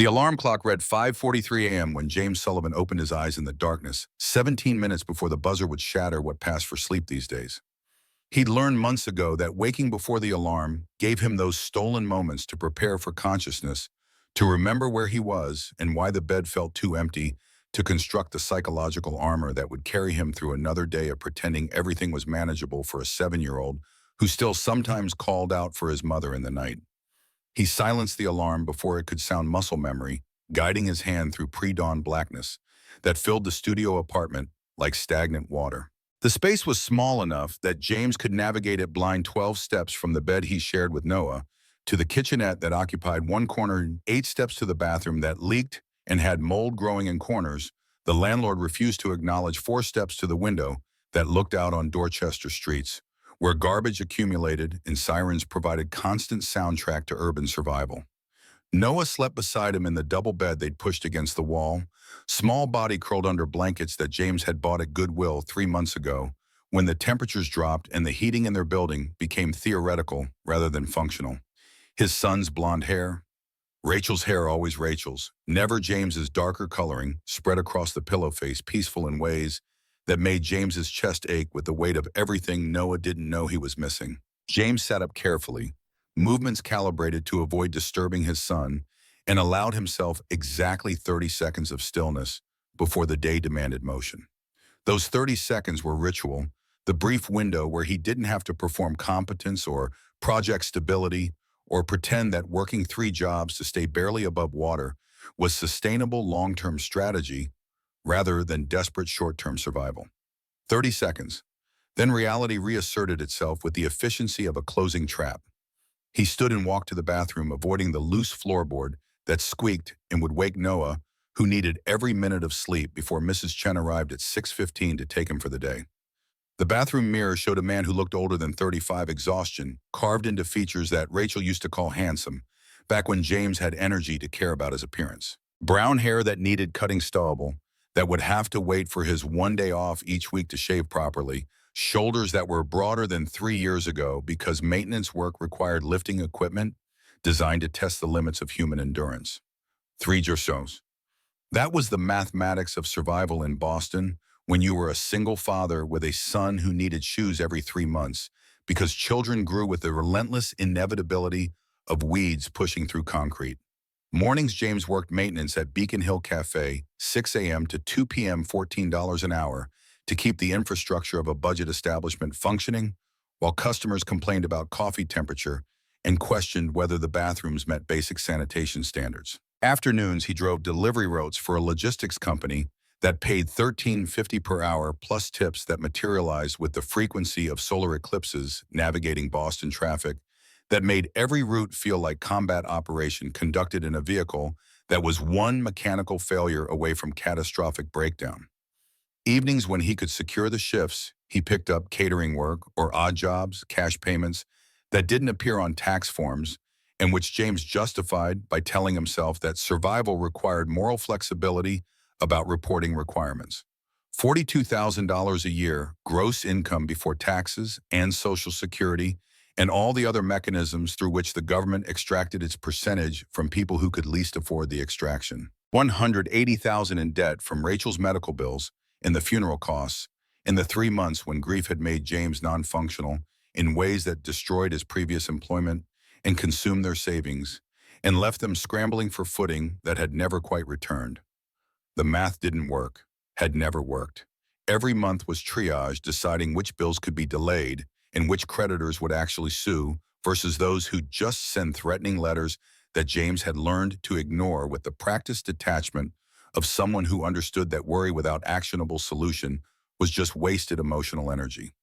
The alarm clock read 5:43 a.m. when James Sullivan opened his eyes in the darkness, 17 minutes before the buzzer would shatter what passed for sleep these days. He'd learned months ago that waking before the alarm gave him those stolen moments to prepare for consciousness, to remember where he was and why the bed felt too empty, to construct the psychological armor that would carry him through another day of pretending everything was manageable for a 7-year-old who still sometimes called out for his mother in the night. He silenced the alarm before it could sound muscle memory, guiding his hand through pre-dawn blackness that filled the studio apartment like stagnant water. The space was small enough that James could navigate it blind 12 steps from the bed he shared with Noah to the kitchenette that occupied one corner, 8 steps to the bathroom that leaked and had mold growing in corners. The landlord refused to acknowledge 4 steps to the window that looked out on Dorchester streets, where garbage accumulated and sirens provided constant soundtrack to urban survival. Noah slept beside him in the double bed they'd pushed against the wall, small body curled under blankets that James had bought at Goodwill 3 months ago, when the temperatures dropped and the heating in their building became theoretical rather than functional. His son's blonde hair, Rachel's hair always Rachel's, never James's darker coloring, spread across the pillow face, peaceful in ways that made James's chest ache with the weight of everything Noah didn't know he was missing. James sat up carefully, movements calibrated to avoid disturbing his son, and allowed himself exactly 30 seconds of stillness before the day demanded motion. Those 30 seconds were ritual, the brief window where he didn't have to perform competence or project stability or pretend that working 3 jobs to stay barely above water was sustainable long-term strategy rather than desperate short-term survival. 30 seconds. Then reality reasserted itself with the efficiency of a closing trap. He stood and walked to the bathroom, avoiding the loose floorboard that squeaked and would wake Noah, who needed every minute of sleep before Mrs. Chen arrived at 6:15 to take him for the day. The bathroom mirror showed a man who looked older than 35, exhaustion carved into features that Rachel used to call handsome, back when James had energy to care about his appearance. Brown hair that needed cutting stubble, that would have to wait for his one day off each week to shave properly, shoulders that were broader than 3 years ago because maintenance work required lifting equipment designed to test the limits of human endurance. 3 shows. That was the mathematics of survival in Boston when you were a single father with a son who needed shoes every 3 months because children grew with the relentless inevitability of weeds pushing through concrete. Mornings, James worked maintenance at Beacon Hill Cafe, 6 a.m. to 2 p.m., $14 an hour, to keep the infrastructure of a budget establishment functioning, while customers complained about coffee temperature and questioned whether the bathrooms met basic sanitation standards. Afternoons, he drove delivery routes for a logistics company that paid $13.50 per hour plus tips that materialized with the frequency of solar eclipses navigating Boston traffic that made every route feel like combat operation conducted in a vehicle that was one mechanical failure away from catastrophic breakdown. Evenings when he could secure the shifts, he picked up catering work or odd jobs, cash payments that didn't appear on tax forms and which James justified by telling himself that survival required moral flexibility about reporting requirements. $42,000 a year, gross income before taxes and Social Security, and all the other mechanisms through which the government extracted its percentage from people who could least afford the extraction. $180,000 in debt from Rachel's medical bills and the funeral costs in the 3 months when grief had made James non-functional in ways that destroyed his previous employment and consumed their savings and left them scrambling for footing that had never quite returned. The math didn't work, had never worked. Every month was triage, deciding which bills could be delayed and which creditors would actually sue versus those who just sent threatening letters that James had learned to ignore with the practiced detachment of someone who understood that worry without actionable solution was just wasted emotional energy.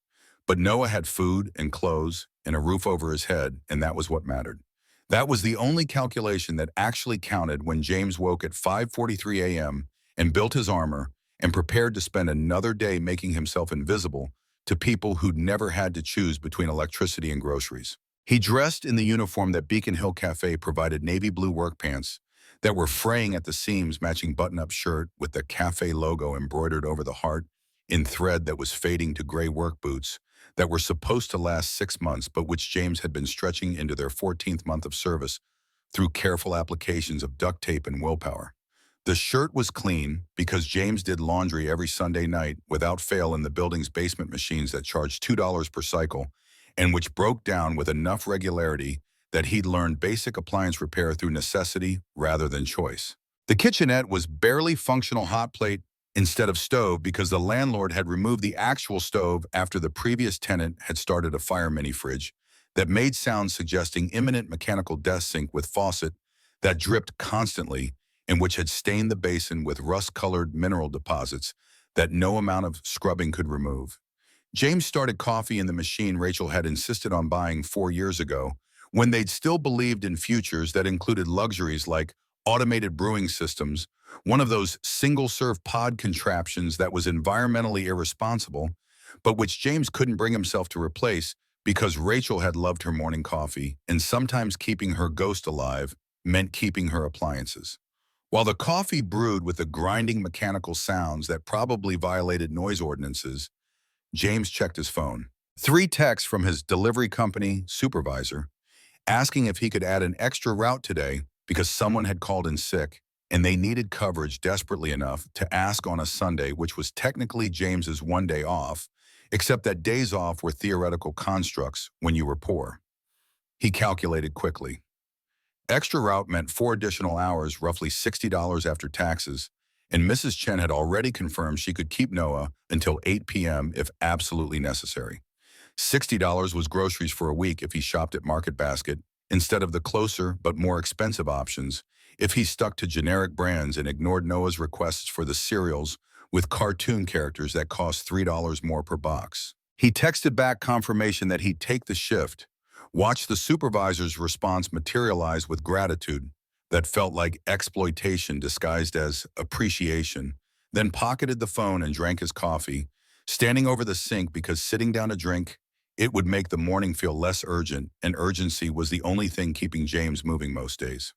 But Noah had food and clothes and a roof over his head, and that was what mattered. That was the only calculation that actually counted when James woke at 5:43 a.m. and built his armor and prepared to spend another day making himself invisible to people who'd never had to choose between electricity and groceries. He dressed in the uniform that Beacon Hill Cafe provided, navy blue work pants that were fraying at the seams, matching button-up shirt with the cafe logo embroidered over the heart in thread that was fading to gray work boots that were supposed to last 6 months but which James had been stretching into their 14th month of service through careful applications of duct tape and willpower. The shirt was clean because James did laundry every Sunday night without fail in the building's basement machines that charged $2 per cycle and which broke down with enough regularity that he'd learned basic appliance repair through necessity rather than choice. The kitchenette was barely functional hot plate instead of stove because the landlord had removed the actual stove after the previous tenant had started a fire mini fridge that made sounds suggesting imminent mechanical death sink with faucet that dripped constantly and which had stained the basin with rust-colored mineral deposits that no amount of scrubbing could remove. James started coffee in the machine Rachel had insisted on buying 4 years ago, when they'd still believed in futures that included luxuries like automated brewing systems, one of those single-serve pod contraptions that was environmentally irresponsible, but which James couldn't bring himself to replace because Rachel had loved her morning coffee, and sometimes keeping her ghost alive meant keeping her appliances. While the coffee brewed with the grinding mechanical sounds that probably violated noise ordinances, James checked his phone. 3 texts from his delivery company supervisor asking if he could add an extra route today because someone had called in sick and they needed coverage desperately enough to ask on a Sunday, which was technically James's one day off, except that days off were theoretical constructs when you were poor. He calculated quickly. Extra route meant 4 additional hours, roughly $60 after taxes, and Mrs. Chen had already confirmed she could keep Noah until 8 p.m. if absolutely necessary. $60 was groceries for a week if he shopped at Market Basket, instead of the closer but more expensive options if he stuck to generic brands and ignored Noah's requests for the cereals with cartoon characters that cost $3 more per box. He texted back confirmation that he'd take the shift, watched the supervisor's response materialize with gratitude that felt like exploitation disguised as appreciation, then pocketed the phone and drank his coffee, standing over the sink because sitting down to drink, it would make the morning feel less urgent, and urgency was the only thing keeping James moving most days.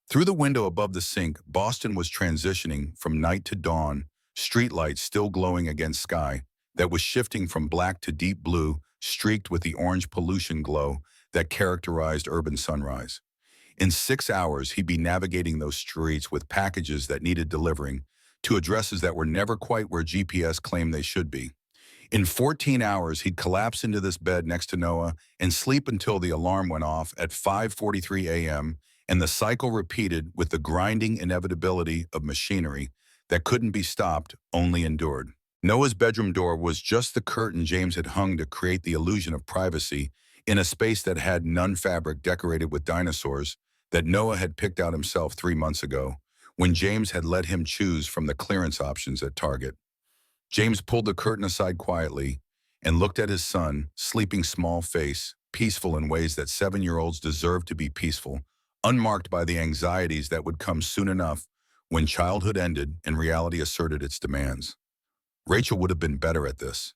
Through the window above the sink, Boston was transitioning from night to dawn, streetlights still glowing against sky that was shifting from black to deep blue, streaked with the orange pollution glow that characterized urban sunrise. In 6 hours, he'd be navigating those streets with packages that needed delivering to addresses that were never quite where GPS claimed they should be. In 14 hours, he'd collapse into this bed next to Noah and sleep until the alarm went off at 5:43 a.m., and the cycle repeated with the grinding inevitability of machinery that couldn't be stopped, only endured. Noah's bedroom door was just the curtain James had hung to create the illusion of privacy in a space that had none fabric decorated with dinosaurs that Noah had picked out himself 3 months ago, when James had let him choose from the clearance options at Target. James pulled the curtain aside quietly and looked at his son, sleeping small face, peaceful in ways that 7-year-olds deserved to be peaceful, unmarked by the anxieties that would come soon enough when childhood ended and reality asserted its demands. Rachel would have been better at this.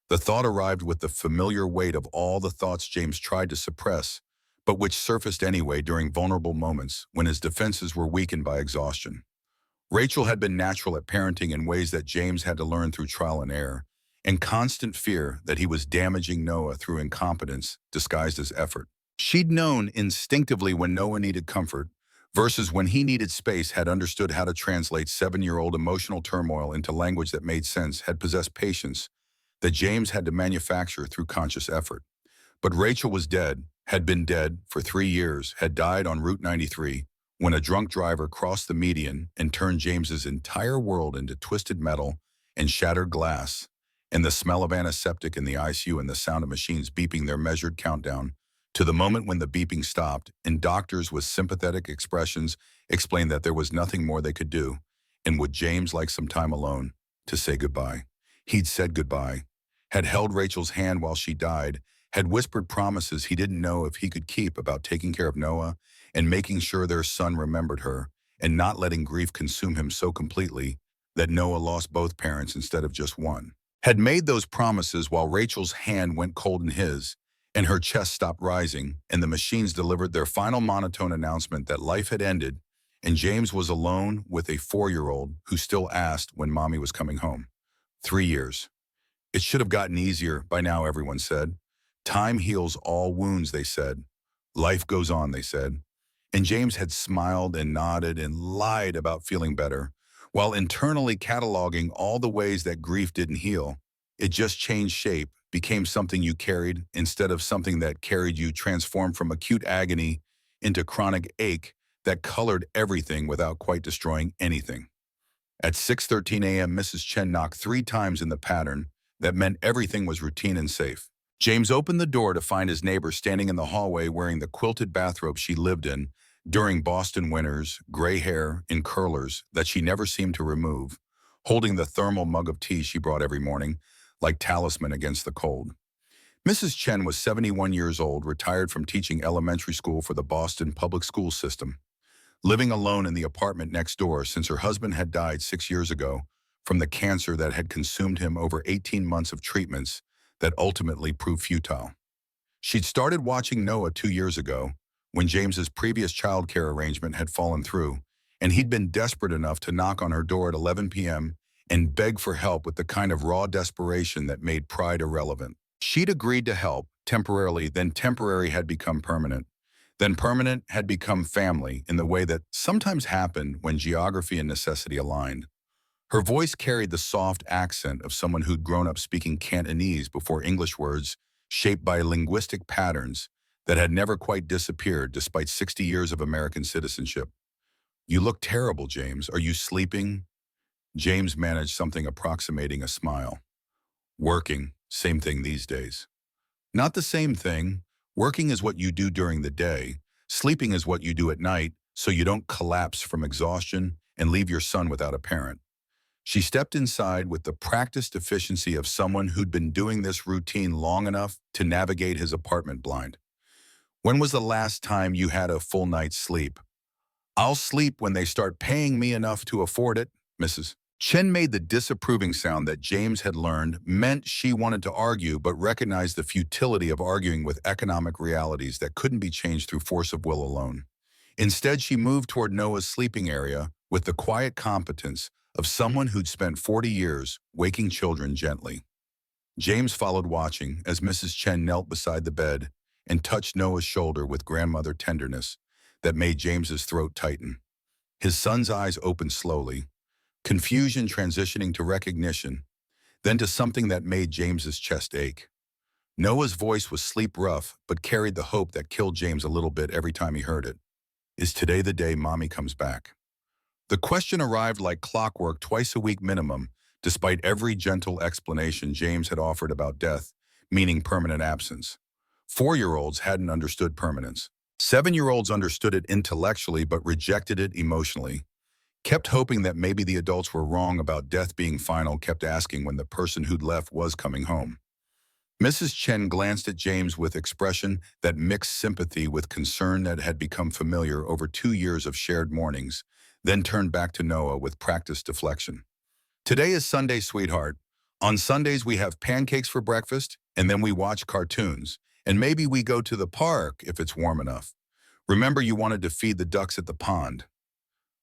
The thought arrived with the familiar weight of all the thoughts James tried to suppress, but which surfaced anyway during vulnerable moments when his defenses were weakened by exhaustion. Rachel had been natural at parenting in ways that James had to learn through trial and error, and constant fear that he was damaging Noah through incompetence disguised as effort. She'd known instinctively when Noah needed comfort versus when he needed space, had understood how to translate 7-year-old emotional turmoil into language that made sense, had possessed patience that James had to manufacture through conscious effort. But Rachel was dead, had been dead for 3 years, had died on Route 93, when a drunk driver crossed the median and turned James's entire world into twisted metal and shattered glass, and the smell of antiseptic in the ICU and the sound of machines beeping their measured countdown to the moment when the beeping stopped, and doctors with sympathetic expressions explained that there was nothing more they could do, and would James like some time alone to say goodbye. He'd said goodbye, had held Rachel's hand while she died, had whispered promises he didn't know if he could keep about taking care of Noah and making sure their son remembered her, and not letting grief consume him so completely that Noah lost both parents instead of just one. Had made those promises while Rachel's hand went cold in his, and her chest stopped rising, and the machines delivered their final monotone announcement that life had ended, and James was alone with a 4-year-old who still asked when mommy was coming home. 3 years. It should have gotten easier by now, everyone said. Time heals all wounds, they said. Life goes on, they said. And James had smiled and nodded and lied about feeling better, while internally cataloging all the ways that grief didn't heal. It just changed shape, became something you carried instead of something that carried you, transformed from acute agony into chronic ache that colored everything without quite destroying anything. At 6:13 a.m., Mrs. Chen knocked 3 times in the pattern that meant everything was routine and safe. James opened the door to find his neighbor standing in the hallway wearing the quilted bathrobe she lived in during Boston winters, gray hair in curlers that she never seemed to remove, holding the thermal mug of tea she brought every morning, like talisman against the cold. Mrs. Chen was 71 years old, retired from teaching elementary school for the Boston public school system, living alone in the apartment next door since her husband had died 6 years ago from the cancer that had consumed him over 18 months of treatments that ultimately proved futile. She'd started watching Noah 2 years ago when James's previous childcare arrangement had fallen through, and he'd been desperate enough to knock on her door at 11 p.m. and beg for help with the kind of raw desperation that made pride irrelevant. She'd agreed to help temporarily, then temporary had become permanent. Then permanent had become family in the way that sometimes happened when geography and necessity aligned. Her voice carried the soft accent of someone who'd grown up speaking Cantonese before English words shaped by linguistic patterns that had never quite disappeared despite 60 years of American citizenship. "You look terrible, James. Are you sleeping?" James managed something approximating a smile. "Working. Same thing these days." "Not the same thing. Working is what you do during the day. Sleeping is what you do at night so you don't collapse from exhaustion and leave your son without a parent." She stepped inside with the practiced efficiency of someone who'd been doing this routine long enough to navigate his apartment blind. "When was the last time you had a full night's sleep?" "I'll sleep when they start paying me enough to afford it," Mrs. Chen made the disapproving sound that James had learned meant she wanted to argue but recognized the futility of arguing with economic realities that couldn't be changed through force of will alone. Instead, she moved toward Noah's sleeping area with the quiet competence of someone who'd spent 40 years waking children gently. James followed, watching as Mrs. Chen knelt beside the bed and touched Noah's shoulder with grandmother tenderness that made James's throat tighten. His son's eyes opened slowly, confusion transitioning to recognition, then to something that made James's chest ache. Noah's voice was sleep rough but carried the hope that killed James a little bit every time he heard it. "Is today the day Mommy comes back?" The question arrived like clockwork, twice a week minimum, despite every gentle explanation James had offered about death, meaning permanent absence. 4-year-olds hadn't understood permanence. 7-year-olds understood it intellectually but rejected it emotionally. Kept hoping that maybe the adults were wrong about death being final, kept asking when the person who'd left was coming home. Mrs. Chen glanced at James with expression that mixed sympathy with concern that had become familiar over 2 years of shared mornings, then turned back to Noah with practiced deflection. "Today is Sunday, sweetheart. On Sundays we have pancakes for breakfast, and then we watch cartoons, and maybe we go to the park if it's warm enough. Remember you wanted to feed the ducks at the pond."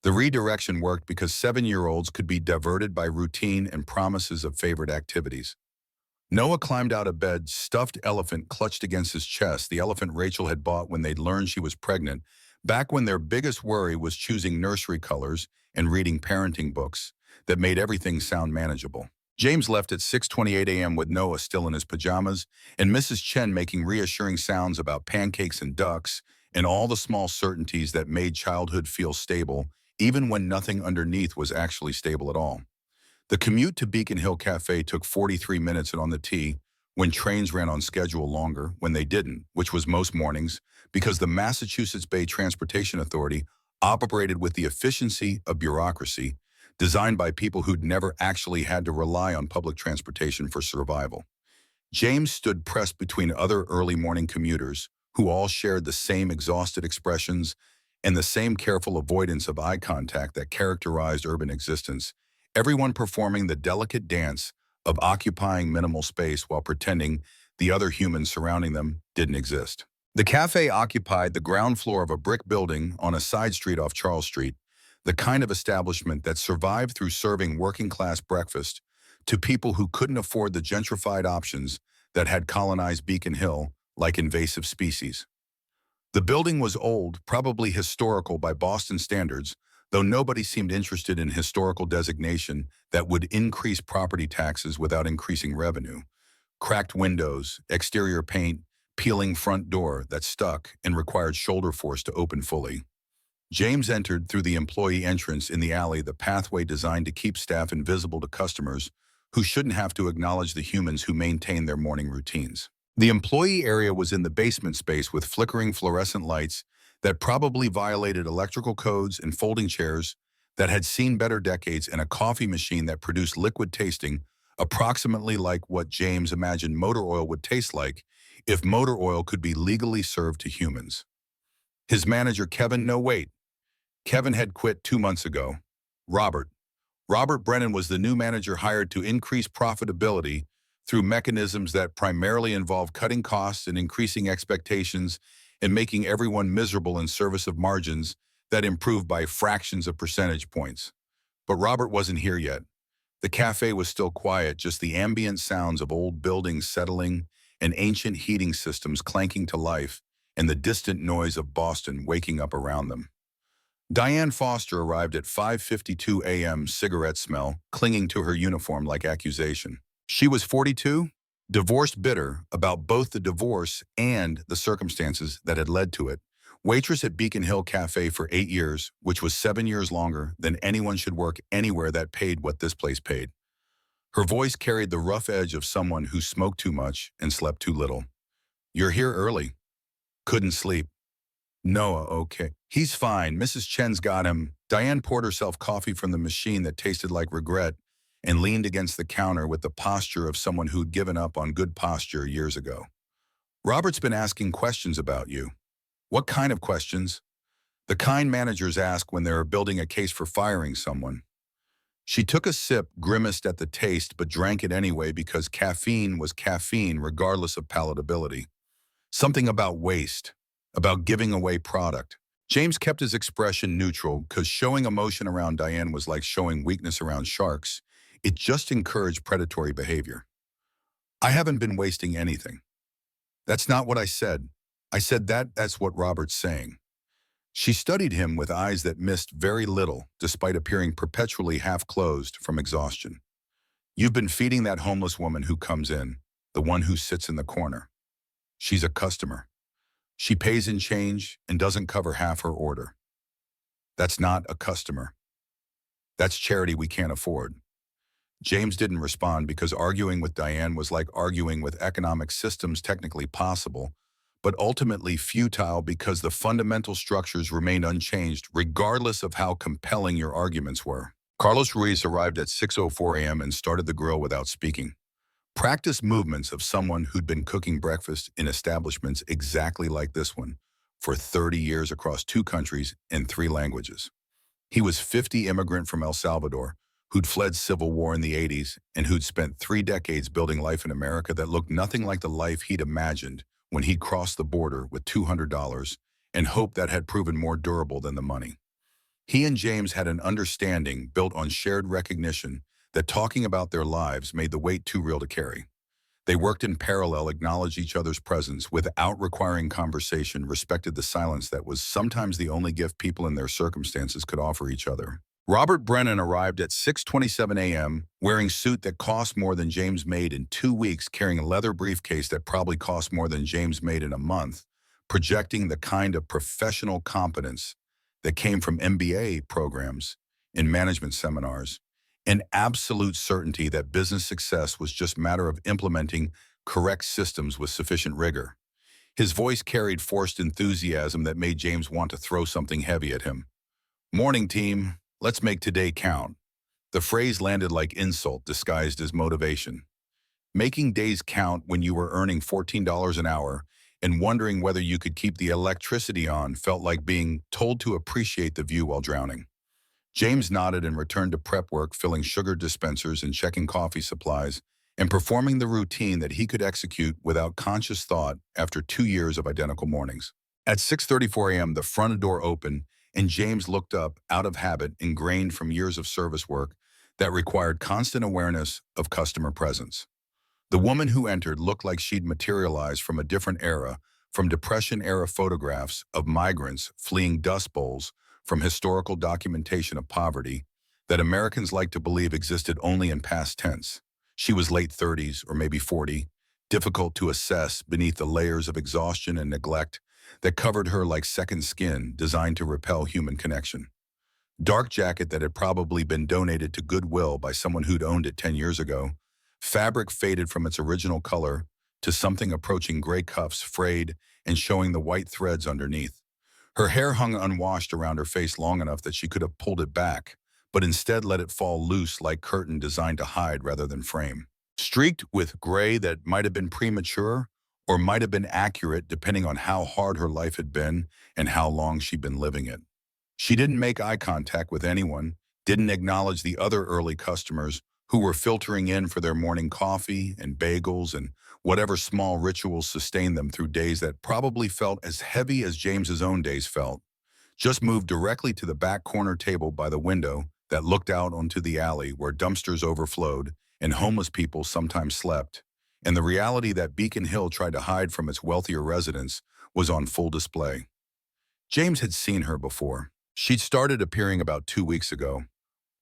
The redirection worked because 7-year-olds could be diverted by routine and promises of favorite activities. Noah climbed out of bed, stuffed elephant clutched against his chest, the elephant Rachel had bought when they'd learned she was pregnant, back when their biggest worry was choosing nursery colors and reading parenting books that made everything sound manageable. James left at 6:28 a.m. with Noah still in his pajamas and Mrs. Chen making reassuring sounds about pancakes and ducks and all the small certainties that made childhood feel stable, even when nothing underneath was actually stable at all. The commute to Beacon Hill Cafe took 43 minutes, and on the T, when trains ran on schedule, longer when they didn't, which was most mornings, because the Massachusetts Bay Transportation Authority operated with the efficiency of bureaucracy designed by people who'd never actually had to rely on public transportation for survival. James stood pressed between other early morning commuters who all shared the same exhausted expressions and the same careful avoidance of eye contact that characterized urban existence, everyone performing the delicate dance of occupying minimal space while pretending the other humans surrounding them didn't exist. The cafe occupied the ground floor of a brick building on a side street off Charles Street, the kind of establishment that survived through serving working-class breakfast to people who couldn't afford the gentrified options that had colonized Beacon Hill like invasive species. The building was old, probably historical by Boston standards, though nobody seemed interested in historical designation that would increase property taxes without increasing revenue. Cracked windows, exterior paint, peeling front door that stuck and required shoulder force to open fully. James entered through the employee entrance in the alley, the pathway designed to keep staff invisible to customers who shouldn't have to acknowledge the humans who maintain their morning routines. The employee area was in the basement space with flickering fluorescent lights that probably violated electrical codes and folding chairs that had seen better decades and a coffee machine that produced liquid tasting approximately like what James imagined motor oil would taste like if motor oil could be legally served to humans. His manager, Kevin, no wait. Kevin had quit 2 months ago. Robert. Robert Brennan was the new manager hired to increase profitability through mechanisms that primarily involve cutting costs and increasing expectations and making everyone miserable in service of margins that improve by fractions of percentage points. But Robert wasn't here yet. The cafe was still quiet, just the ambient sounds of old buildings settling and ancient heating systems clanking to life and the distant noise of Boston waking up around them. Diane Foster arrived at 5:52 a.m., cigarette smell, clinging to her uniform like accusation. She was 42, divorced, bitter about both the divorce and the circumstances that had led to it. Waitress at Beacon Hill Cafe for 8 years, which was 7 years longer than anyone should work anywhere that paid what this place paid. Her voice carried the rough edge of someone who smoked too much and slept too little. "You're here early." "Couldn't sleep." "Noah, okay. He's fine. Mrs. Chen's got him." Diane poured herself coffee from the machine that tasted like regret and leaned against the counter with the posture of someone who'd given up on good posture years ago. "Robert's been asking questions about you." "What kind of questions?" "The kind managers ask when they're building a case for firing someone." She took a sip, grimaced at the taste, but drank it anyway because caffeine was caffeine regardless of palatability. Something about waste, about giving away product. James kept his expression neutral because showing emotion around Diane was like showing weakness around sharks. It just encouraged predatory behavior. "I haven't been wasting anything." "That's not what I said. I said that's what Robert's saying." She studied him with eyes that missed very little, despite appearing perpetually half-closed from exhaustion. "You've been feeding that homeless woman who comes in, the one who sits in the corner. She's a customer. She pays in change and doesn't cover half her order. That's not a customer. That's charity we can't afford." James didn't respond because arguing with Diane was like arguing with economic systems technically possible, but ultimately futile because the fundamental structures remained unchanged regardless of how compelling your arguments were. Carlos Ruiz arrived at 6:04 a.m. and started the grill without speaking. Practiced movements of someone who'd been cooking breakfast in establishments exactly like this one for 30 years across 2 countries and 3 languages. He was 50, immigrant from El Salvador, who'd fled civil war in the 80s and who'd spent 3 decades building life in America that looked nothing like the life he'd imagined when he'd crossed the border with $200 and hoped that had proven more durable than the money. He and James had an understanding built on shared recognition that talking about their lives made the weight too real to carry. They worked in parallel, acknowledged each other's presence without requiring conversation, respected the silence that was sometimes the only gift people in their circumstances could offer each other. Robert Brennan arrived at 6:27 a.m., wearing suit that cost more than James made in 2 weeks, carrying a leather briefcase that probably cost more than James made in a month, projecting the kind of professional competence that came from MBA programs and management seminars, an absolute certainty that business success was just a matter of implementing correct systems with sufficient rigor. His voice carried forced enthusiasm that made James want to throw something heavy at him. "Morning, team. Let's make today count." The phrase landed like insult disguised as motivation. Making days count when you were earning $14 an hour and wondering whether you could keep the electricity on felt like being told to appreciate the view while drowning. James nodded and returned to prep work, filling sugar dispensers and checking coffee supplies, and performing the routine that he could execute without conscious thought after 2 years of identical mornings. At 6:34 a.m., the front door opened, and James looked up, out of habit ingrained from years of service work that required constant awareness of customer presence. The woman who entered looked like she'd materialized from a different era, from Depression-era photographs of migrants fleeing dust bowls from historical documentation of poverty that Americans like to believe existed only in past tense. She was late 30s or maybe 40, difficult to assess beneath the layers of exhaustion and neglect that covered her like second skin designed to repel human connection. Dark jacket that had probably been donated to Goodwill by someone who'd owned it 10 years ago. Fabric faded from its original color to something approaching gray cuffs frayed and showing the white threads underneath. Her hair hung unwashed around her face long enough that she could have pulled it back, but instead let it fall loose like curtain designed to hide rather than frame. Streaked with gray that might have been premature or might have been accurate depending on how hard her life had been and how long she'd been living it. She didn't make eye contact with anyone, didn't acknowledge the other early customers who were filtering in for their morning coffee and bagels and whatever small rituals sustained them through days that probably felt as heavy as James's own days felt. Just moved directly to the back corner table by the window that looked out onto the alley where dumpsters overflowed and homeless people sometimes slept, and the reality that Beacon Hill tried to hide from its wealthier residents was on full display. James had seen her before. She'd started appearing about 2 weeks ago.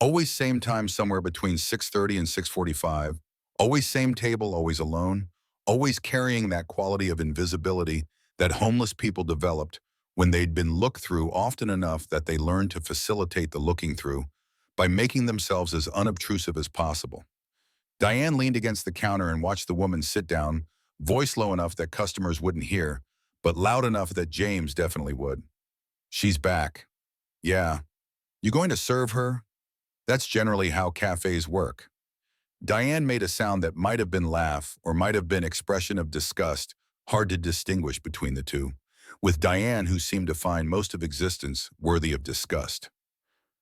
Always same time somewhere between 6:30 and 6:45. Always same table, always alone. Always carrying that quality of invisibility that homeless people developed when they'd been looked through often enough that they learned to facilitate the looking through by making themselves as unobtrusive as possible. Diane leaned against the counter and watched the woman sit down, voice low enough that customers wouldn't hear, but loud enough that James definitely would. She's back. Yeah. You going to serve her? That's generally how cafes work. Diane made a sound that might have been laugh or might have been expression of disgust, hard to distinguish between the two, with Diane who seemed to find most of existence worthy of disgust.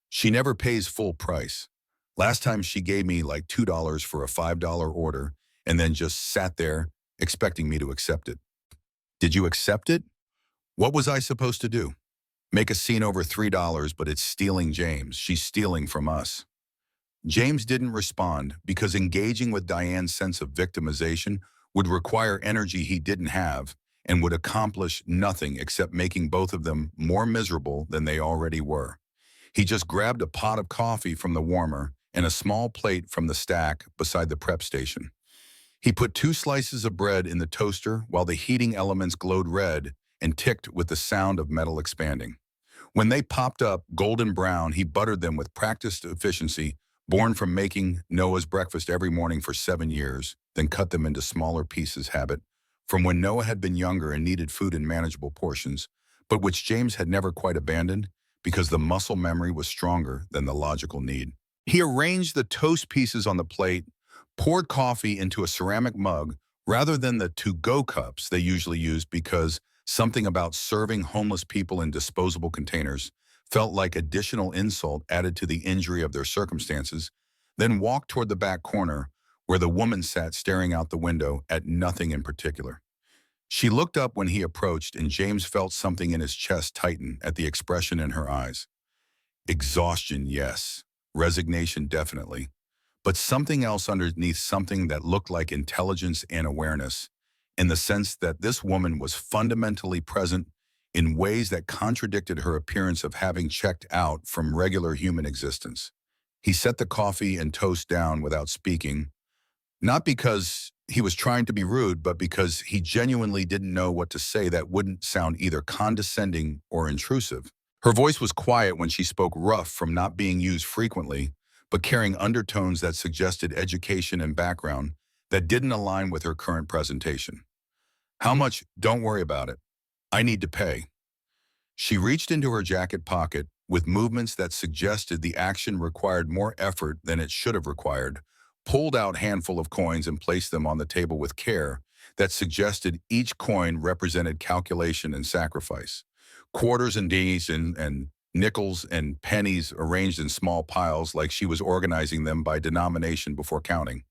She never pays full price. Last time she gave me like $2 for a $5 order and then just sat there expecting me to accept it. Did you accept it? What was I supposed to do? Make a scene over $3, but it's stealing James. She's stealing from us. James didn't respond because engaging with Diane's sense of victimization would require energy he didn't have and would accomplish nothing except making both of them more miserable than they already were. He just grabbed a pot of coffee from the warmer and a small plate from the stack beside the prep station. He put 2 slices of bread in the toaster while the heating elements glowed red and ticked with the sound of metal expanding. When they popped up golden brown, he buttered them with practiced efficiency, born from making Noah's breakfast every morning for 7 years, then cut them into smaller pieces habit, from when Noah had been younger and needed food in manageable portions, but which James had never quite abandoned because the muscle memory was stronger than the logical need. He arranged the toast pieces on the plate, poured coffee into a ceramic mug rather than the to-go cups they usually used because something about serving homeless people in disposable containers felt like additional insult added to the injury of their circumstances, then walked toward the back corner where the woman sat staring out the window at nothing in particular. She looked up when he approached and James felt something in his chest tighten at the expression in her eyes. Exhaustion, yes. Resignation, definitely. But something else underneath, something that looked like intelligence and awareness, in the sense that this woman was fundamentally present in ways that contradicted her appearance of having checked out from regular human existence. He set the coffee and toast down without speaking, not because he was trying to be rude, but because he genuinely didn't know what to say that wouldn't sound either condescending or intrusive. Her voice was quiet when she spoke, rough from not being used frequently, but carrying undertones that suggested education and background that didn't align with her current presentation. How much? Don't worry about it. I need to pay. She reached into her jacket pocket with movements that suggested the action required more effort than it should have required, pulled out a handful of coins and placed them on the table with care that suggested each coin represented calculation and sacrifice. Quarters and dinnies and nickels and pennies arranged in small piles like she was organizing them by denomination before counting.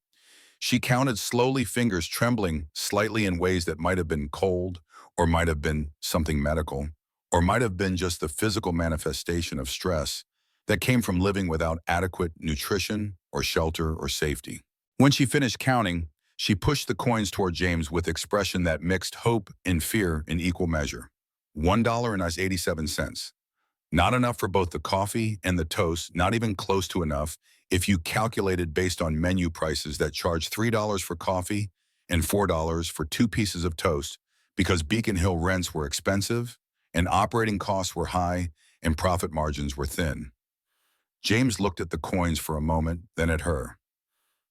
She counted slowly, fingers trembling slightly in ways that might have been cold, or might have been something medical, or might have been just the physical manifestation of stress that came from living without adequate nutrition or shelter or safety. When she finished counting, She pushed the coins toward James with expression that mixed hope and fear in equal measure. $1.87. Not enough for both the coffee and the toast, not even close to enough if you calculated based on menu prices that charge $3 for coffee and $4 for 2 pieces of toast because Beacon Hill rents were expensive and operating costs were high and profit margins were thin. James looked at the coins for a moment, then at her.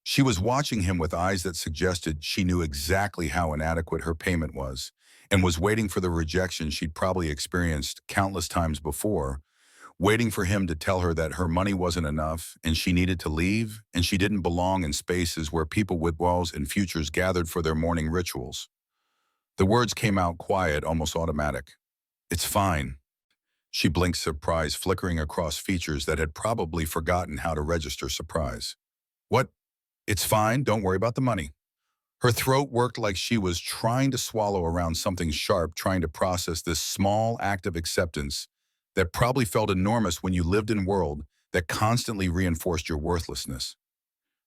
She was watching him with eyes that suggested she knew exactly how inadequate her payment was and was waiting for the rejection she'd probably experienced countless times before, waiting for him to tell her that her money wasn't enough and she needed to leave and she didn't belong in spaces where people with walls and futures gathered for their morning rituals. The words came out quiet, almost automatic. It's fine. She blinked surprise, flickering across features that had probably forgotten how to register surprise. What? It's fine, don't worry about the money. Her throat worked like she was trying to swallow around something sharp, trying to process this small act of acceptance that probably felt enormous when you lived in a world that constantly reinforced your worthlessness.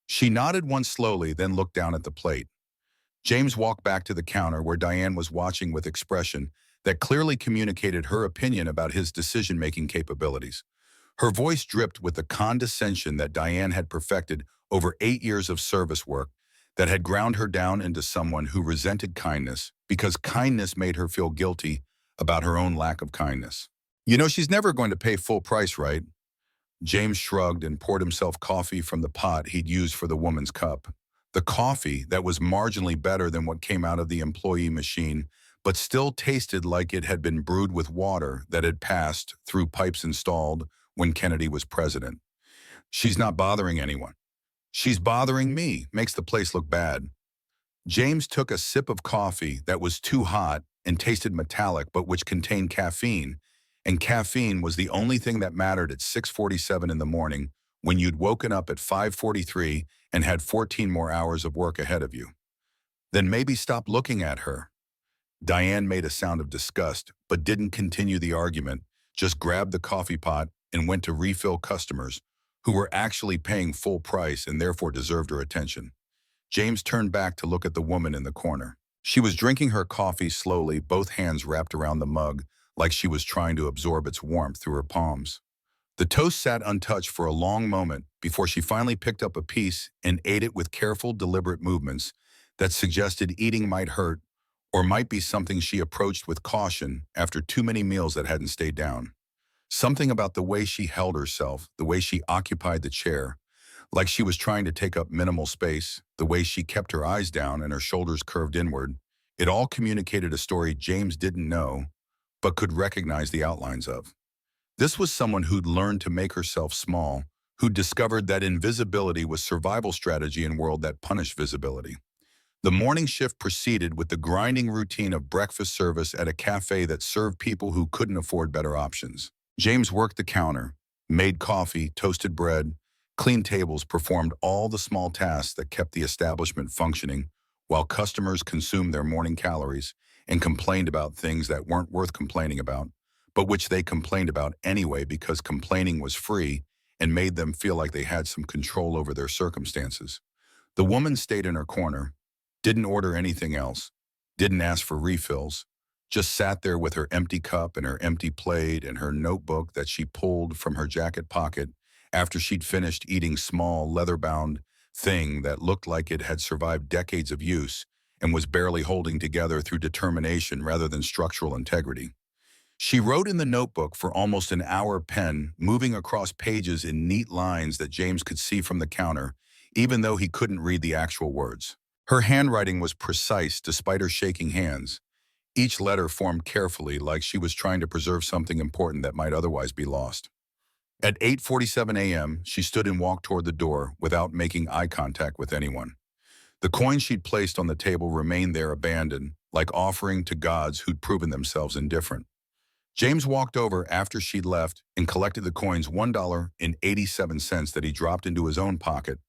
She nodded once slowly, then looked down at the plate. James walked back to the counter where Diane was watching with expression that clearly communicated her opinion about his decision-making capabilities. Her voice dripped with the condescension that Diane had perfected over 8 years of service work that had ground her down into someone who resented kindness because kindness made her feel guilty about her own lack of kindness. You know, she's never going to pay full price, right? James shrugged and poured himself coffee from the pot he'd used for the woman's cup. The coffee that was marginally better than what came out of the employee machine, but still tasted like it had been brewed with water that had passed through pipes installed when Kennedy was president. She's not bothering anyone. She's bothering me, makes the place look bad. James took a sip of coffee that was too hot and tasted metallic but which contained caffeine, and caffeine was the only thing that mattered at 6:47 in the morning when you'd woken up at 5:43 and had 14 more hours of work ahead of you. Then maybe stop looking at her. Diane made a sound of disgust but didn't continue the argument, just grabbed the coffee pot and went to refill customers who were actually paying full price and therefore deserved her attention. James turned back to look at the woman in the corner. She was drinking her coffee slowly, both hands wrapped around the mug, like she was trying to absorb its warmth through her palms. The toast sat untouched for a long moment before she finally picked up a piece and ate it with careful, deliberate movements that suggested eating might hurt or might be something she approached with caution after too many meals that hadn't stayed down. Something about the way she held herself, the way she occupied the chair, like she was trying to take up minimal space, the way she kept her eyes down and her shoulders curved inward, it all communicated a story James didn't know, but could recognize the outlines of. This was someone who'd learned to make herself small, who'd discovered that invisibility was survival strategy in a world that punished visibility. The morning shift proceeded with the grinding routine of breakfast service at a cafe that served people who couldn't afford better options. James worked the counter, made coffee, toasted bread, cleaned tables, performed all the small tasks that kept the establishment functioning while customers consumed their morning calories and complained about things that weren't worth complaining about, but which they complained about anyway because complaining was free and made them feel like they had some control over their circumstances. The woman stayed in her corner, didn't order anything else, didn't ask for refills, just sat there with her empty cup and her empty plate and her notebook that she pulled from her jacket pocket after she'd finished eating small, leather-bound thing that looked like it had survived decades of use and was barely holding together through determination rather than structural integrity. She wrote in the notebook for almost an hour, pen moving across pages in neat lines that James could see from the counter, even though he couldn't read the actual words. Her handwriting was precise despite her shaking hands, each letter formed carefully like she was trying to preserve something important that might otherwise be lost. At 8:47 a.m., she stood and walked toward the door without making eye contact with anyone. The coins she'd placed on the table remained there abandoned, like offering to gods who'd proven themselves indifferent. James walked over after she'd left and collected the coins $1.87 that he dropped into his own pocket,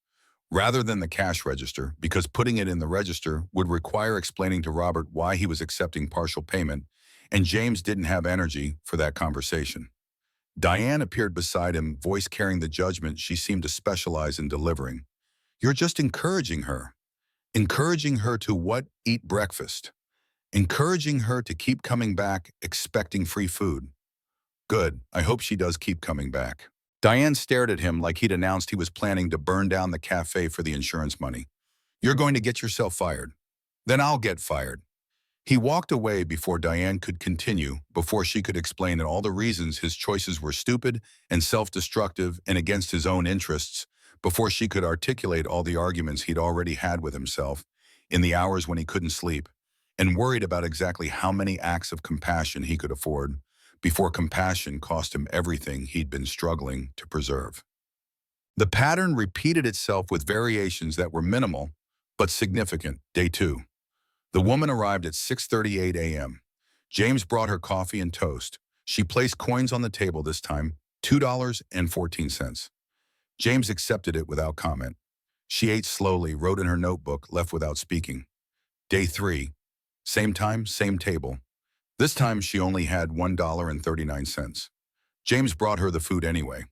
rather than the cash register, because putting it in the register would require explaining to Robert why he was accepting partial payment, and James didn't have energy for that conversation. Diane appeared beside him, voice carrying the judgment she seemed to specialize in delivering. "You're just encouraging her." encouraging her to what? Eat breakfast. Encouraging her to keep coming back, expecting free food. Good, I hope she does keep coming back. Diane stared at him like he'd announced he was planning to burn down the cafe for the insurance money. You're going to get yourself fired. Then I'll get fired. He walked away before Diane could continue, before she could explain all the reasons his choices were stupid and self-destructive and against his own interests, before she could articulate all the arguments he'd already had with himself in the hours when he couldn't sleep, and worried about exactly how many acts of compassion he could afford, before compassion cost him everything he'd been struggling to preserve. The pattern repeated itself with variations that were minimal but significant. Day 2. The woman arrived at 6:38 a.m. James brought her coffee and toast. She placed coins on the table this time, $2.14. James accepted it without comment. She ate slowly, wrote in her notebook, left without speaking. Day 3. Same time, same table. This time she only had $1.39. James brought her the food anyway.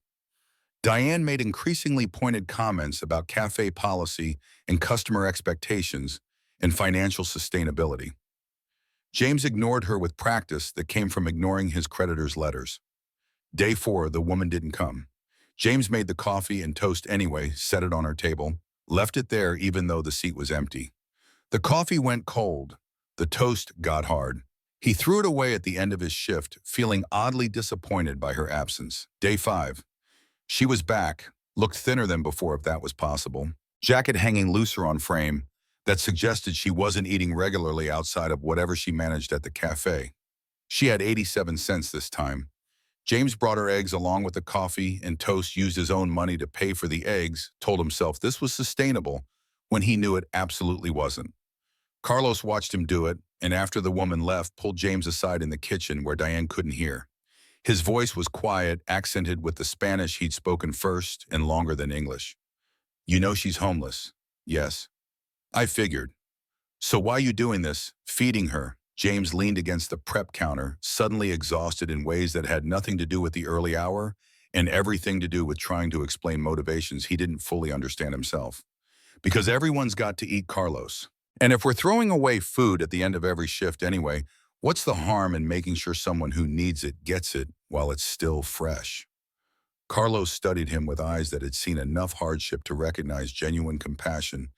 Diane made increasingly pointed comments about cafe policy and customer expectations and financial sustainability. James ignored her with practice that came from ignoring his creditor's letters. Day 4, the woman didn't come. James made the coffee and toast anyway, set it on her table, left it there even though the seat was empty. The coffee went cold. The toast got hard. He threw it away at the end of his shift, feeling oddly disappointed by her absence. Day 5. She was back, looked thinner than before if that was possible. Jacket hanging looser on frame, that suggested she wasn't eating regularly outside of whatever she managed at the cafe. She had 87 cents this time. James brought her eggs along with the coffee and toast, used his own money to pay for the eggs, told himself this was sustainable when he knew it absolutely wasn't. Carlos watched him do it, and after the woman left, pulled James aside in the kitchen where Diane couldn't hear. His voice was quiet, accented with the Spanish he'd spoken first and longer than English. You know she's homeless. Yes. I figured. So why you doing this, feeding her? James leaned against the prep counter, suddenly exhausted in ways that had nothing to do with the early hour and everything to do with trying to explain motivations he didn't fully understand himself. Because everyone's got to eat, Carlos. And if we're throwing away food at the end of every shift anyway, what's the harm in making sure someone who needs it gets it while it's still fresh? Carlos studied him with eyes that had seen enough hardship to recognize genuine compassion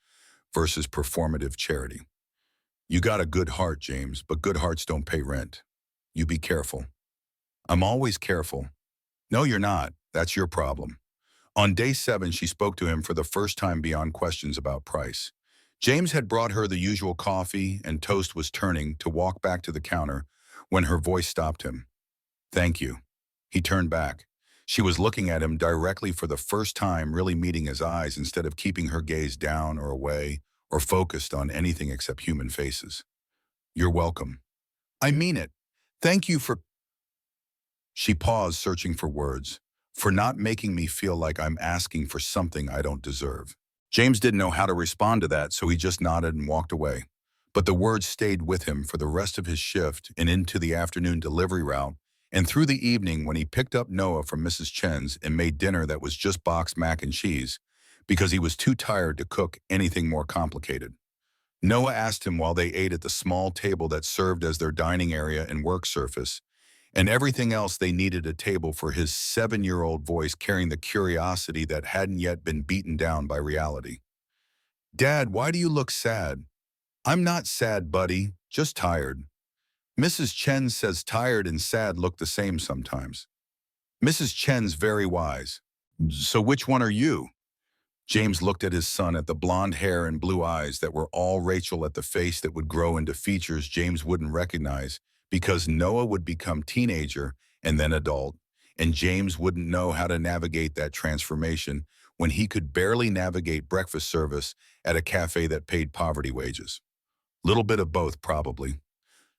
versus performative charity. You got a good heart, James, but good hearts don't pay rent. You be careful. I'm always careful. No, you're not. That's your problem. On day 7, she spoke to him for the first time beyond questions about price. James had brought her the usual coffee and toast, was turning to walk back to the counter when her voice stopped him. Thank you. He turned back. She was looking at him directly for the first time, really meeting his eyes instead of keeping her gaze down or away or focused on anything except human faces. You're welcome. I mean it. Thank you for... She paused, searching for words. For not making me feel like I'm asking for something I don't deserve. James didn't know how to respond to that, so he just nodded and walked away. But the words stayed with him for the rest of his shift and into the afternoon delivery route, and through the evening when he picked up Noah from Mrs. Chen's and made dinner that was just boxed mac and cheese, because he was too tired to cook anything more complicated. Noah asked him while they ate at the small table that served as their dining area and work surface, and everything else they needed a table for his 7-year-old voice carrying the curiosity that hadn't yet been beaten down by reality. Dad, why do you look sad? I'm not sad, buddy, just tired. Mrs. Chen says tired and sad look the same sometimes. Mrs. Chen's very wise. So which one are you? James looked at his son, at the blonde hair and blue eyes that were all Rachel, at the face that would grow into features James wouldn't recognize because Noah would become teenager and then adult, and James wouldn't know how to navigate that transformation when he could barely navigate breakfast service at a cafe that paid poverty wages. Little bit of both, probably.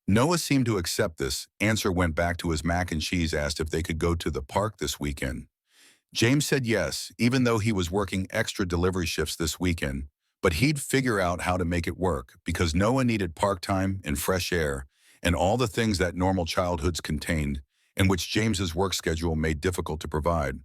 Noah seemed to accept this. Answer went back to his mac and cheese, asked if they could go to the park this weekend. James said yes, even though he was working extra delivery shifts this weekend, but he'd figure out how to make it work because Noah needed park time and fresh air and all the things that normal childhoods contained and which James's work schedule made difficult to provide.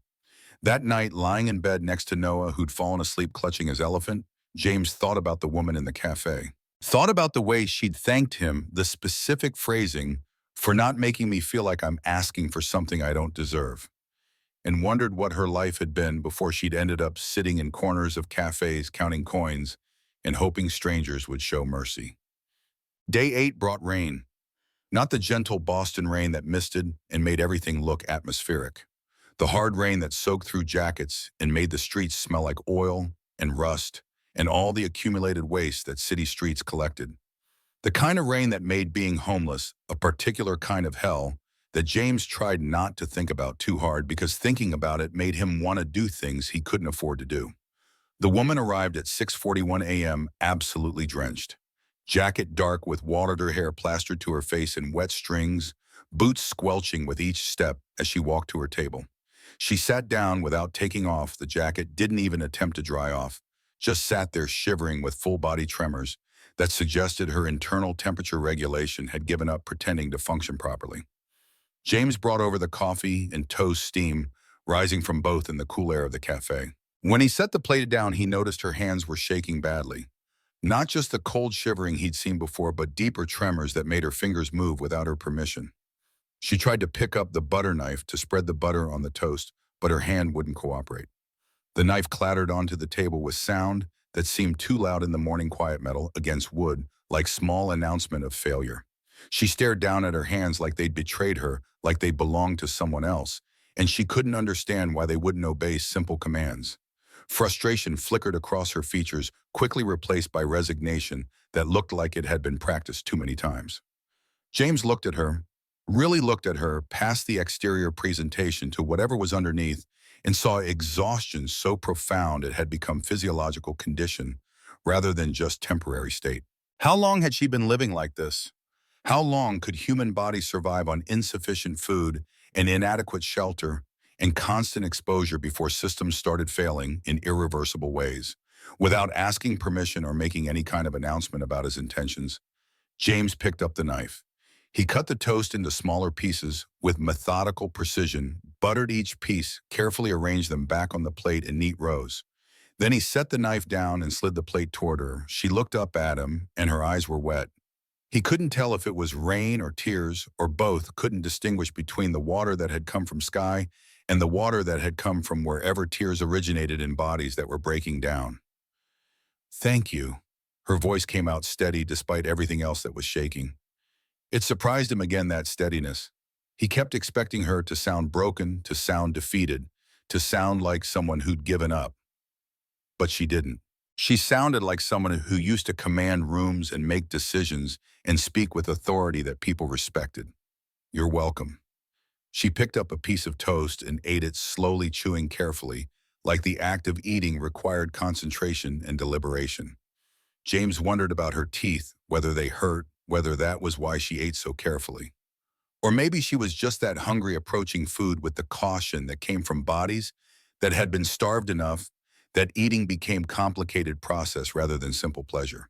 That night, lying in bed next to Noah, who'd fallen asleep clutching his elephant, James thought about the woman in the cafe. Thought about the way she'd thanked him, the specific phrasing, for not making me feel like I'm asking for something I don't deserve, and wondered what her life had been before she'd ended up sitting in corners of cafes counting coins and hoping strangers would show mercy. Day 8 brought rain, not the gentle Boston rain that misted and made everything look atmospheric. The hard rain that soaked through jackets and made the streets smell like oil and rust and all the accumulated waste that city streets collected. The kind of rain that made being homeless a particular kind of hell that James tried not to think about too hard because thinking about it made him want to do things he couldn't afford to do. The woman arrived at 6:41 a.m. absolutely drenched. Jacket dark with watered her hair plastered to her face in wet strings, boots squelching with each step as she walked to her table. She sat down without taking off the jacket, didn't even attempt to dry off, just sat there shivering with full-body tremors that suggested her internal temperature regulation had given up pretending to function properly. James brought over the coffee and toast, steam rising from both in the cool air of the cafe. When he set the plate down, he noticed her hands were shaking badly. Not just the cold shivering he'd seen before, but deeper tremors that made her fingers move without her permission. She tried to pick up the butter knife to spread the butter on the toast, but her hand wouldn't cooperate. The knife clattered onto the table with sound that seemed too loud in the morning quiet metal against wood, like small announcement of failure. She stared down at her hands like they'd betrayed her, like they belonged to someone else, and she couldn't understand why they wouldn't obey simple commands. Frustration flickered across her features, quickly replaced by resignation that looked like it had been practiced too many times. James looked at her, really looked at her past the exterior presentation to whatever was underneath, and saw exhaustion so profound it had become physiological condition rather than just temporary state. How long had she been living like this? How long could human bodies survive on insufficient food and inadequate shelter and constant exposure before systems started failing in irreversible ways? Without asking permission or making any kind of announcement about his intentions, James picked up the knife. He cut the toast into smaller pieces with methodical precision, buttered each piece, carefully arranged them back on the plate in neat rows. Then he set the knife down and slid the plate toward her. She looked up at him, and her eyes were wet. He couldn't tell if it was rain or tears, or both, couldn't distinguish between the water that had come from sky and the water that had come from wherever tears originated in bodies that were breaking down. "Thank you." Her voice came out steady despite everything else that was shaking. It surprised him again, that steadiness. He kept expecting her to sound broken, to sound defeated, to sound like someone who'd given up. But she didn't. She sounded like someone who used to command rooms and make decisions and speak with authority that people respected. "You're welcome." She picked up a piece of toast and ate it, slowly chewing carefully, like the act of eating required concentration and deliberation. James wondered about her teeth, whether they hurt, whether that was why she ate so carefully. Or maybe she was just that hungry, approaching food with the caution that came from bodies that had been starved enough that eating became complicated process rather than simple pleasure.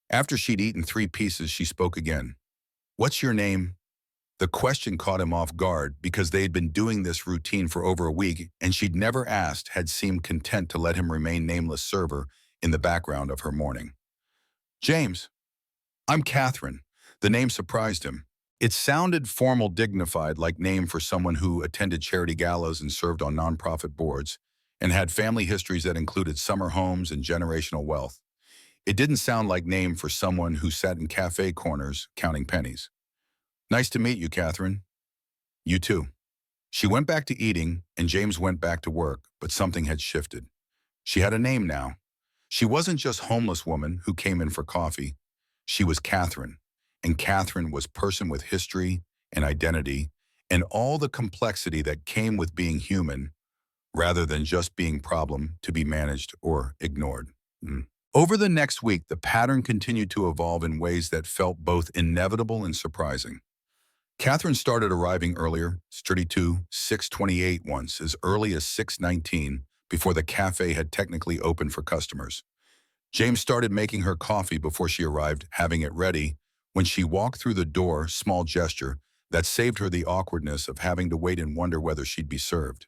After she'd eaten 3 pieces, she spoke again. "What's your name?" The question caught him off guard because they had been doing this routine for over a week, and she'd never asked, had seemed content to let him remain nameless server in the background of her morning. "James." "I'm Catherine." The name surprised him. It sounded formal, dignified, like name for someone who attended charity galas and served on nonprofit boards, and had family histories that included summer homes and generational wealth. It didn't sound like name for someone who sat in cafe corners counting pennies. "Nice to meet you, Catherine." "You too." She went back to eating, and James went back to work, but something had shifted. She had a name now. She wasn't just homeless woman who came in for coffee. She was Catherine, and Catherine was person with history and identity and all the complexity that came with being human rather than just being problem to be managed or ignored. Over the next week, the pattern continued to evolve in ways that felt both inevitable and surprising. Catherine started arriving earlier, 32, 6:28 once, as early as 6:19, before the cafe had technically opened for customers. James started making her coffee before she arrived, having it ready. When she walked through the door, small gesture that saved her the awkwardness of having to wait and wonder whether she'd be served.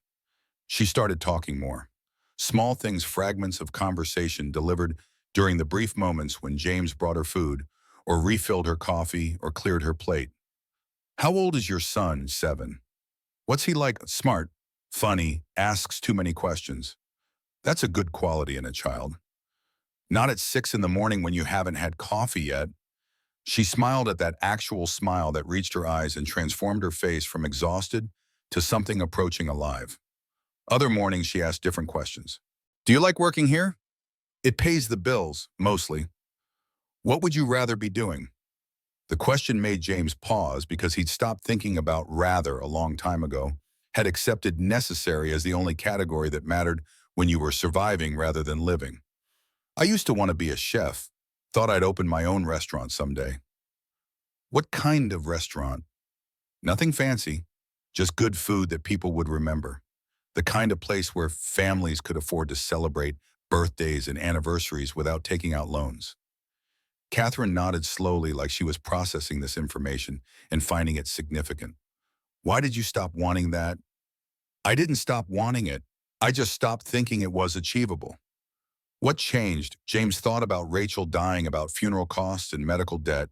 She started talking more. Small things, fragments of conversation delivered during the brief moments when James brought her food, or refilled her coffee, or cleared her plate. How old is your son? 7. What's he like? Smart, funny, asks too many questions. That's a good quality in a child. Not at 6 in the morning when you haven't had coffee yet. She smiled at that actual smile that reached her eyes and transformed her face from exhausted to something approaching alive. Other mornings she asked different questions. Do you like working here? It pays the bills, mostly. What would you rather be doing? The question made James pause because he'd stopped thinking about rather a long time ago, had accepted necessary as the only category that mattered when you were surviving rather than living. I used to want to be a chef, thought I'd open my own restaurant someday. What kind of restaurant? Nothing fancy, just good food that people would remember. The kind of place where families could afford to celebrate birthdays and anniversaries without taking out loans. Catherine nodded slowly like she was processing this information and finding it significant. Why did you stop wanting that? I didn't stop wanting it. I just stopped thinking it was achievable. What changed? James thought about Rachel dying, about funeral costs and medical debt,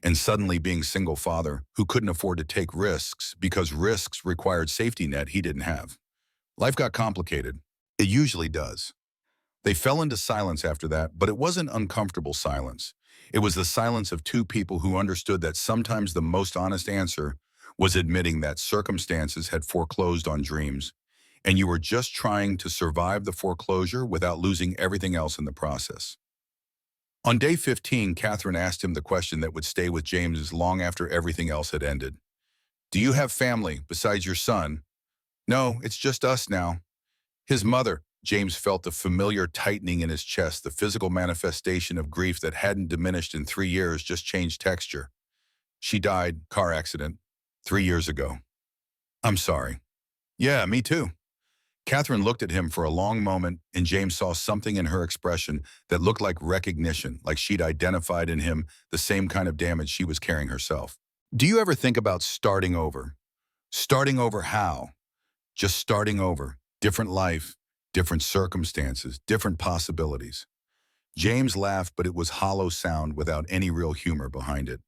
and suddenly being single father who couldn't afford to take risks because risks required safety net he didn't have. Life got complicated. It usually does. They fell into silence after that, but it wasn't uncomfortable silence. It was the silence of two people who understood that sometimes the most honest answer was admitting that circumstances had foreclosed on dreams, and you were just trying to survive the foreclosure without losing everything else in the process. On day 15, Catherine asked him the question that would stay with James long after everything else had ended. Do you have family besides your son? No, it's just us now. His mother. James felt the familiar tightening in his chest, the physical manifestation of grief that hadn't diminished in 3 years, just changed texture. She died, car accident, 3 years ago. I'm sorry. Yeah, me too. Catherine looked at him for a long moment, and James saw something in her expression that looked like recognition, like she'd identified in him the same kind of damage she was carrying herself. Do you ever think about starting over? Starting over how? Just starting over. Different life, different circumstances, different possibilities. James laughed, but it was hollow sound without any real humor behind it.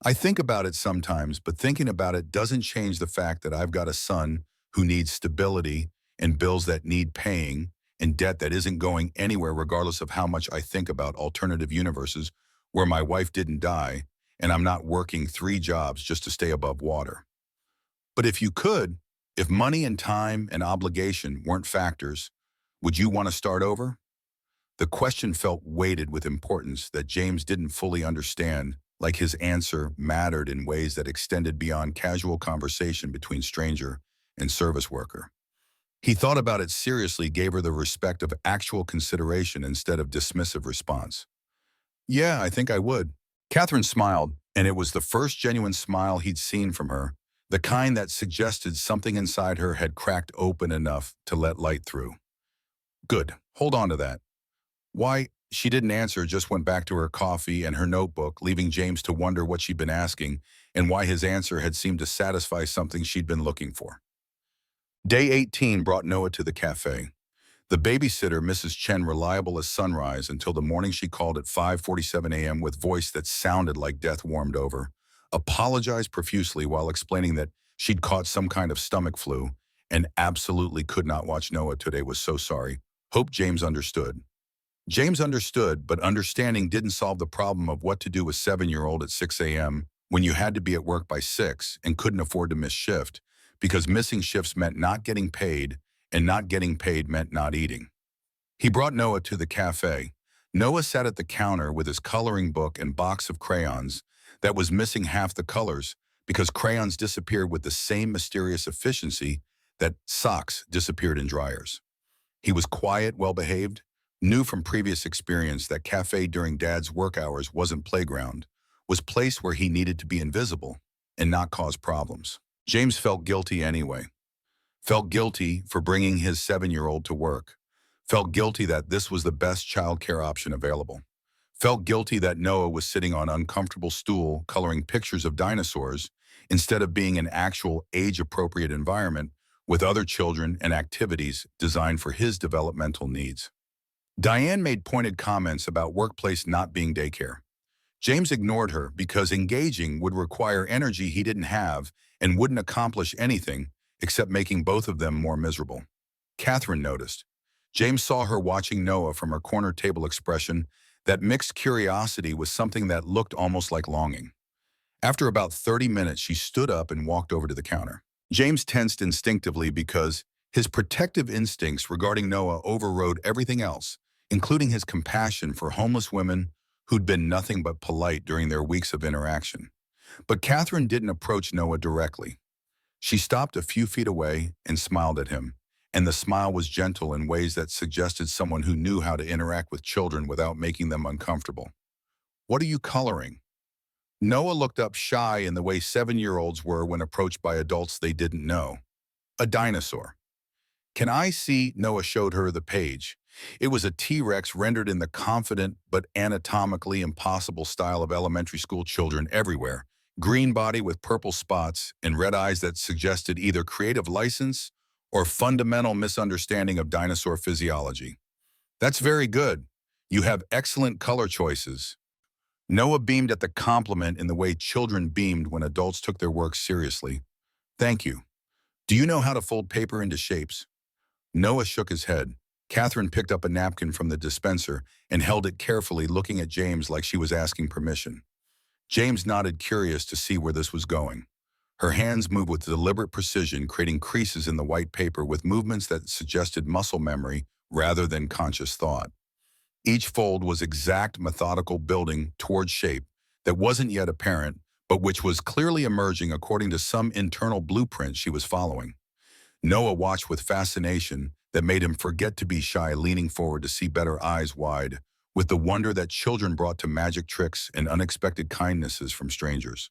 I think about it sometimes, but thinking about it doesn't change the fact that I've got a son who needs stability and bills that need paying and debt that isn't going anywhere regardless of how much I think about alternative universes where my wife didn't die and I'm not working 3 jobs just to stay above water. But if you could, if money and time and obligation weren't factors, would you want to start over? The question felt weighted with importance that James didn't fully understand, like his answer mattered in ways that extended beyond casual conversation between stranger and service worker. He thought about it seriously, gave her the respect of actual consideration instead of dismissive response. Yeah, I think I would. Catherine smiled, and it was the first genuine smile he'd seen from her, the kind that suggested something inside her had cracked open enough to let light through. Good, hold on to that. Why? She didn't answer, just went back to her coffee and her notebook, leaving James to wonder what she'd been asking and why his answer had seemed to satisfy something she'd been looking for. Day 18 brought Noah to the cafe. The babysitter, Mrs. Chen, reliable as sunrise until the morning she called at 5:47 a.m. with voice that sounded like death warmed over, apologized profusely while explaining that she'd caught some kind of stomach flu and absolutely could not watch Noah today, was so sorry. Hope James understood. James understood, but understanding didn't solve the problem of what to do with 7-year-old at 6 a.m. when you had to be at work by 6 and couldn't afford to miss shift, because missing shifts meant not getting paid, and not getting paid meant not eating. He brought Noah to the cafe. Noah sat at the counter with his coloring book and box of crayons that was missing half the colors because crayons disappeared with the same mysterious efficiency that socks disappeared in dryers. He was quiet, well-behaved, knew from previous experience that cafe during Dad's work hours wasn't playground, was place where he needed to be invisible and not cause problems. James felt guilty anyway. Felt guilty for bringing his 7-year-old to work. Felt guilty that this was the best childcare option available. Felt guilty that Noah was sitting on an uncomfortable stool coloring pictures of dinosaurs instead of being an actual age-appropriate environment with other children and activities designed for his developmental needs. Diane made pointed comments about workplace not being daycare. James ignored her because engaging would require energy he didn't have and wouldn't accomplish anything except making both of them more miserable. Catherine noticed. James saw her watching Noah from her corner table expression that mixed curiosity with something that looked almost like longing. After about 30 minutes, she stood up and walked over to the counter. James tensed instinctively because his protective instincts regarding Noah overrode everything else, including his compassion for homeless women who'd been nothing but polite during their weeks of interaction. But Catherine didn't approach Noah directly. She stopped a few feet away and smiled at him, and the smile was gentle in ways that suggested someone who knew how to interact with children without making them uncomfortable. "What are you coloring?" Noah looked up shy in the way 7-year-olds were when approached by adults they didn't know. "A dinosaur." "Can I see?" Noah showed her the page. It was a T-Rex rendered in the confident but anatomically impossible style of elementary school children everywhere. Green body with purple spots and red eyes that suggested either creative license or fundamental misunderstanding of dinosaur physiology. "That's very good. You have excellent color choices." Noah beamed at the compliment in the way children beamed when adults took their work seriously. "Thank you. Do you know how to fold paper into shapes?" Noah shook his head. Catherine picked up a napkin from the dispenser and held it carefully, looking at James like she was asking permission. James nodded, curious to see where this was going. Her hands moved with deliberate precision, creating creases in the white paper with movements that suggested muscle memory rather than conscious thought. Each fold was exact, methodical building toward shape that wasn't yet apparent, but which was clearly emerging according to some internal blueprint she was following. Noah watched with fascination that made him forget to be shy, leaning forward to see better, eyes wide, with the wonder that children brought to magic tricks and unexpected kindnesses from strangers.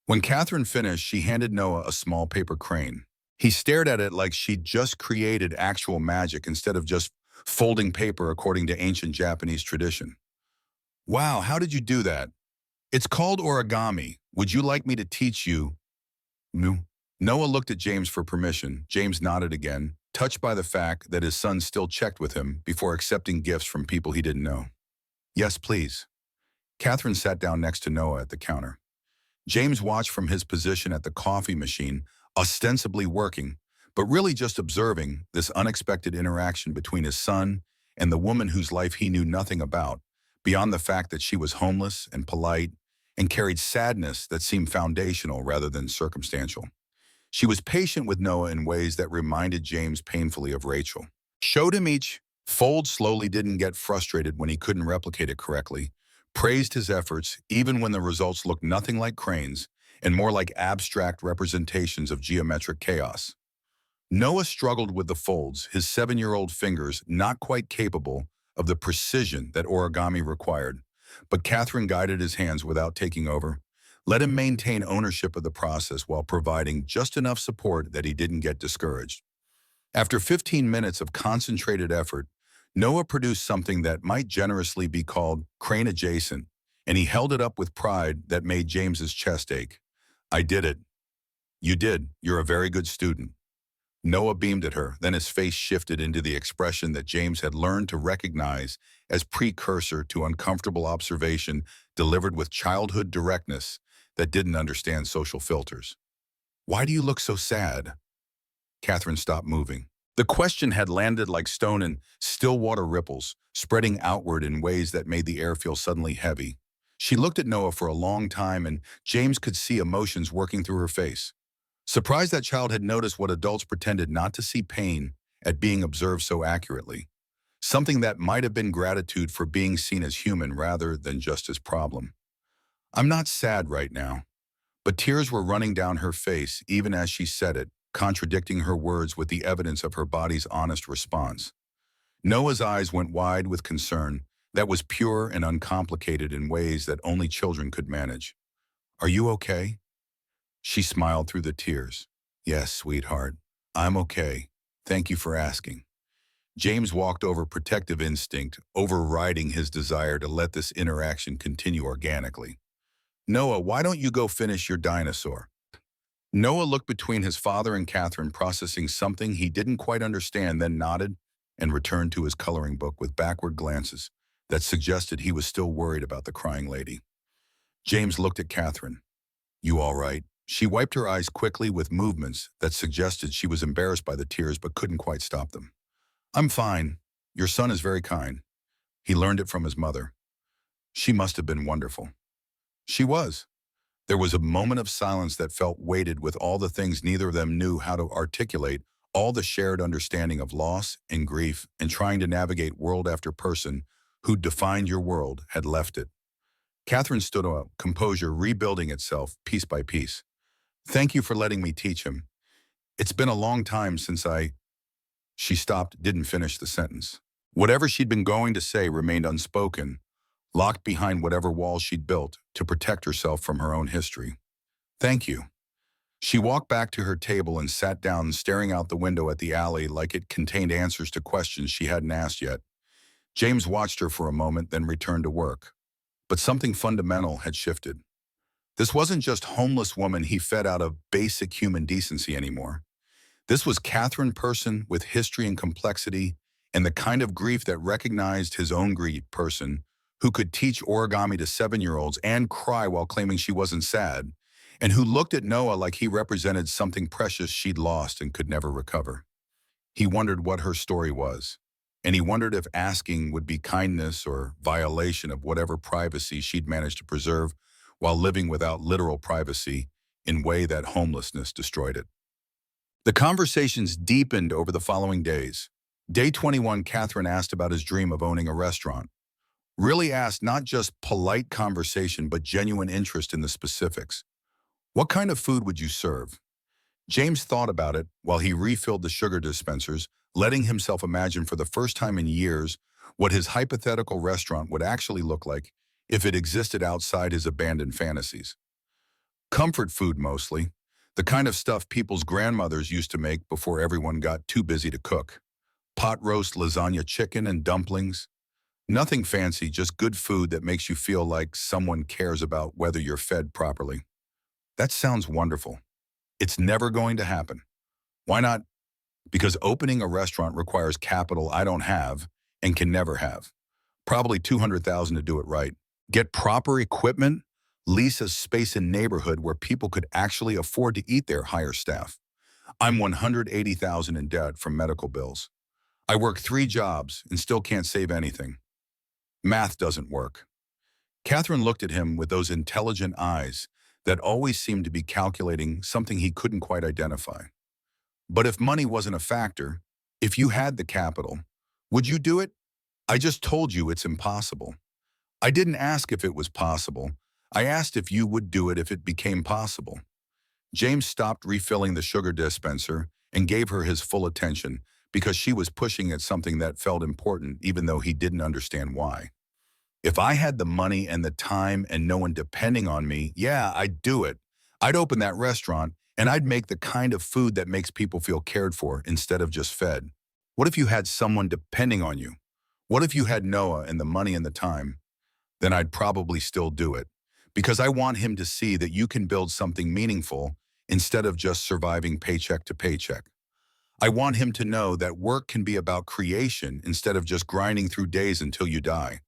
When Catherine finished, she handed Noah a small paper crane. He stared at it like she'd just created actual magic instead of just folding paper according to ancient Japanese tradition. "Wow, how did you do that?" "It's called origami. Would you like me to teach you?" "No." Noah looked at James for permission. James nodded again, touched by the fact that his son still checked with him before accepting gifts from people he didn't know. "Yes, please." Catherine sat down next to Noah at the counter. James watched from his position at the coffee machine, ostensibly working, but really just observing this unexpected interaction between his son and the woman whose life he knew nothing about, beyond the fact that she was homeless and polite and carried sadness that seemed foundational rather than circumstantial. She was patient with Noah in ways that reminded James painfully of Rachel. Showed him each fold slowly, didn't get frustrated when he couldn't replicate it correctly, praised his efforts even when the results looked nothing like cranes and more like abstract representations of geometric chaos. Noah struggled with the folds, his 7-year-old fingers not quite capable of the precision that origami required, but Catherine guided his hands without taking over, let him maintain ownership of the process while providing just enough support that he didn't get discouraged. After 15 minutes of concentrated effort, Noah produced something that might generously be called crane adjacent, and he held it up with pride that made James's chest ache. "I did it." "You did. You're a very good student." Noah beamed at her, then his face shifted into the expression that James had learned to recognize as precursor to uncomfortable observation delivered with childhood directness that didn't understand social filters. "Why do you look so sad?" Catherine stopped moving. The question had landed like stone in still water ripples, spreading outward in ways that made the air feel suddenly heavy. She looked at Noah for a long time, and James could see emotions working through her face. Surprised that child had noticed what adults pretended not to see, pain at being observed so accurately. Something that might have been gratitude for being seen as human rather than just as problem. "I'm not sad right now." But tears were running down her face even as she said it, contradicting her words with the evidence of her body's honest response. Noah's eyes went wide with concern that was pure and uncomplicated in ways that only children could manage. "Are you okay?" She smiled through the tears. "Yes, sweetheart. I'm okay. Thank you for asking." James walked over protective instinct, overriding his desire to let this interaction continue organically. "Noah, why don't you go finish your dinosaur?" Noah looked between his father and Catherine, processing something he didn't quite understand, then nodded. and returned to his coloring book with backward glances that suggested he was still worried about the crying lady. James looked at Catherine. You all right? She wiped her eyes quickly with movements that suggested she was embarrassed by the tears but couldn't quite stop them. I'm fine. Your son is very kind. He learned it from his mother. She must have been wonderful. She was. There was a moment of silence that felt weighted with all the things neither of them knew how to articulate, all the shared understanding of loss and grief and trying to navigate world after person who'd defined your world had left it. Catherine stood up, composure rebuilding itself piece by piece. Thank you for letting me teach him. It's been a long time since I... She stopped, didn't finish the sentence. Whatever she'd been going to say remained unspoken, locked behind whatever walls she'd built to protect herself from her own history. Thank you. She walked back to her table and sat down, staring out the window at the alley like it contained answers to questions she hadn't asked yet. James watched her for a moment, then returned to work. But something fundamental had shifted. This wasn't just homeless woman he fed out of basic human decency anymore. This was Catherine person with history and complexity and the kind of grief that recognized his own grief person who could teach origami to 7-year-olds and cry while claiming she wasn't sad, and who looked at Noah like he represented something precious she'd lost and could never recover. He wondered what her story was, and he wondered if asking would be kindness or violation of whatever privacy she'd managed to preserve while living without literal privacy in way that homelessness destroyed it. The conversations deepened over the following days. Day 21, Catherine asked about his dream of owning a restaurant. Really asked not just polite conversation, but genuine interest in the specifics. What kind of food would you serve? James thought about it while he refilled the sugar dispensers, letting himself imagine for the first time in years what his hypothetical restaurant would actually look like if it existed outside his abandoned fantasies. Comfort food mostly, the kind of stuff people's grandmothers used to make before everyone got too busy to cook. Pot roast lasagna chicken and dumplings. Nothing fancy, just good food that makes you feel like someone cares about whether you're fed properly. That sounds wonderful. It's never going to happen. Why not? Because opening a restaurant requires capital I don't have and can never have. Probably $200,000 to do it right. Get proper equipment, lease a space in neighborhood where people could actually afford to eat there, hire staff. I'm $180,000 in debt from medical bills. I work 3 jobs and still can't save anything. Math doesn't work. Catherine looked at him with those intelligent eyes that always seemed to be calculating something he couldn't quite identify. But if money wasn't a factor, if you had the capital, would you do it? I just told you it's impossible. I didn't ask if it was possible. I asked if you would do it if it became possible. James stopped refilling the sugar dispenser and gave her his full attention because she was pushing at something that felt important even though he didn't understand why. If I had the money and the time and no one depending on me, yeah, I'd do it. I'd open that restaurant and I'd make the kind of food that makes people feel cared for instead of just fed. What if you had someone depending on you? What if you had Noah and the money and the time? Then I'd probably still do it. Because I want him to see that you can build something meaningful instead of just surviving paycheck to paycheck. I want him to know that work can be about creation instead of just grinding through days until you die.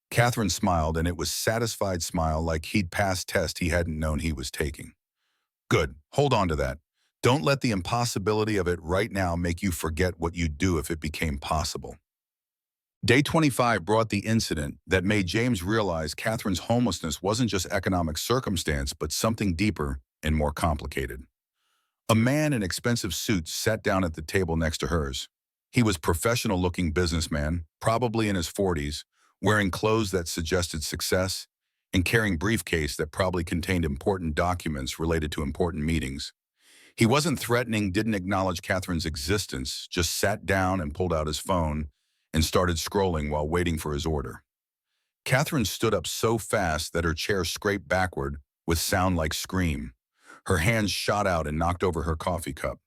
Catherine smiled, and it was a satisfied smile like he'd passed test he hadn't known he was taking. Good, hold on to that. Don't let the impossibility of it right now make you forget what you'd do if it became possible. Day 25 brought the incident that made James realize Catherine's homelessness wasn't just economic circumstance, but something deeper and more complicated. A man in expensive suits sat down at the table next to hers. He was a professional-looking businessman, probably in his 40s, wearing clothes that suggested success, and carrying a briefcase that probably contained important documents related to important meetings. He wasn't threatening, didn't acknowledge Catherine's existence, just sat down and pulled out his phone and started scrolling while waiting for his order. Catherine stood up so fast that her chair scraped backward with sound like scream. Her hands shot out and knocked over her coffee cup.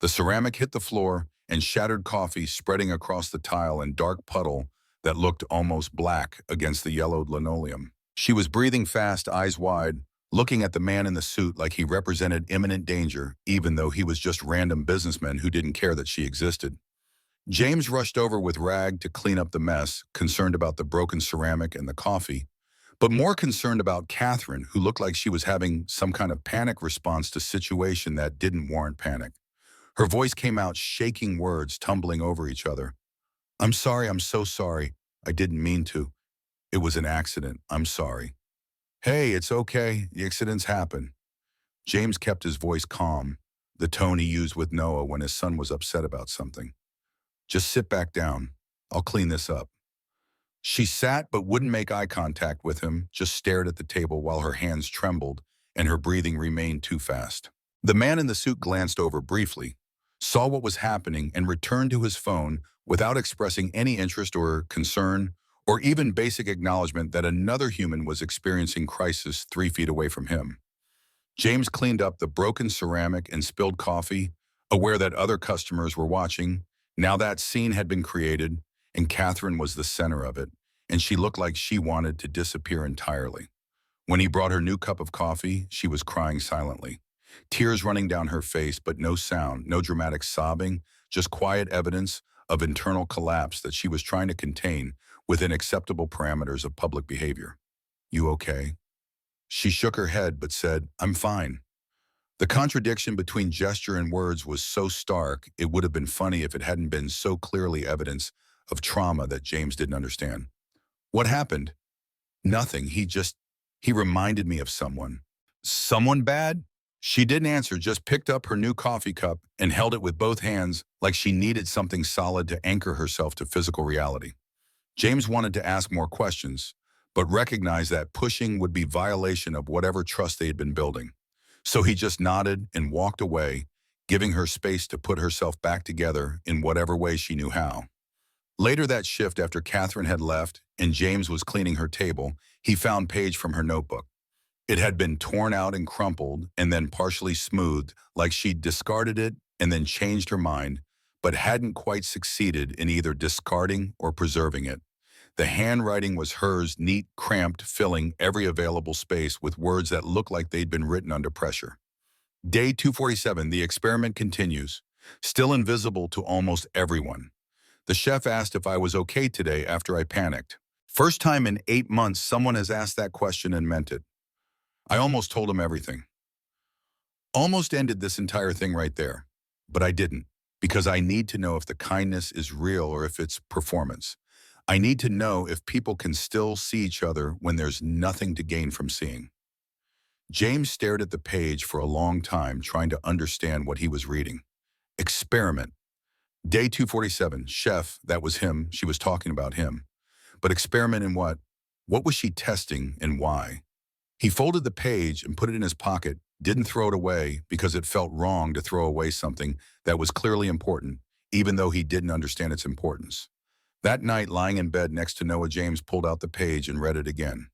The ceramic hit the floor and shattered coffee spreading across the tile in dark puddle that looked almost black against the yellowed linoleum. She was breathing fast, eyes wide, looking at the man in the suit like he represented imminent danger, even though he was just a random businessman who didn't care that she existed. James rushed over with rag to clean up the mess, concerned about the broken ceramic and the coffee, but more concerned about Catherine, who looked like she was having some kind of panic response to situation that didn't warrant panic. Her voice came out shaking words tumbling over each other. I'm sorry, I'm so sorry. I didn't mean to. It was an accident. I'm sorry. Hey, it's okay. The accidents happen. James kept his voice calm, the tone he used with Noah when his son was upset about something. Just sit back down. I'll clean this up. She sat but wouldn't make eye contact with him, just stared at the table while her hands trembled and her breathing remained too fast. The man in the suit glanced over briefly, saw what was happening, and returned to his phone without expressing any interest or concern or even basic acknowledgement that another human was experiencing crisis 3 feet away from him. James cleaned up the broken ceramic and spilled coffee, aware that other customers were watching. Now that scene had been created, and Catherine was the center of it, and she looked like she wanted to disappear entirely. When he brought her new cup of coffee, she was crying silently. Tears running down her face, but no sound, no dramatic sobbing, just quiet evidence of internal collapse that she was trying to contain within acceptable parameters of public behavior. You okay? She shook her head but said, I'm fine. The contradiction between gesture and words was so stark, it would have been funny if it hadn't been so clearly evidence of trauma that James didn't understand. What happened? Nothing. He reminded me of someone. Someone bad? She didn't answer, just picked up her new coffee cup and held it with both hands like she needed something solid to anchor herself to physical reality. James wanted to ask more questions, but recognized that pushing would be violation of whatever trust they had been building. So he just nodded and walked away, giving her space to put herself back together in whatever way she knew how. Later that shift, after Catherine had left and James was cleaning her table, he found page from her notebook. It had been torn out and crumpled and then partially smoothed, like she'd discarded it and then changed her mind, but hadn't quite succeeded in either discarding or preserving it. The handwriting was hers, neat, cramped, filling every available space with words that looked like they'd been written under pressure. Day 247, the experiment continues, still invisible to almost everyone. The chef asked if I was okay today after I panicked. First time in 8 months someone has asked that question and meant it. I almost told him everything. Almost ended this entire thing right there. But I didn't, because I need to know if the kindness is real or if it's performance. I need to know if people can still see each other when there's nothing to gain from seeing. James stared at the page for a long time, trying to understand what he was reading. Experiment. Day 247, chef, that was him, she was talking about him. But experiment in what? What was she testing and why? He folded the page and put it in his pocket, didn't throw it away because it felt wrong to throw away something that was clearly important, even though he didn't understand its importance. That night, lying in bed next to Noah, James pulled out the page and read it again.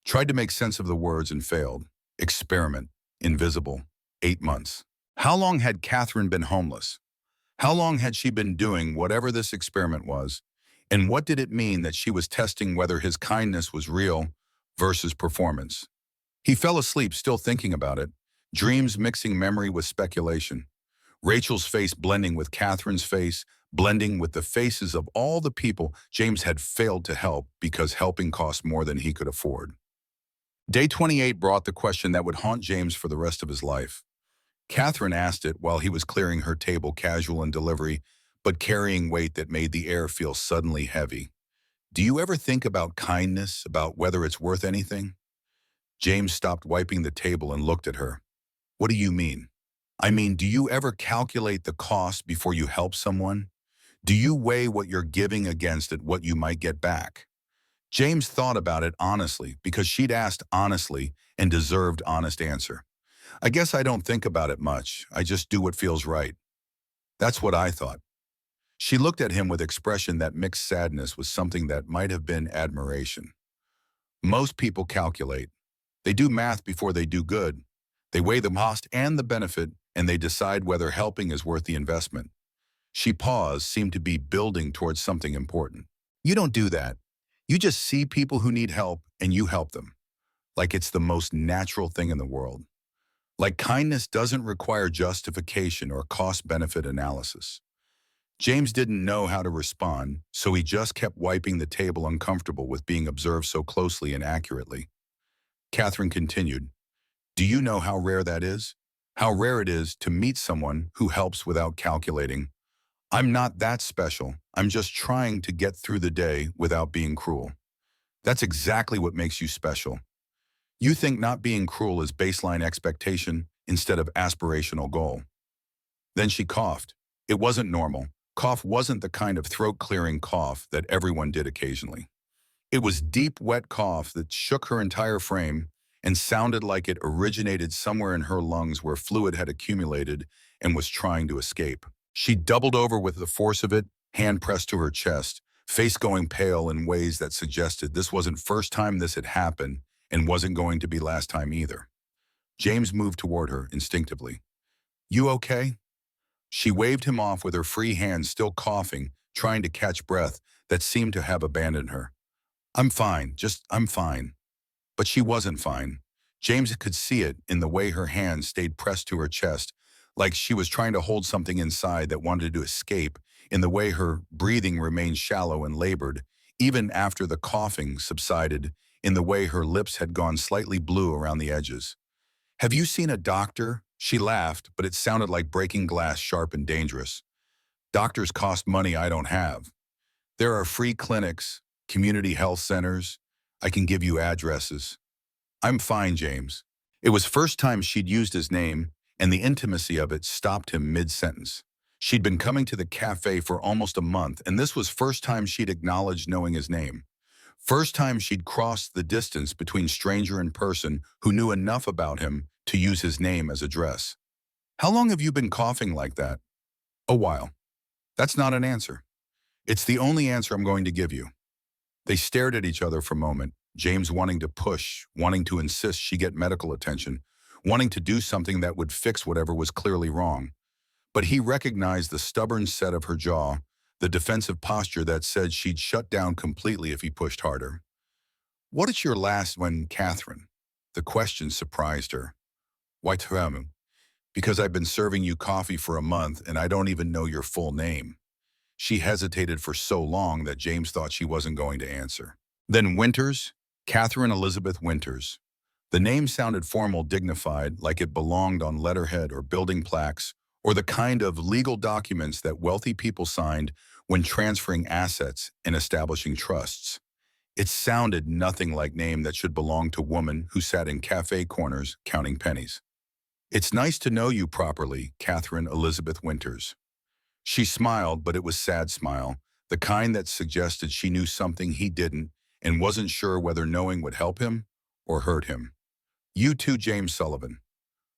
Tried to make sense of the words and failed. Experiment. Invisible. 8 months. How long had Catherine been homeless? How long had she been doing whatever this experiment was? And what did it mean that she was testing whether his kindness was real versus performance? He fell asleep still thinking about it, dreams mixing memory with speculation. Rachel's face blending with Catherine's face, blending with the faces of all the people James had failed to help because helping cost more than he could afford. Day 28 brought the question that would haunt James for the rest of his life. Catherine asked it while he was clearing her table, casual in delivery, but carrying weight that made the air feel suddenly heavy. Do you ever think about kindness, about whether it's worth anything? James stopped wiping the table and looked at her. What do you mean? I mean, do you ever calculate the cost before you help someone? Do you weigh what you're giving against it, what you might get back? James thought about it honestly because she'd asked honestly and deserved honest answer. I guess I don't think about it much. I just do what feels right. That's what I thought. She looked at him with expression that mixed sadness with something that might have been admiration. Most people calculate. They do math before they do good. They weigh the cost and the benefit, and they decide whether helping is worth the investment. She paused, seemed to be building towards something important. You don't do that. You just see people who need help, and you help them. Like it's the most natural thing in the world. Like kindness doesn't require justification or cost-benefit analysis. James didn't know how to respond, so he just kept wiping the table, uncomfortable with being observed so closely and accurately. Catherine continued, "Do you know how rare that is? How rare it is to meet someone who helps without calculating. I'm not that special. I'm just trying to get through the day without being cruel. That's exactly what makes you special. You think not being cruel is baseline expectation instead of aspirational goal." Then she coughed. It wasn't normal. Cough wasn't the kind of throat-clearing cough that everyone did occasionally. It was deep, wet cough that shook her entire frame and sounded like it originated somewhere in her lungs where fluid had accumulated and was trying to escape. She doubled over with the force of it, hand pressed to her chest, face going pale in ways that suggested this wasn't first time this had happened and wasn't going to be last time either. James moved toward her instinctively. "You okay?" She waved him off with her free hand still coughing, trying to catch breath that seemed to have abandoned her. I'm fine." But she wasn't fine. James could see it in the way her hand stayed pressed to her chest, like she was trying to hold something inside that wanted to escape, in the way her breathing remained shallow and labored, even after the coughing subsided, in the way her lips had gone slightly blue around the edges. "Have you seen a doctor?" She laughed, but it sounded like breaking glass, sharp and dangerous. "Doctors cost money I don't have. There are free clinics, community health centers. I can give you addresses." "I'm fine, James." It was first time she'd used his name, and the intimacy of it stopped him mid-sentence. She'd been coming to the cafe for almost a month, and this was first time she'd acknowledged knowing his name. First time she'd crossed the distance between stranger and person who knew enough about him to use his name as address. "How long have you been coughing like that?" "A while." "That's not an answer." "It's the only answer I'm going to give you." They stared at each other for a moment, James wanting to push, wanting to insist she get medical attention, wanting to do something that would fix whatever was clearly wrong. But he recognized the stubborn set of her jaw, the defensive posture that said she'd shut down completely if he pushed harder. "What is your last one, Catherine?" The question surprised her. "Why, Tramu? Because I've been serving you coffee for a month and I don't even know your full name." She hesitated for so long that James thought she wasn't going to answer. "Then Winters, Catherine Elizabeth Winters." The name sounded formal, dignified, like it belonged on letterhead or building plaques, or the kind of legal documents that wealthy people signed when transferring assets and establishing trusts. It sounded nothing like name that should belong to woman who sat in cafe corners counting pennies. "It's nice to know you properly, Catherine Elizabeth Winters." She smiled, but it was sad smile, the kind that suggested she knew something he didn't and wasn't sure whether knowing would help him or hurt him. "You too, James Sullivan."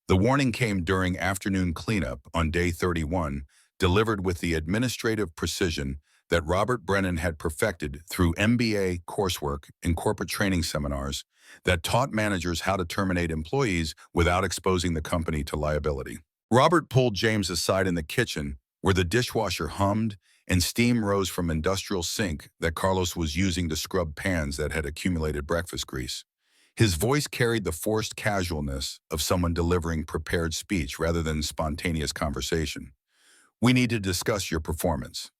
The warning came during afternoon cleanup on day 31, delivered with the administrative precision that Robert Brennan had perfected through MBA coursework and corporate training seminars that taught managers how to terminate employees without exposing the company to liability. Robert pulled James aside in the kitchen, where the dishwasher hummed and steam rose from industrial sink that Carlos was using to scrub pans that had accumulated breakfast grease. His voice carried the forced casualness of someone delivering prepared speech rather than spontaneous conversation. "We need to discuss your performance."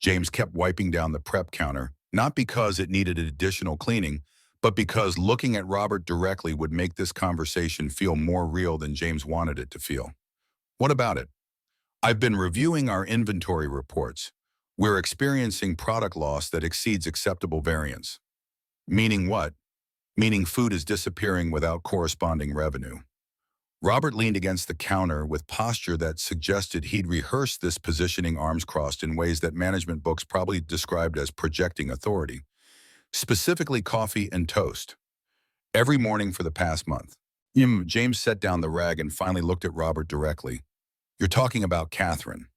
James kept wiping down the prep counter, not because it needed additional cleaning, but because looking at Robert directly would make this conversation feel more real than James wanted it to feel. "What about it?" "I've been reviewing our inventory reports. We're experiencing product loss that exceeds acceptable variance." "Meaning what?" "Meaning food is disappearing without corresponding revenue." Robert leaned against the counter with posture that suggested he'd rehearsed this positioning, arms crossed in ways that management books probably described as projecting authority. "Specifically coffee and toast. Every morning for the past month." James set down the rag and finally looked at Robert directly. "You're talking about Catherine."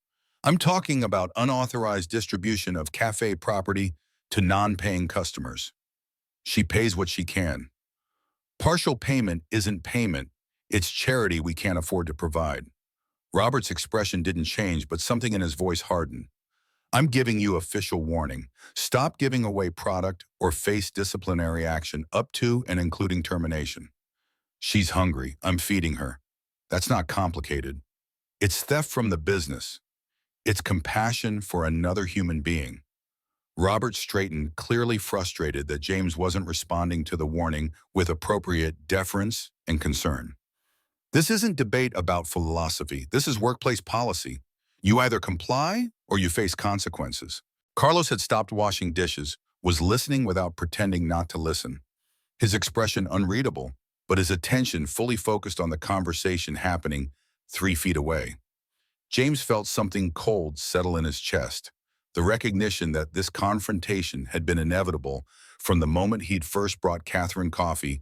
"I'm talking about unauthorized distribution of cafe property to non-paying customers." "She pays what she can." "Partial payment isn't payment. It's charity we can't afford to provide." Robert's expression didn't change, but something in his voice hardened. "I'm giving you official warning. Stop giving away product or face disciplinary action up to and including termination." "She's hungry. I'm feeding her." "That's not complicated. It's theft from the business." It's compassion for another human being. Robert straightened, clearly frustrated that James wasn't responding to the warning with appropriate deference and concern. This isn't debate about philosophy. This is workplace policy. You either comply or you face consequences. Carlos had stopped washing dishes, was listening without pretending not to listen. His expression unreadable, but his attention fully focused on the conversation happening 3 feet away. James felt something cold settle in his chest, the recognition that this confrontation had been inevitable from the moment he'd first brought Catherine coffee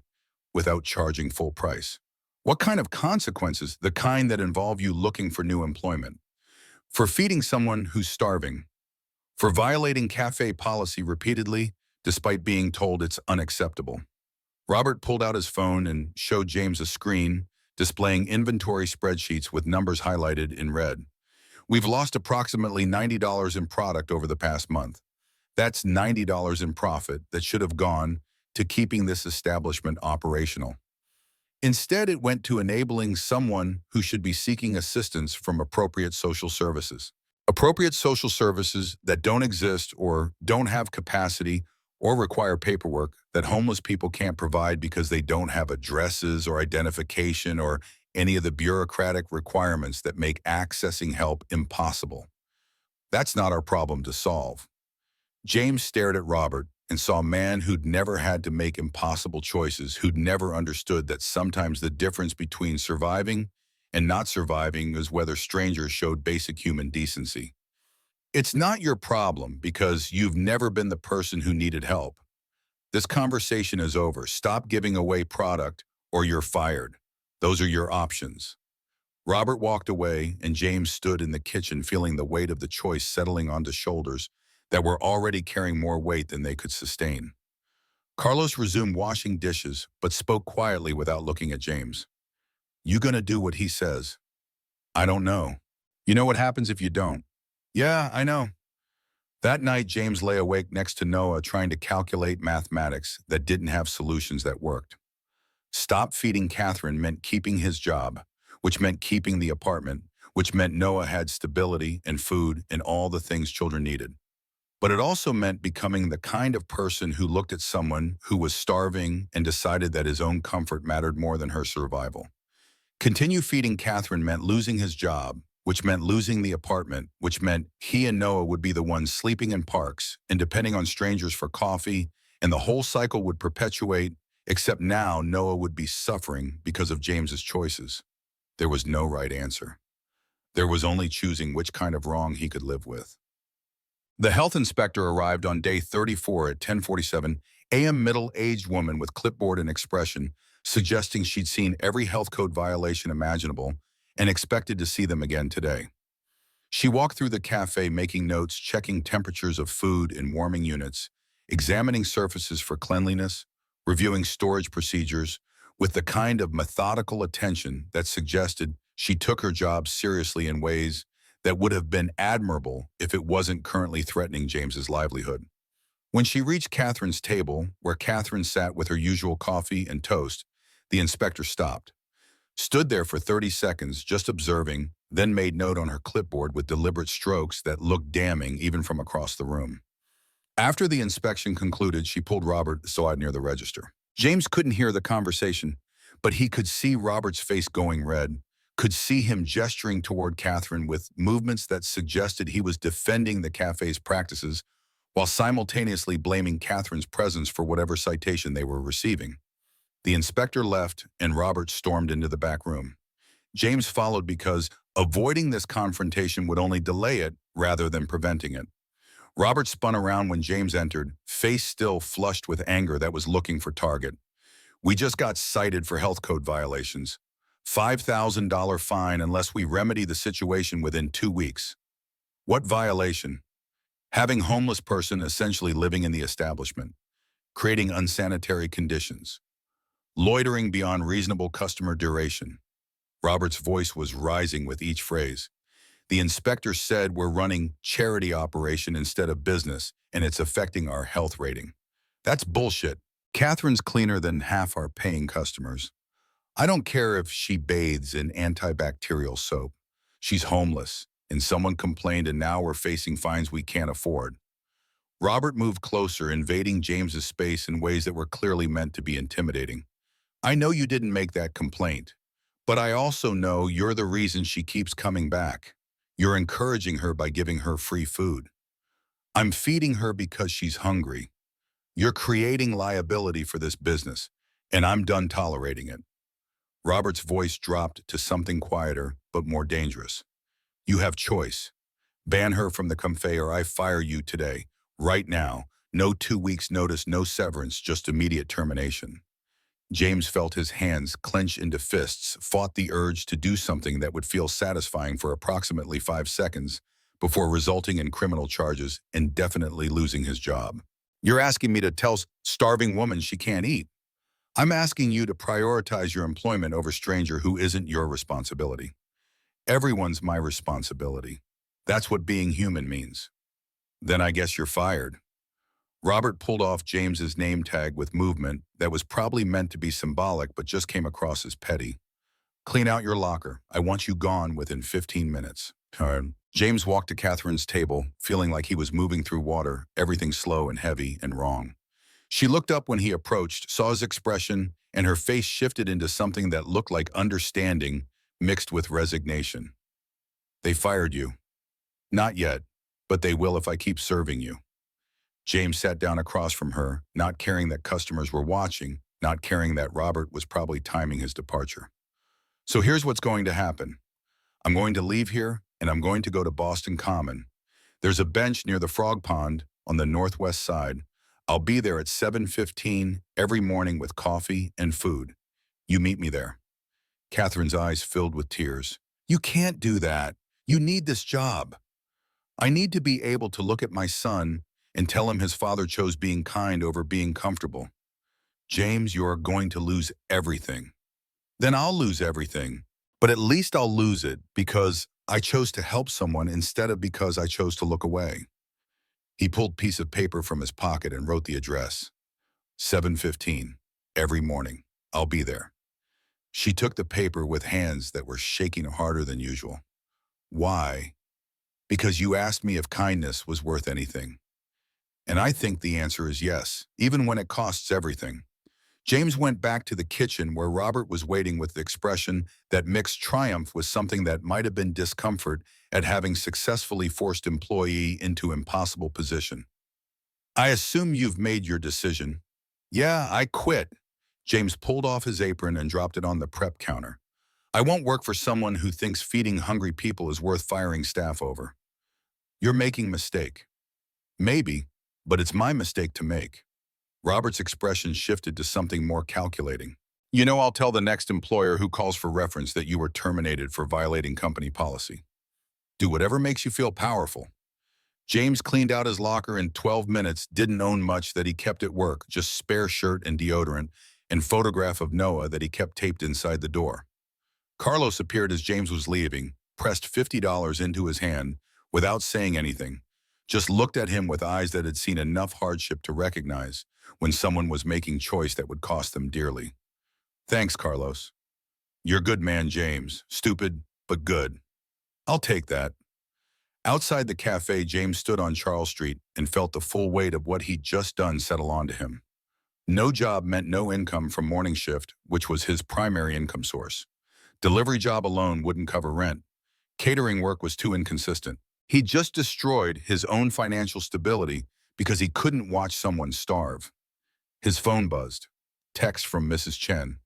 without charging full price. What kind of consequences? The kind that involve you looking for new employment, for feeding someone who's starving, for violating cafe policy repeatedly despite being told it's unacceptable. Robert pulled out his phone and showed James a screen displaying inventory spreadsheets with numbers highlighted in red. We've lost approximately $90 in product over the past month. That's $90 in profit that should have gone to keeping this establishment operational. Instead, it went to enabling someone who should be seeking assistance from appropriate social services. Appropriate social services that don't exist or don't have capacity or require paperwork that homeless people can't provide because they don't have addresses or identification or any of the bureaucratic requirements that make accessing help impossible. That's not our problem to solve. James stared at Robert and saw a man who'd never had to make impossible choices, who'd never understood that sometimes the difference between surviving and not surviving is whether strangers showed basic human decency. It's not your problem because you've never been the person who needed help. This conversation is over. Stop giving away product or you're fired. Those are your options. Robert walked away and James stood in the kitchen feeling the weight of the choice settling onto shoulders that were already carrying more weight than they could sustain. Carlos resumed washing dishes, but spoke quietly without looking at James. You gonna do what he says? I don't know. You know what happens if you don't? Yeah, I know. That night, James lay awake next to Noah trying to calculate mathematics that didn't have solutions that worked. Stop feeding Catherine meant keeping his job, which meant keeping the apartment, which meant Noah had stability and food and all the things children needed. But it also meant becoming the kind of person who looked at someone who was starving and decided that his own comfort mattered more than her survival. Continue feeding Catherine meant losing his job, which meant losing the apartment, which meant he and Noah would be the ones sleeping in parks and depending on strangers for coffee, and the whole cycle would perpetuate, except now Noah would be suffering because of James's choices. There was no right answer. There was only choosing which kind of wrong he could live with. The health inspector arrived on day 34 at 10:47 a.m. Middle-aged woman with clipboard and expression, suggesting she'd seen every health code violation imaginable and expected to see them again today. She walked through the cafe making notes, checking temperatures of food in warming units, examining surfaces for cleanliness, reviewing storage procedures, with the kind of methodical attention that suggested she took her job seriously in ways that would have been admirable if it wasn't currently threatening James's livelihood. When she reached Catherine's table, where Catherine sat with her usual coffee and toast, the inspector stopped, stood there for 30 seconds just observing, then made note on her clipboard with deliberate strokes that looked damning even from across the room. After the inspection concluded, she pulled Robert aside near the register. James couldn't hear the conversation, but he could see Robert's face going red, could see him gesturing toward Catherine with movements that suggested he was defending the cafe's practices while simultaneously blaming Catherine's presence for whatever citation they were receiving. The inspector left and Robert stormed into the back room. James followed because avoiding this confrontation would only delay it rather than preventing it. Robert spun around when James entered, face still flushed with anger that was looking for target. We just got cited for health code violations. $5,000 fine unless we remedy the situation within 2 weeks. What violation? Having homeless person essentially living in the establishment, creating unsanitary conditions, loitering beyond reasonable customer duration. Robert's voice was rising with each phrase. The inspector said we're running charity operation instead of business, and it's affecting our health rating. That's bullshit. Catherine's cleaner than half our paying customers. I don't care if she bathes in antibacterial soap. She's homeless. And someone complained, and now we're facing fines we can't afford. Robert moved closer, invading James's space in ways that were clearly meant to be intimidating. I know you didn't make that complaint, but I also know you're the reason she keeps coming back. You're encouraging her by giving her free food. I'm feeding her because she's hungry. You're creating liability for this business, and I'm done tolerating it. Robert's voice dropped to something quieter, but more dangerous. You have choice. Ban her from the cafe or I fire you today, right now. No 2 weeks notice, no severance, just immediate termination. James felt his hands clench into fists, fought the urge to do something that would feel satisfying for approximately 5 seconds before resulting in criminal charges and definitely losing his job. You're asking me to tell starving woman she can't eat. I'm asking you to prioritize your employment over stranger who isn't your responsibility. Everyone's my responsibility. That's what being human means. Then I guess you're fired. Robert pulled off James's name tag with movement that was probably meant to be symbolic but just came across as petty. Clean out your locker. I want you gone within 15 minutes. James walked to Catherine's table, feeling like he was moving through water, everything slow and heavy and wrong. She looked up when he approached, saw his expression, and her face shifted into something that looked like understanding mixed with resignation. They fired you. Not yet, but they will if I keep serving you. James sat down across from her, not caring that customers were watching, not caring that Robert was probably timing his departure. So here's what's going to happen. I'm going to leave here, and I'm going to go to Boston Common. There's a bench near the frog pond on the northwest side. I'll be there at 7:15 every morning with coffee and food. You meet me there. Catherine's eyes filled with tears. You can't do that. You need this job. I need to be able to look at my son and tell him his father chose being kind over being comfortable. James, you're going to lose everything. Then I'll lose everything. But at least I'll lose it because I chose to help someone instead of because I chose to look away. He pulled a piece of paper from his pocket and wrote the address. 7:15, every morning. I'll be there. She took the paper with hands that were shaking harder than usual. Why? Because you asked me if kindness was worth anything. And I think the answer is yes, even when it costs everything. James went back to the kitchen where Robert was waiting with the expression that mixed triumph with something that might have been discomfort at having successfully forced employee into impossible position. I assume you've made your decision. Yeah, I quit. James pulled off his apron and dropped it on the prep counter. I won't work for someone who thinks feeding hungry people is worth firing staff over. You're making a mistake. Maybe, but it's my mistake to make. Robert's expression shifted to something more calculating. You know, I'll tell the next employer who calls for reference that you were terminated for violating company policy. Do whatever makes you feel powerful. James cleaned out his locker in 12 minutes, didn't own much that he kept at work, just spare shirt and deodorant, and photograph of Noah that he kept taped inside the door. Carlos appeared as James was leaving, pressed $50 into his hand without saying anything, just looked at him with eyes that had seen enough hardship to recognize when someone was making choice that would cost them dearly. Thanks, Carlos. You're good man, James. Stupid, but good. I'll take that. Outside the cafe, James stood on Charles Street and felt the full weight of what he'd just done settle onto him. No job meant no income from morning shift, which was his primary income source. Delivery job alone wouldn't cover rent. Catering work was too inconsistent. He just destroyed his own financial stability because he couldn't watch someone starve. His phone buzzed. Text from Mrs. Chen.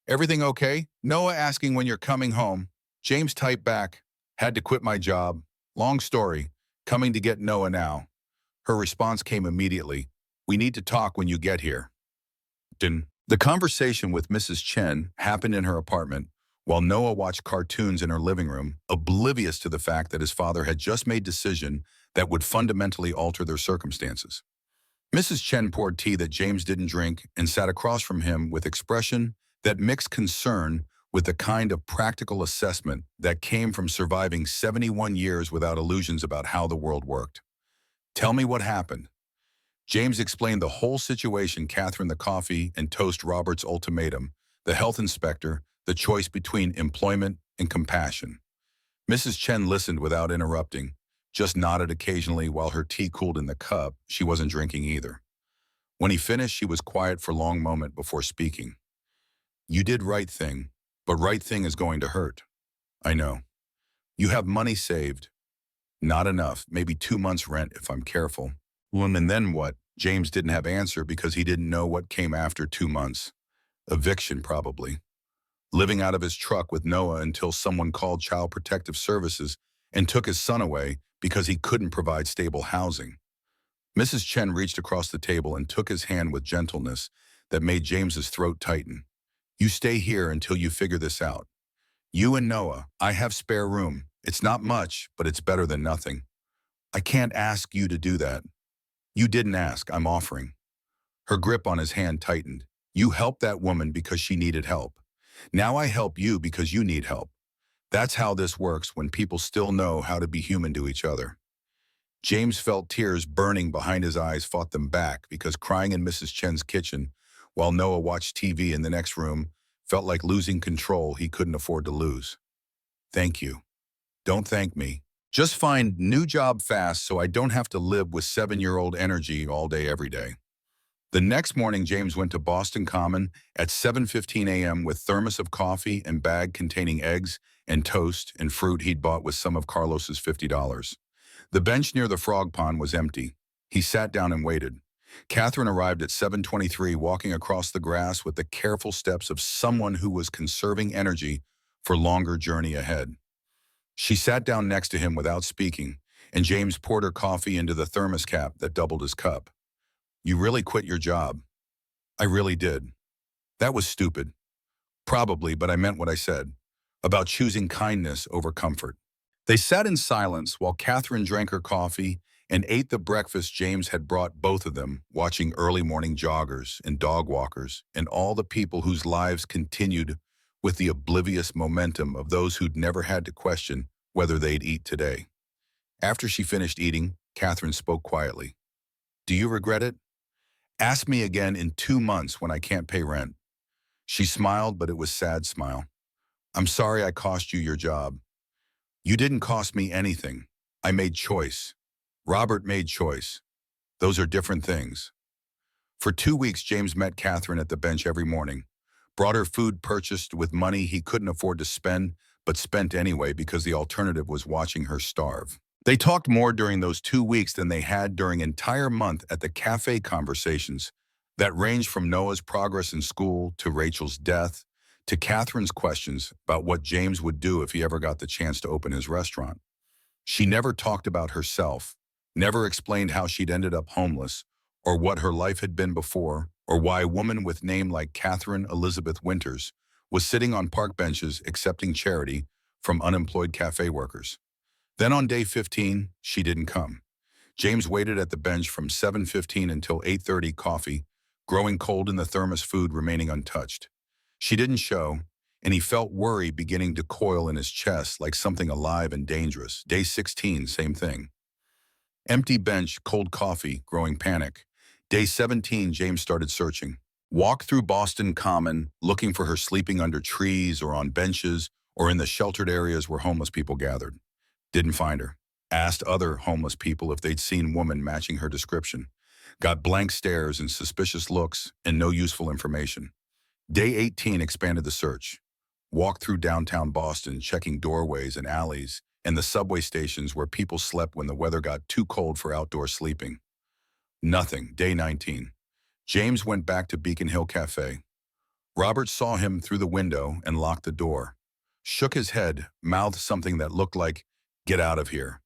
Everything okay? Noah asking when you're coming home. James typed back. Had to quit my job. Long story. Coming to get Noah now. Her response came immediately. We need to talk when you get here. The conversation with Mrs. Chen happened in her apartment while Noah watched cartoons in her living room, oblivious to the fact that his father had just made a decision that would fundamentally alter their circumstances. Mrs. Chen poured tea that James didn't drink and sat across from him with expression that mixed concern with the kind of practical assessment that came from surviving 71 years without illusions about how the world worked. Tell me what happened. James explained the whole situation, Catherine the coffee and toast, Robert's ultimatum, the health inspector, the choice between employment and compassion. Mrs. Chen listened without interrupting, just nodded occasionally while her tea cooled in the cup. She wasn't drinking either. When he finished, she was quiet for a long moment before speaking. You did right thing, but right thing is going to hurt. I know. You have money saved. Not enough, maybe 2 months' rent if I'm careful. Well, and then what? James didn't have answer because he didn't know what came after 2 months. Eviction, probably. Living out of his truck with Noah until someone called Child Protective Services and took his son away because he couldn't provide stable housing. Mrs. Chen reached across the table and took his hand with gentleness that made James's throat tighten. You stay here until you figure this out. You and Noah, I have spare room. It's not much, but it's better than nothing. I can't ask you to do that. You didn't ask, I'm offering. Her grip on his hand tightened. You helped that woman because she needed help. Now I help you because you need help. That's how this works when people still know how to be human to each other. James felt tears burning behind his eyes, fought them back because crying in Mrs. Chen's kitchen while Noah watched TV in the next room felt like losing control he couldn't afford to lose. Thank you. Don't thank me. Just find new job fast so I don't have to live with 7-year-old energy all day every day. The next morning, James went to Boston Common at 7:15 a.m. with thermos of coffee and bag containing eggs and toast and fruit he'd bought with some of Carlos's $50. The bench near the frog pond was empty. He sat down and waited. Catherine arrived at 7:23, walking across the grass with the careful steps of someone who was conserving energy for longer journey ahead. She sat down next to him without speaking, and James poured her coffee into the thermos cap that doubled his cup. You really quit your job. I really did. That was stupid. Probably, but I meant what I said. About choosing kindness over comfort. They sat in silence while Catherine drank her coffee and ate the breakfast James had brought both of them, watching early morning joggers and dog walkers and all the people whose lives continued with the oblivious momentum of those who'd never had to question whether they'd eat today. After she finished eating, Catherine spoke quietly. Do you regret it? Ask me again in 2 months when I can't pay rent. She smiled, but it was a sad smile. I'm sorry I cost you your job. You didn't cost me anything. I made choice. Robert made choice. Those are different things. For 2 weeks, James met Catherine at the bench every morning, brought her food purchased with money he couldn't afford to spend, but spent anyway because the alternative was watching her starve. They talked more during those 2 weeks than they had during an entire month at the cafe conversations that ranged from Noah's progress in school to Rachel's death to Catherine's questions about what James would do if he ever got the chance to open his restaurant. She never talked about herself, never explained how she'd ended up homeless, or what her life had been before, or why a woman with a name like Catherine Elizabeth Winters was sitting on park benches accepting charity from unemployed cafe workers. Then on day 15, she didn't come. James waited at the bench from 7:15 until 8:30, coffee, growing cold in the thermos, food remaining untouched. She didn't show, and he felt worry beginning to coil in his chest like something alive and dangerous. Day 16, same thing. Empty bench, cold coffee, growing panic. Day 17, James started searching. Walked through Boston Common, looking for her sleeping under trees or on benches or in the sheltered areas where homeless people gathered. Didn't find her. Asked other homeless people if they'd seen woman matching her description. Got blank stares and suspicious looks and no useful information. Day 18 expanded the search. Walked through downtown Boston, checking doorways and alleys and the subway stations where people slept when the weather got too cold for outdoor sleeping. Nothing. Day 19. James went back to Beacon Hill Cafe. Robert saw him through the window and locked the door. Shook his head, mouthed something that looked like, "Get out of here."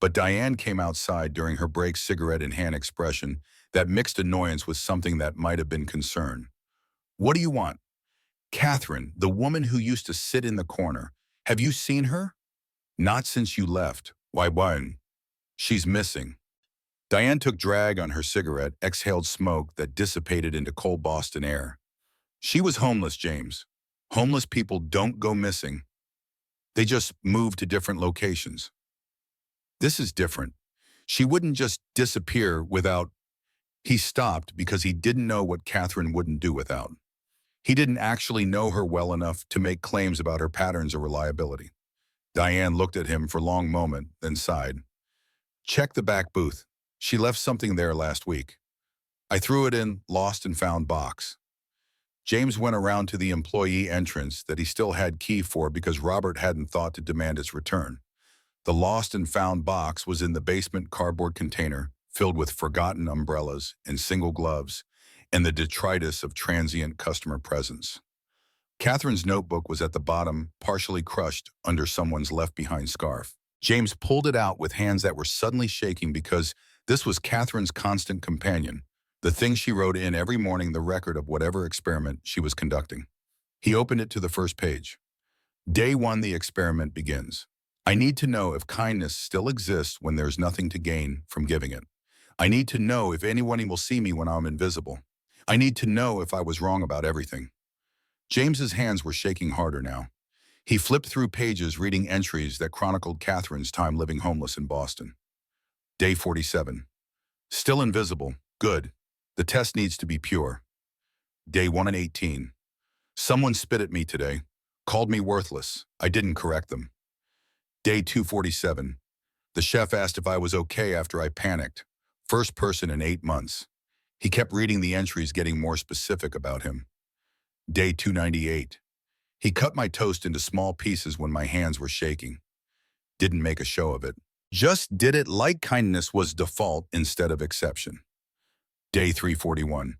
But Diane came outside during her break, cigarette in hand expression that mixed annoyance with something that might have been concern. What do you want? Catherine, the woman who used to sit in the corner. Have you seen her? Not since you left. Why? She's missing. Diane took drag on her cigarette, exhaled smoke that dissipated into cold Boston air. She was homeless, James. Homeless people don't go missing. They just move to different locations. This is different. She wouldn't just disappear without... He stopped because he didn't know what Catherine wouldn't do without. He didn't actually know her well enough to make claims about her patterns or reliability. Diane looked at him for a long moment, then sighed. Check the back booth. She left something there last week. I threw it in lost and found box. James went around to the employee entrance that he still had key for because Robert hadn't thought to demand its return. The lost and found box was in the basement cardboard container filled with forgotten umbrellas and single gloves and the detritus of transient customer presence. Catherine's notebook was at the bottom, partially crushed under someone's left-behind scarf. James pulled it out with hands that were suddenly shaking because this was Catherine's constant companion, the thing she wrote in every morning, the record of whatever experiment she was conducting. He opened it to the first page. Day 1, the experiment begins. I need to know if kindness still exists when there's nothing to gain from giving it. I need to know if anyone will see me when I'm invisible. I need to know if I was wrong about everything. James's hands were shaking harder now. He flipped through pages reading entries that chronicled Catherine's time living homeless in Boston. Day 47. Still invisible. Good. The test needs to be pure. Day 118. Someone spit at me today. Called me worthless. I didn't correct them. Day 247. The chef asked if I was okay after I panicked. First person in 8 months. He kept reading the entries, getting more specific about him. Day 298. He cut my toast into small pieces when my hands were shaking. Didn't make a show of it. Just did it like kindness was default instead of exception. Day 341.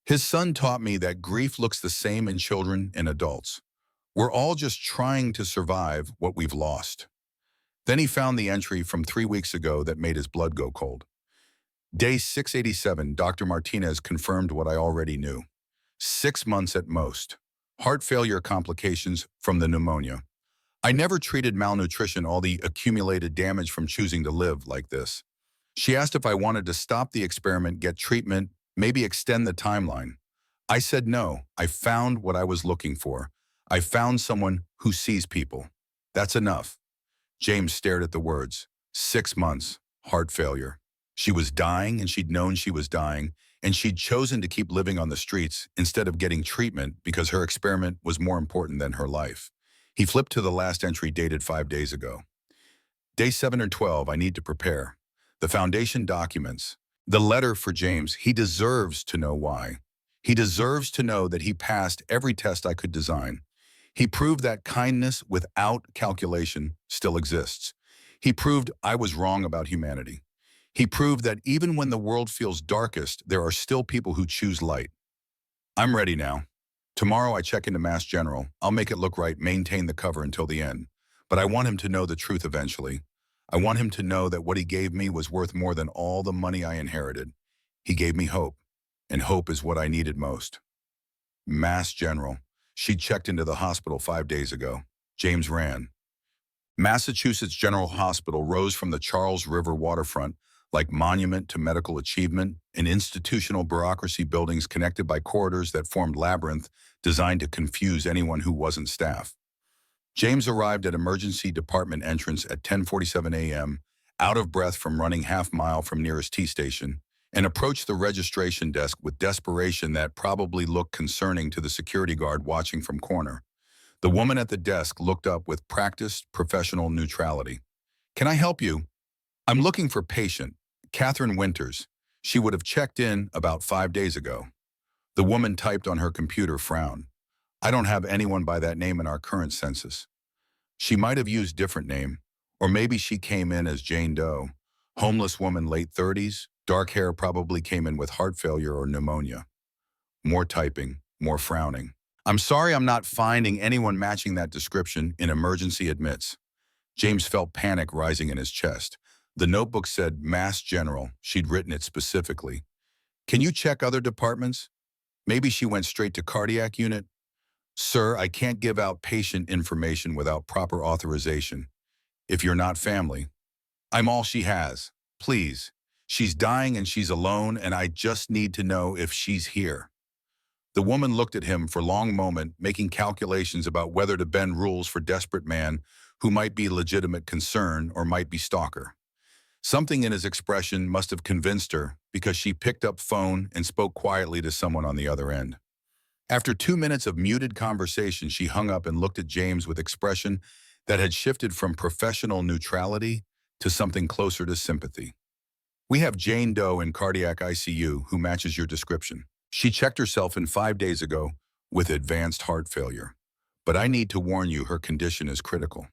His son taught me that grief looks the same in children and adults. We're all just trying to survive what we've lost. Then he found the entry from 3 weeks ago that made his blood go cold. Day 687, Dr. Martinez confirmed what I already knew. 6 months at most. Heart failure complications from the pneumonia. I never treated malnutrition, all the accumulated damage from choosing to live like this. She asked if I wanted to stop the experiment, get treatment, maybe extend the timeline. I said no. I found what I was looking for. I found someone who sees people. That's enough. James stared at the words. 6 months, heart failure. She was dying and she'd known she was dying, and she'd chosen to keep living on the streets instead of getting treatment because her experiment was more important than her life. He flipped to the last entry dated 5 days ago. Day 7 or 12, I need to prepare. The foundation documents. The letter for James. He deserves to know why. He deserves to know that he passed every test I could design. He proved that kindness without calculation still exists. He proved I was wrong about humanity. He proved that even when the world feels darkest, there are still people who choose light. I'm ready now. Tomorrow I check into Mass General. I'll make it look right, maintain the cover until the end. But I want him to know the truth eventually. I want him to know that what he gave me was worth more than all the money I inherited. He gave me hope, and hope is what I needed most. Mass General. She checked into the hospital 5 days ago. James ran. Massachusetts General Hospital rose from the Charles River waterfront like monument to medical achievement, and institutional bureaucracy buildings connected by corridors that formed labyrinth designed to confuse anyone who wasn't staff. James arrived at emergency department entrance at 10:47 a.m., out of breath from running half-mile from nearest T-station, and approached the registration desk with desperation that probably looked concerning to the security guard watching from corner. The woman at the desk looked up with practiced professional neutrality. "Can I help you?" "I'm looking for patient Catherine Winters. She would have checked in about 5 days ago." The woman typed on her computer, frowned. "I don't have anyone by that name in our current census." She might have used different name, or maybe she came in as Jane Doe. Homeless woman, late 30s, dark hair, probably came in with heart failure or pneumonia. More typing, more frowning. "I'm sorry, I'm not finding anyone matching that description in emergency admits." James felt panic rising in his chest. The notebook said Mass General. She'd written it specifically. "Can you check other departments? Maybe she went straight to cardiac unit." "Sir, I can't give out patient information without proper authorization. If you're not family." "I'm all she has. Please. She's dying and she's alone, and I just need to know if she's here." The woman looked at him for a long moment, making calculations about whether to bend rules for desperate man who might be legitimate concern or might be stalker. Something in his expression must have convinced her because she picked up phone and spoke quietly to someone on the other end. After 2 minutes of muted conversation, she hung up and looked at James with expression that had shifted from professional neutrality to something closer to sympathy. We have Jane Doe in cardiac ICU who matches your description. She checked herself in 5 days ago with advanced heart failure. But I need to warn you her condition is critical.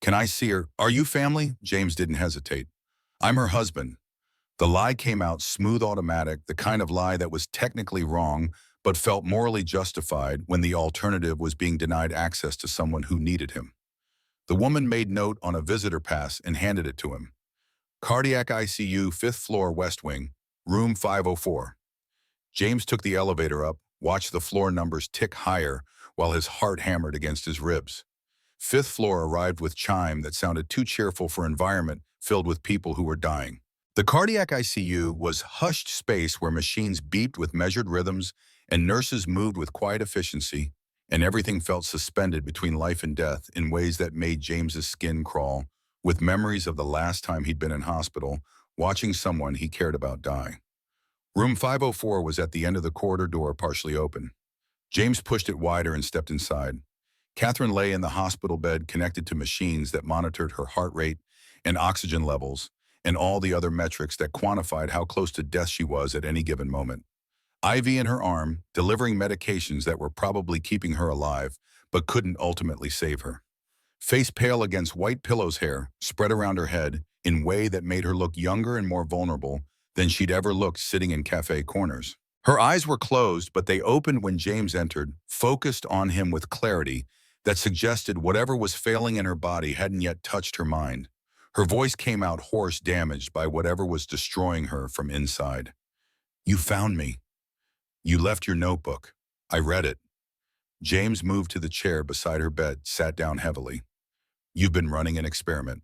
Can I see her? Are you family? James didn't hesitate. I'm her husband. The lie came out smooth automatic, the kind of lie that was technically wrong, but felt morally justified when the alternative was being denied access to someone who needed him. The woman made note on a visitor pass and handed it to him. Cardiac ICU, 5th floor, West Wing, room 504. James took the elevator up, watched the floor numbers tick higher while his heart hammered against his ribs. 5th floor arrived with chime that sounded too cheerful for environment filled with people who were dying. The cardiac ICU was hushed space where machines beeped with measured rhythms and nurses moved with quiet efficiency, and everything felt suspended between life and death in ways that made James's skin crawl, with memories of the last time he'd been in hospital, watching someone he cared about die. Room 504 was at the end of the corridor door, partially open. James pushed it wider and stepped inside. Catherine lay in the hospital bed connected to machines that monitored her heart rate and oxygen levels and all the other metrics that quantified how close to death she was at any given moment. IV in her arm, delivering medications that were probably keeping her alive, but couldn't ultimately save her. Face pale against white pillow's hair spread around her head in a way that made her look younger and more vulnerable than she'd ever looked sitting in cafe corners. Her eyes were closed, but they opened when James entered, focused on him with clarity that suggested whatever was failing in her body hadn't yet touched her mind. Her voice came out hoarse, damaged by whatever was destroying her from inside. You found me. You left your notebook. I read it. James moved to the chair beside her bed, sat down heavily. You've been running an experiment,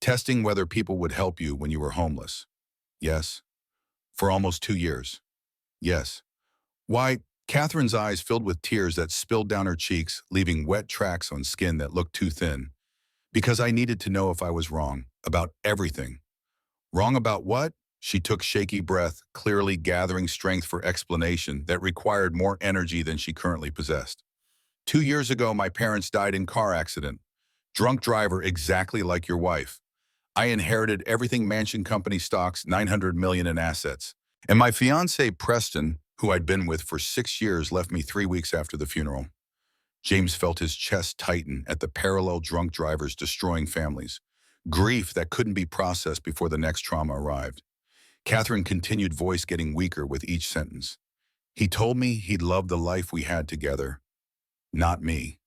testing whether people would help you when you were homeless. Yes. For almost 2 years. Yes. Why? Catherine's eyes filled with tears that spilled down her cheeks, leaving wet tracks on skin that looked too thin. Because I needed to know if I was wrong, about everything. Wrong about what? She took shaky breath, clearly gathering strength for explanation that required more energy than she currently possessed. 2 years ago, my parents died in car accident. Drunk driver exactly like your wife. I inherited everything mansion company stocks, 900 million in assets. And my fiance, Preston, who I'd been with for 6 years, left me 3 weeks after the funeral. James felt his chest tighten at the parallel drunk drivers destroying families. Grief that couldn't be processed before the next trauma arrived. Catherine continued, voice getting weaker with each sentence. He told me he'd love the life we had together. Not me.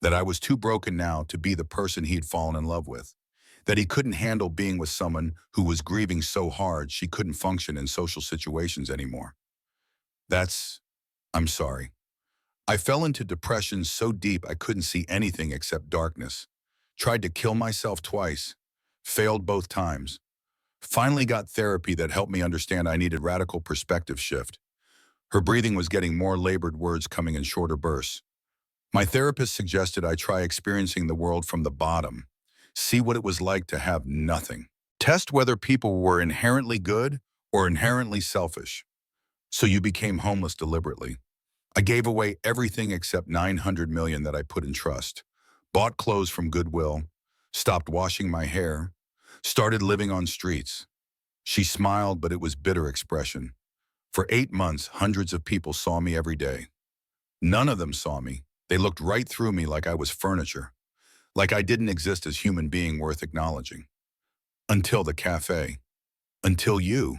That I was too broken now to be the person he'd fallen in love with. That he couldn't handle being with someone who was grieving so hard she couldn't function in social situations anymore. I'm sorry. I fell into depression so deep I couldn't see anything except darkness. Tried to kill myself twice. Failed both times. Finally got therapy that helped me understand I needed radical perspective shift. Her breathing was getting more labored, words coming in shorter bursts. My therapist suggested I try experiencing the world from the bottom. See what it was like to have nothing. Test whether people were inherently good or inherently selfish. So you became homeless deliberately. I gave away everything except 900 million that I put in trust. Bought clothes from Goodwill. Stopped washing my hair. Started living on streets. She smiled, but it was bitter expression. For 8 months, hundreds of people saw me every day. None of them saw me. They looked right through me like I was furniture. Like I didn't exist as human being worth acknowledging. Until the cafe. Until you.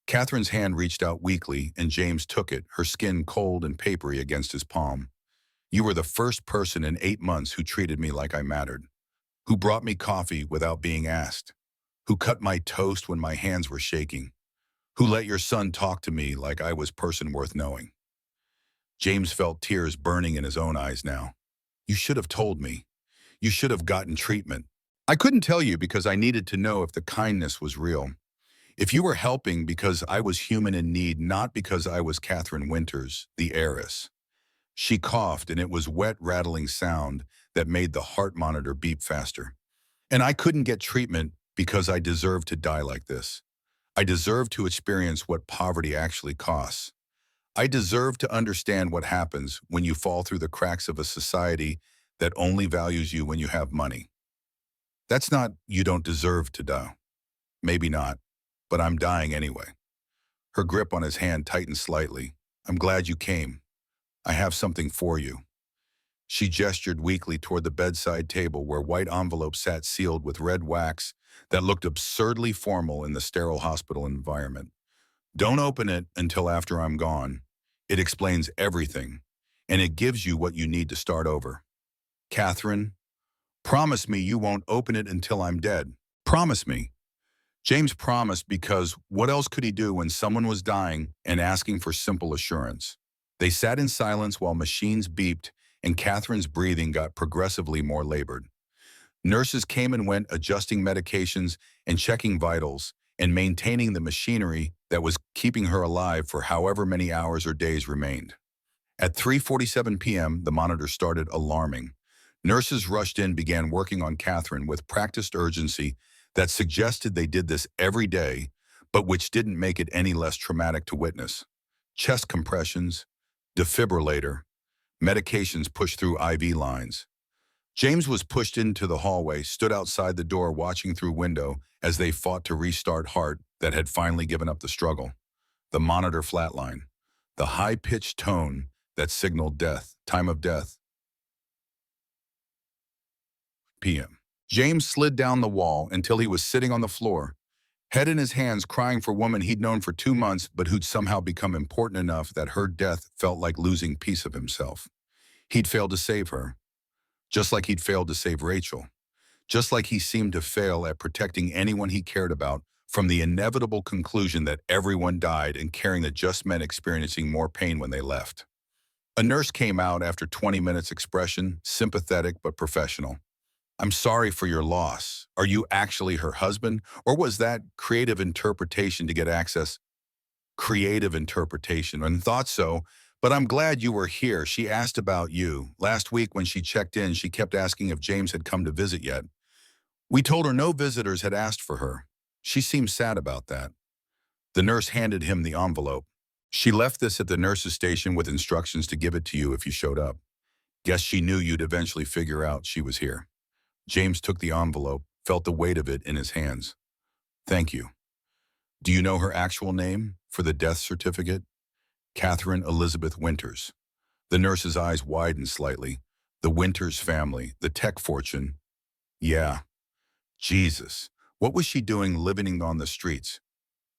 Catherine's hand reached out weakly, and James took it, her skin cold and papery against his palm. You were the first person in 8 months who treated me like I mattered. Who brought me coffee without being asked. Who cut my toast when my hands were shaking. Who let your son talk to me like I was person worth knowing. James felt tears burning in his own eyes now. You should have told me. You should have gotten treatment. I couldn't tell you because I needed to know if the kindness was real. If you were helping because I was human in need, not because I was Catherine Winters, the heiress. She coughed, and it was wet, rattling sound that made the heart monitor beep faster. And I couldn't get treatment because I deserved to die like this. I deserved to experience what poverty actually costs. I deserve to understand what happens when you fall through the cracks of a society that only values you when you have money. That's not you don't deserve to die. Maybe not, but I'm dying anyway. Her grip on his hand tightened slightly. I'm glad you came. I have something for you. She gestured weakly toward the bedside table where white envelopes sat sealed with red wax that looked absurdly formal in the sterile hospital environment. Don't open it until after I'm gone. It explains everything, and it gives you what you need to start over. Catherine, promise me you won't open it until I'm dead. Promise me. James promised because what else could he do when someone was dying and asking for simple assurance? They sat in silence while machines beeped and Catherine's breathing got progressively more labored. Nurses came and went, adjusting medications and checking vitals and maintaining the machinery that was keeping her alive for however many hours or days remained. At 3:47 p.m., the monitor started alarming. Nurses rushed in, began working on Catherine with practiced urgency that suggested they did this every day, but which didn't make it any less traumatic to witness. Chest compressions, defibrillator, medications pushed through IV lines. James was pushed into the hallway, stood outside the door watching through window as they fought to restart heart that had finally given up the struggle. The monitor flatline, the high-pitched tone that signaled death, time of death, p.m. James slid down the wall until he was sitting on the floor, head in his hands, crying for a woman he'd known for 2 months but who'd somehow become important enough that her death felt like losing piece of himself. He'd failed to save her, just like he'd failed to save Rachel, just like he seemed to fail at protecting anyone he cared about from the inevitable conclusion that everyone died and caring that just meant experiencing more pain when they left. A nurse came out after 20 minutes, expression sympathetic but professional. I'm sorry for your loss. Are you actually her husband? Or was that creative interpretation to get access? Creative interpretation, and thought so, but I'm glad you were here. She asked about you. Last week when she checked in, she kept asking if James had come to visit yet. We told her no visitors had asked for her. She seemed sad about that. The nurse handed him the envelope. She left this at the nurse's station with instructions to give it to you if you showed up. Guess she knew you'd eventually figure out she was here. James took the envelope, felt the weight of it in his hands. Thank you. Do you know her actual name for the death certificate? Catherine Elizabeth Winters. The nurse's eyes widened slightly. The Winters family, the tech fortune. Yeah. Jesus. What was she doing living on the streets?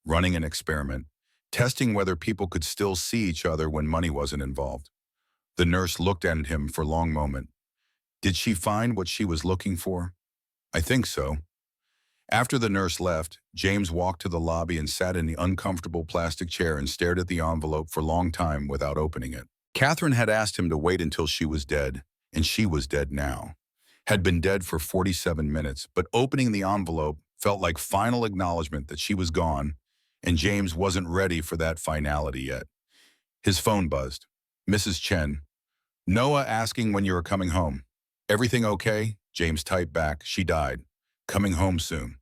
Running an experiment, testing whether people could still see each other when money wasn't involved. The nurse looked at him for a long moment. Did she find what she was looking for? I think so. After the nurse left, James walked to the lobby and sat in the uncomfortable plastic chair and stared at the envelope for a long time without opening it. Catherine had asked him to wait until she was dead, and she was dead now. Had been dead for 47 minutes, but opening the envelope felt like final acknowledgement that she was gone, and James wasn't ready for that finality yet. His phone buzzed. Mrs. Chen. Noah asking when you were coming home. Everything okay? James typed back. She died. Coming home soon.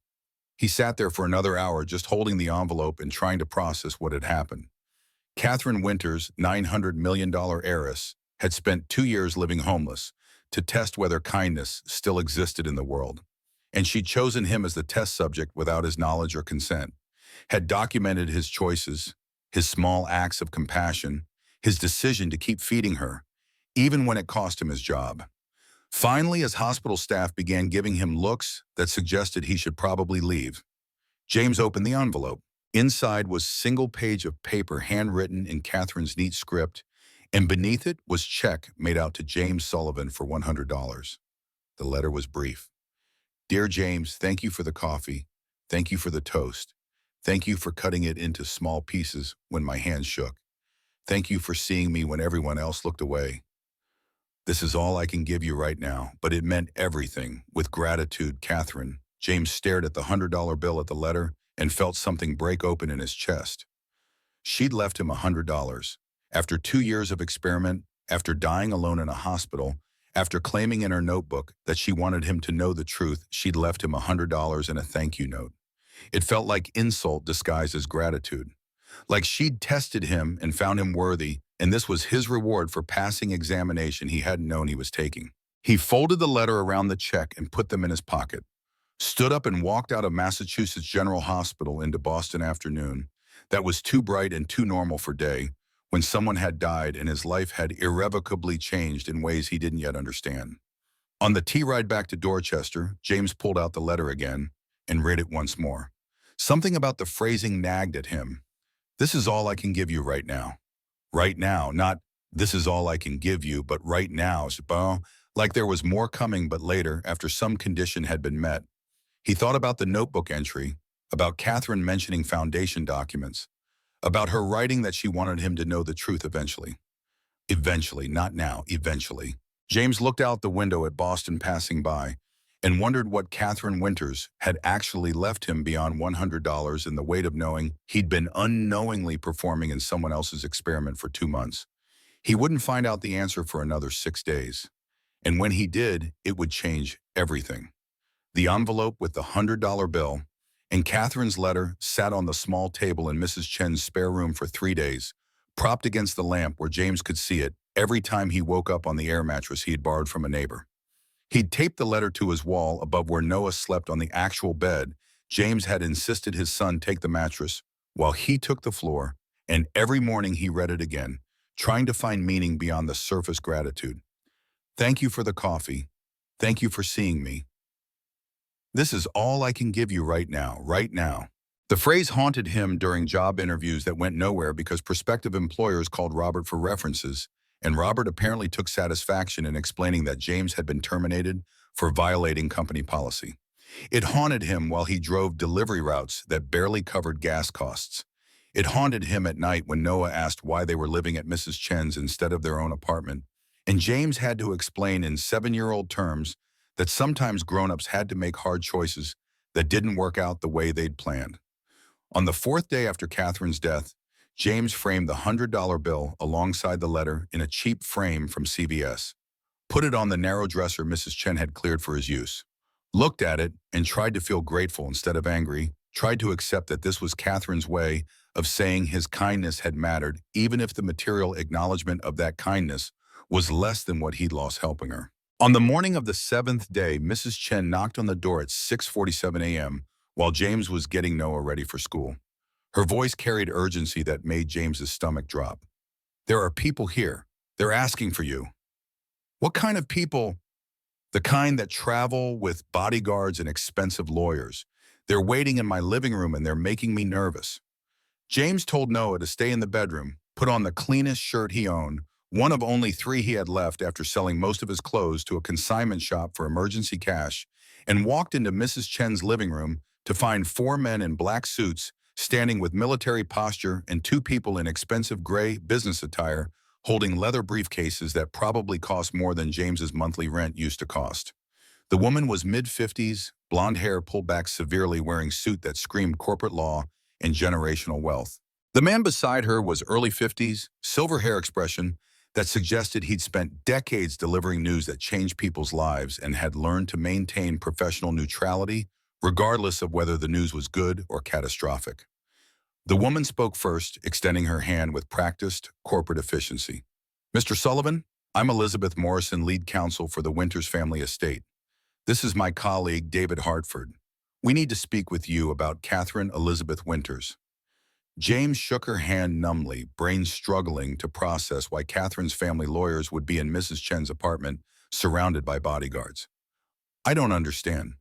He sat there for another hour just holding the envelope and trying to process what had happened. Catherine Winters, $900 million heiress, had spent 2 years living homeless to test whether kindness still existed in the world. And she'd chosen him as the test subject without his knowledge or consent, had documented his choices, his small acts of compassion, his decision to keep feeding her, even when it cost him his job. Finally, as hospital staff began giving him looks that suggested he should probably leave, James opened the envelope. Inside was a single page of paper handwritten in Catherine's neat script, and beneath it was check made out to James Sullivan for $100. The letter was brief. Dear James, thank you for the coffee. Thank you for the toast. Thank you for cutting it into small pieces when my hands shook. Thank you for seeing me when everyone else looked away. This is all I can give you right now, but it meant everything. With gratitude, Catherine. James stared at the $100 bill at the letter and felt something break open in his chest. She'd left him $100. After 2 years of experiment, after dying alone in a hospital, after claiming in her notebook that she wanted him to know the truth, she'd left him $100 and a thank you note. It felt like insult disguised as gratitude. Like she'd tested him and found him worthy, and this was his reward for passing examination he hadn't known he was taking. He folded the letter around the check and put them in his pocket, stood up and walked out of Massachusetts General Hospital into Boston afternoon that was too bright and too normal for day, when someone had died and his life had irrevocably changed in ways he didn't yet understand. On the T-ride back to Dorchester, James pulled out the letter again and read it once more. Something about the phrasing nagged at him. This is all I can give you right now. Right now, not this is all I can give you, but right now, bon, like there was more coming but later after some condition had been met. He thought about the notebook entry, about Catherine mentioning foundation documents, about her writing that she wanted him to know the truth eventually. Eventually, not now, eventually. James looked out the window at Boston passing by and wondered what Catherine Winters had actually left him beyond $100 in the weight of knowing he'd been unknowingly performing in someone else's experiment for 2 months. He wouldn't find out the answer for another 6 days. And when he did, it would change everything. The envelope with the $100 bill and Catherine's letter sat on the small table in Mrs. Chen's spare room for 3 days, propped against the lamp where James could see it every time he woke up on the air mattress he had borrowed from a neighbor. He'd taped the letter to his wall above where Noah slept on the actual bed. James had insisted his son take the mattress while he took the floor, and every morning he read it again, trying to find meaning beyond the surface gratitude. Thank you for the coffee. Thank you for seeing me. This is all I can give you right now, right now. The phrase haunted him during job interviews that went nowhere because prospective employers called Robert for references, and Robert apparently took satisfaction in explaining that James had been terminated for violating company policy. It haunted him while he drove delivery routes that barely covered gas costs. It haunted him at night when Noah asked why they were living at Mrs. Chen's instead of their own apartment, and James had to explain in 7-year-old terms that sometimes grown-ups had to make hard choices that didn't work out the way they'd planned. On the 4th day after Catherine's death, James framed the $100 bill alongside the letter in a cheap frame from CVS, put it on the narrow dresser Mrs. Chen had cleared for his use, looked at it and tried to feel grateful instead of angry, tried to accept that this was Catherine's way of saying his kindness had mattered, even if the material acknowledgement of that kindness was less than what he'd lost helping her. On the morning of the 7th day, Mrs. Chen knocked on the door at 6:47 a.m. while James was getting Noah ready for school. Her voice carried urgency that made James's stomach drop. There are people here. They're asking for you. What kind of people? The kind that travel with bodyguards and expensive lawyers. They're waiting in my living room and they're making me nervous. James told Noah to stay in the bedroom, put on the cleanest shirt he owned, one of only 3 he had left after selling most of his clothes to a consignment shop for emergency cash, and walked into Mrs. Chen's living room to find 4 men in black suits standing with military posture and 2 people in expensive gray business attire holding leather briefcases that probably cost more than James's monthly rent used to cost. The woman was mid-50s, blonde hair pulled back severely, wearing suit that screamed corporate law and generational wealth. The man beside her was early 50s, silver hair expression that suggested he'd spent decades delivering news that changed people's lives and had learned to maintain professional neutrality, regardless of whether the news was good or catastrophic. The woman spoke first, extending her hand with practiced corporate efficiency. Mr. Sullivan, I'm Elizabeth Morrison, lead counsel for the Winters family estate. This is my colleague, David Hartford. We need to speak with you about Catherine Elizabeth Winters. James shook her hand numbly, brain struggling to process why Catherine's family lawyers would be in Mrs. Chen's apartment, surrounded by bodyguards. I don't understand.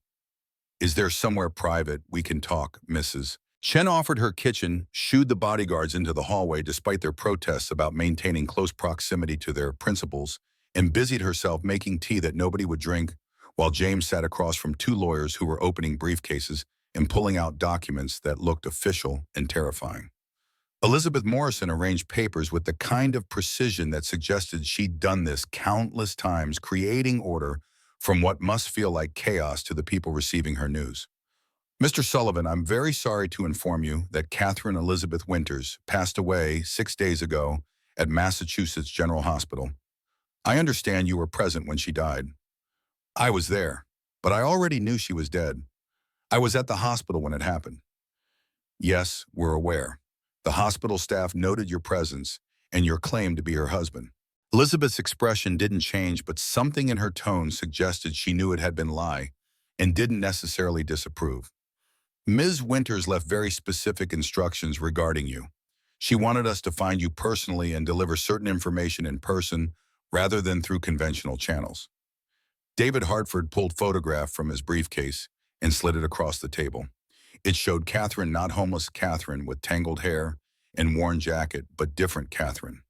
Is there somewhere private we can talk, Mrs. Chen offered her kitchen, shooed the bodyguards into the hallway despite their protests about maintaining close proximity to their principals, and busied herself making tea that nobody would drink, while James sat across from 2 lawyers who were opening briefcases and pulling out documents that looked official and terrifying. Elizabeth Morrison arranged papers with the kind of precision that suggested she'd done this countless times, creating order from what must feel like chaos to the people receiving her news. Mr. Sullivan, I'm very sorry to inform you that Catherine Elizabeth Winters passed away 6 days ago at Massachusetts General Hospital. I understand you were present when she died. I was there, but I already knew she was dead. I was at the hospital when it happened. Yes, we're aware. The hospital staff noted your presence and your claim to be her husband. Elizabeth's expression didn't change, but something in her tone suggested she knew it had been lie and didn't necessarily disapprove. Ms. Winters left very specific instructions regarding you. She wanted us to find you personally and deliver certain information in person rather than through conventional channels. David Hartford pulled photograph from his briefcase and slid it across the table. It showed Catherine, not homeless Catherine with tangled hair and worn jacket, but different Catherine.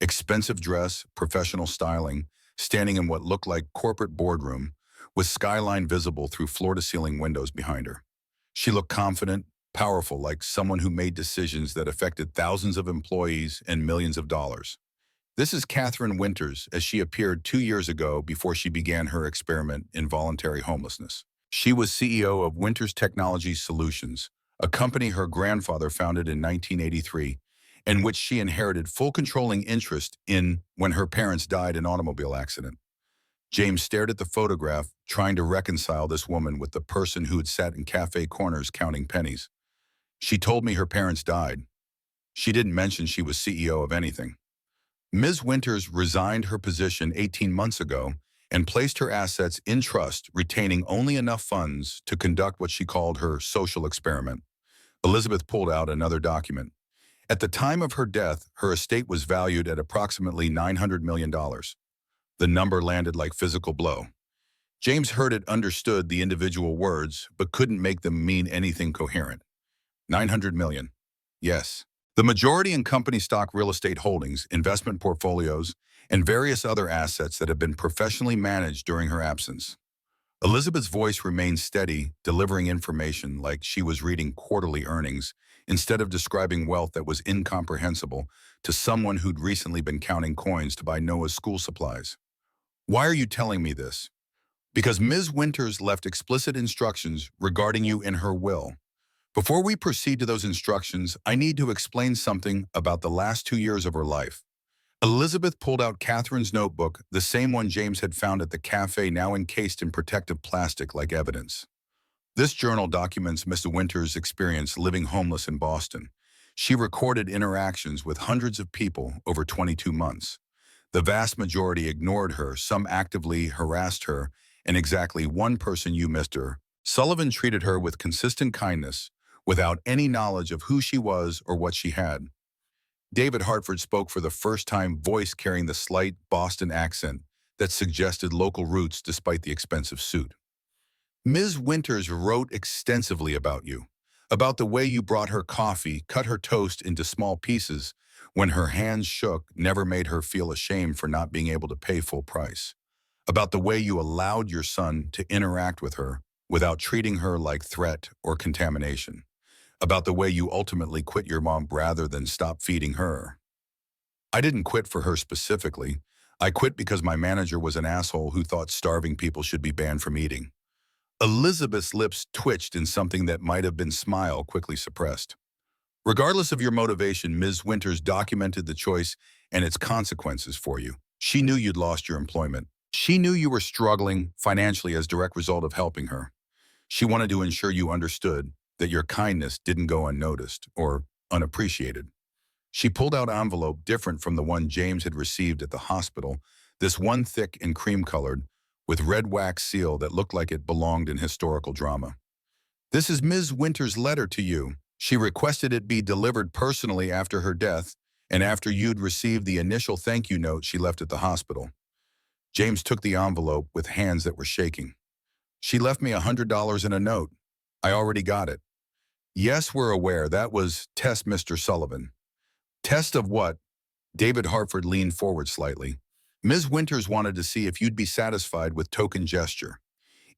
Expensive dress, professional styling, standing in what looked like corporate boardroom, with skyline visible through floor-to-ceiling windows behind her. She looked confident, powerful, like someone who made decisions that affected thousands of employees and millions of dollars. This is Catherine Winters as she appeared 2 years ago before she began her experiment in voluntary homelessness. She was CEO of Winters Technology Solutions, a company her grandfather founded in 1983, and which she inherited full controlling interest in when her parents died in an automobile accident. James stared at the photograph, trying to reconcile this woman with the person who had sat in cafe corners counting pennies. She told me her parents died. She didn't mention she was CEO of anything. Ms. Winters resigned her position 18 months ago and placed her assets in trust, retaining only enough funds to conduct what she called her social experiment. Elizabeth pulled out another document. At the time of her death, her estate was valued at approximately $900 million. The number landed like physical blow. James heard it, understood the individual words, but couldn't make them mean anything coherent. 900 million. Yes. The majority in company stock, real estate holdings, investment portfolios, and various other assets that have been professionally managed during her absence. Elizabeth's voice remained steady, delivering information like she was reading quarterly earnings instead of describing wealth that was incomprehensible to someone who'd recently been counting coins to buy Noah's school supplies. Why are you telling me this? Because Ms. Winters left explicit instructions regarding you in her will. Before we proceed to those instructions, I need to explain something about the last 2 years of her life. Elizabeth pulled out Catherine's notebook, the same one James had found at the cafe, now encased in protective plastic like evidence. This journal documents Miss Winters' experience living homeless in Boston. She recorded interactions with hundreds of people over 22 months. The vast majority ignored her, some actively harassed her, and exactly one person, you, Mr. Sullivan, treated her with consistent kindness, without any knowledge of who she was or what she had. David Hartford spoke for the first time, voice carrying the slight Boston accent that suggested local roots despite the expensive suit. Ms. Winters wrote extensively about you, about the way you brought her coffee, cut her toast into small pieces when her hands shook, never made her feel ashamed for not being able to pay full price, about the way you allowed your son to interact with her without treating her like threat or contamination, about the way you ultimately quit your mom rather than stop feeding her. I didn't quit for her specifically. I quit because my manager was an asshole who thought starving people should be banned from eating. Elizabeth's lips twitched in something that might have been smile quickly suppressed. Regardless of your motivation, Ms. Winters documented the choice and its consequences for you. She knew you'd lost your employment. She knew you were struggling financially as a direct result of helping her. She wanted to ensure you understood that your kindness didn't go unnoticed or unappreciated. She pulled out an envelope different from the one James had received at the hospital, this one thick and cream-colored, with red wax seal that looked like it belonged in historical drama. This is Ms. Winters' letter to you. She requested it be delivered personally after her death and after you'd received the initial thank you note she left at the hospital. James took the envelope with hands that were shaking. She left me $100 in a note. I already got it. Yes, we're aware. That was test, Mr. Sullivan. Test of what? David Hartford leaned forward slightly. Ms. Winters wanted to see if you'd be satisfied with token gesture.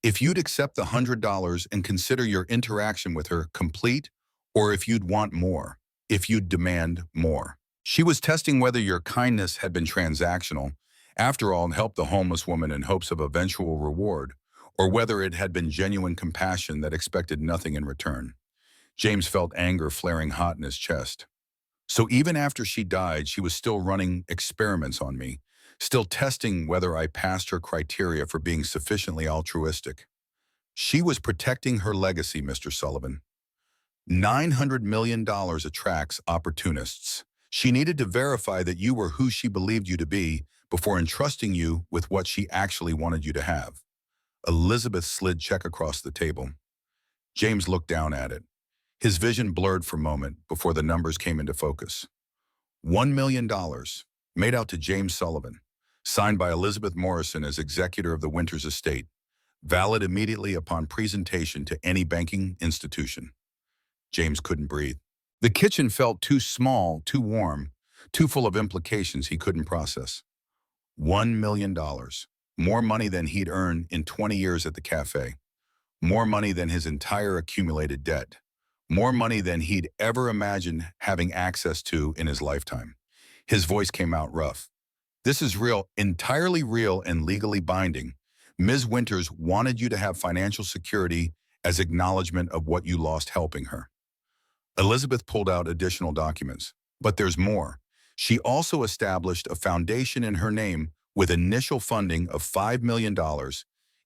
If you'd accept the $100 and consider your interaction with her complete, or if you'd want more, if you'd demand more. She was testing whether your kindness had been transactional, after all, and helped the homeless woman in hopes of eventual reward, or whether it had been genuine compassion that expected nothing in return. James felt anger flaring hot in his chest. So even after she died, she was still running experiments on me, still testing whether I passed her criteria for being sufficiently altruistic. She was protecting her legacy, Mr. Sullivan. $900 million attracts opportunists. She needed to verify that you were who she believed you to be before entrusting you with what she actually wanted you to have. Elizabeth slid check across the table. James looked down at it. His vision blurred for a moment before the numbers came into focus. $1 million, made out to James Sullivan, signed by Elizabeth Morrison as executor of the Winters estate, valid immediately upon presentation to any banking institution. James couldn't breathe. The kitchen felt too small, too warm, too full of implications he couldn't process. $1 million, more money than he'd earned in 20 years at the cafe, more money than his entire accumulated debt, more money than he'd ever imagined having access to in his lifetime. His voice came out rough. This is real, entirely real and legally binding. Ms. Winters wanted you to have financial security as acknowledgement of what you lost helping her. Elizabeth pulled out additional documents. But there's more. She also established a foundation in her name with initial funding of $5 million,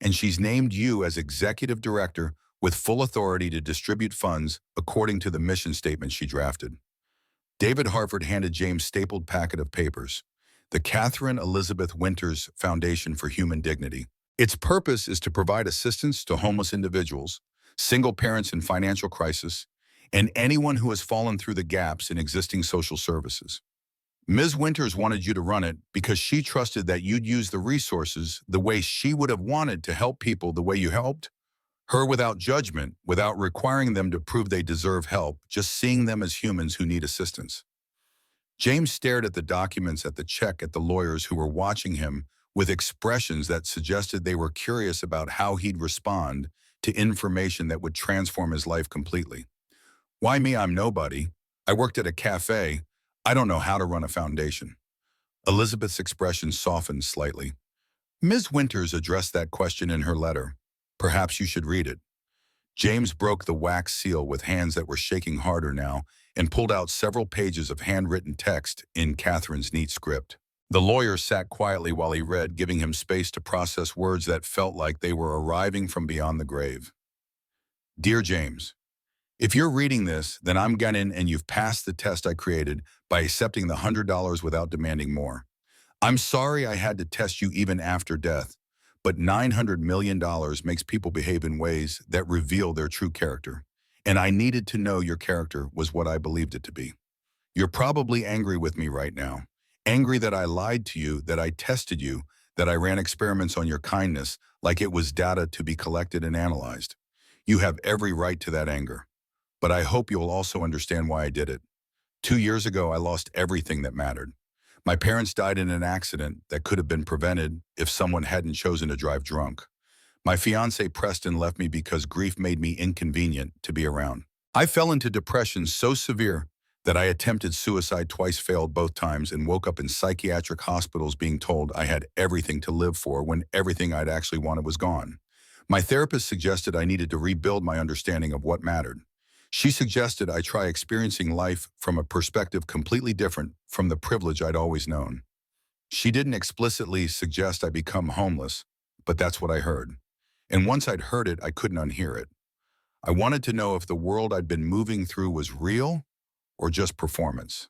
and she's named you as executive director with full authority to distribute funds according to the mission statement she drafted. David Harford handed James stapled packet of papers. The Catherine Elizabeth Winters Foundation for Human Dignity. Its purpose is to provide assistance to homeless individuals, single parents in financial crisis, and anyone who has fallen through the gaps in existing social services. Ms. Winters wanted you to run it because she trusted that you'd use the resources the way she would have wanted to help people the way you helped her, without judgment, without requiring them to prove they deserve help, just seeing them as humans who need assistance. James stared at the documents, at the check, at the lawyers who were watching him with expressions that suggested they were curious about how he'd respond to information that would transform his life completely. Why me? I'm nobody. I worked at a cafe. I don't know how to run a foundation. Elizabeth's expression softened slightly. Ms. Winters addressed that question in her letter. Perhaps you should read it. James broke the wax seal with hands that were shaking harder now and pulled out several pages of handwritten text in Catherine's neat script. The lawyer sat quietly while he read, giving him space to process words that felt like they were arriving from beyond the grave. Dear James, if you're reading this, then I'm gunning and you've passed the test I created by accepting the $100 without demanding more. I'm sorry I had to test you even after death, but $900 million makes people behave in ways that reveal their true character. And I needed to know your character was what I believed it to be. You're probably angry with me right now. Angry that I lied to you, that I tested you, that I ran experiments on your kindness like it was data to be collected and analyzed. You have every right to that anger. But I hope you'll also understand why I did it. 2 years ago, I lost everything that mattered. My parents died in an accident that could have been prevented if someone hadn't chosen to drive drunk. My fiancé Preston left me because grief made me inconvenient to be around. I fell into depression so severe that I attempted suicide twice, failed both times, and woke up in psychiatric hospitals being told I had everything to live for when everything I'd actually wanted was gone. My therapist suggested I needed to rebuild my understanding of what mattered. She suggested I try experiencing life from a perspective completely different from the privilege I'd always known. She didn't explicitly suggest I become homeless, but that's what I heard. And once I'd heard it, I couldn't unhear it. I wanted to know if the world I'd been moving through was real or just performance.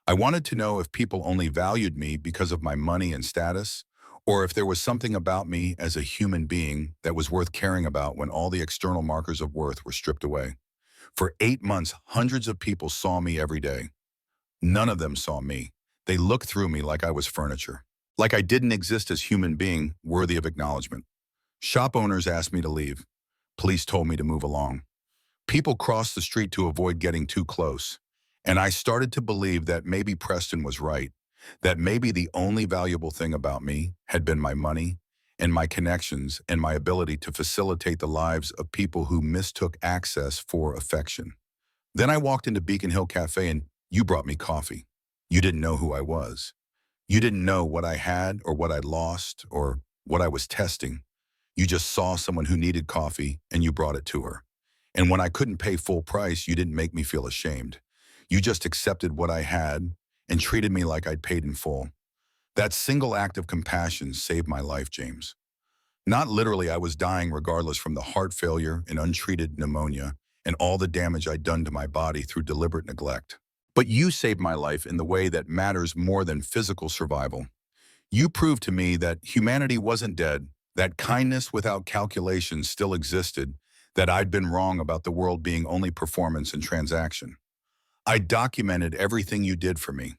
I wanted to know if people only valued me because of my money and status, or if there was something about me as a human being that was worth caring about when all the external markers of worth were stripped away. For 8 months, hundreds of people saw me every day. None of them saw me. They looked through me like I was furniture, like I didn't exist as human being worthy of acknowledgement. Shop owners asked me to leave. Police told me to move along. People crossed the street to avoid getting too close. And I started to believe that maybe Preston was right, that maybe the only valuable thing about me had been my money and my connections and my ability to facilitate the lives of people who mistook access for affection. Then I walked into Beacon Hill Cafe and you brought me coffee. You didn't know who I was. You didn't know what I had or what I'd lost or what I was testing. You just saw someone who needed coffee and you brought it to her. And when I couldn't pay full price, you didn't make me feel ashamed. You just accepted what I had and treated me like I'd paid in full. That single act of compassion saved my life, James. Not literally, I was dying regardless from the heart failure and untreated pneumonia and all the damage I'd done to my body through deliberate neglect. But you saved my life in the way that matters more than physical survival. You proved to me that humanity wasn't dead, that kindness without calculation still existed, that I'd been wrong about the world being only performance and transaction. I documented everything you did for me.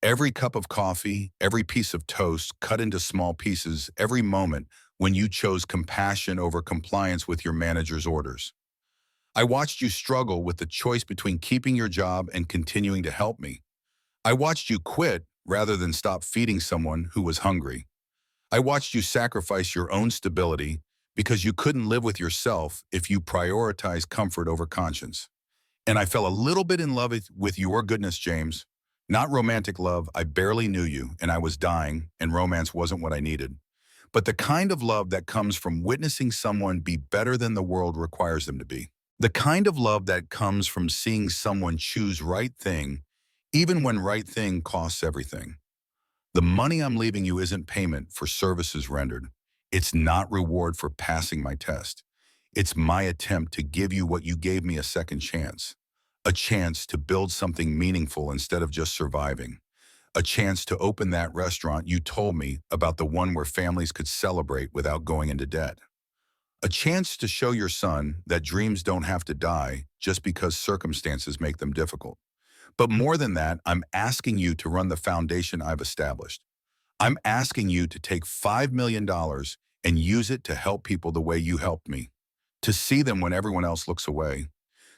Every cup of coffee, every piece of toast cut into small pieces, every moment when you chose compassion over compliance with your manager's orders. I watched you struggle with the choice between keeping your job and continuing to help me. I watched you quit rather than stop feeding someone who was hungry. I watched you sacrifice your own stability because you couldn't live with yourself if you prioritized comfort over conscience. And I fell a little bit in love with your goodness, James. Not romantic love, I barely knew you, and I was dying, and romance wasn't what I needed. But the kind of love that comes from witnessing someone be better than the world requires them to be. The kind of love that comes from seeing someone choose right thing, even when right thing costs everything. The money I'm leaving you isn't payment for services rendered. It's not reward for passing my test. It's my attempt to give you what you gave me, a second chance. A chance to build something meaningful instead of just surviving. A chance to open that restaurant you told me about, the one where families could celebrate without going into debt. A chance to show your son that dreams don't have to die just because circumstances make them difficult. But more than that, I'm asking you to run the foundation I've established. I'm asking you to take $5 million dollars and use it to help people the way you helped me, to see them when everyone else looks away,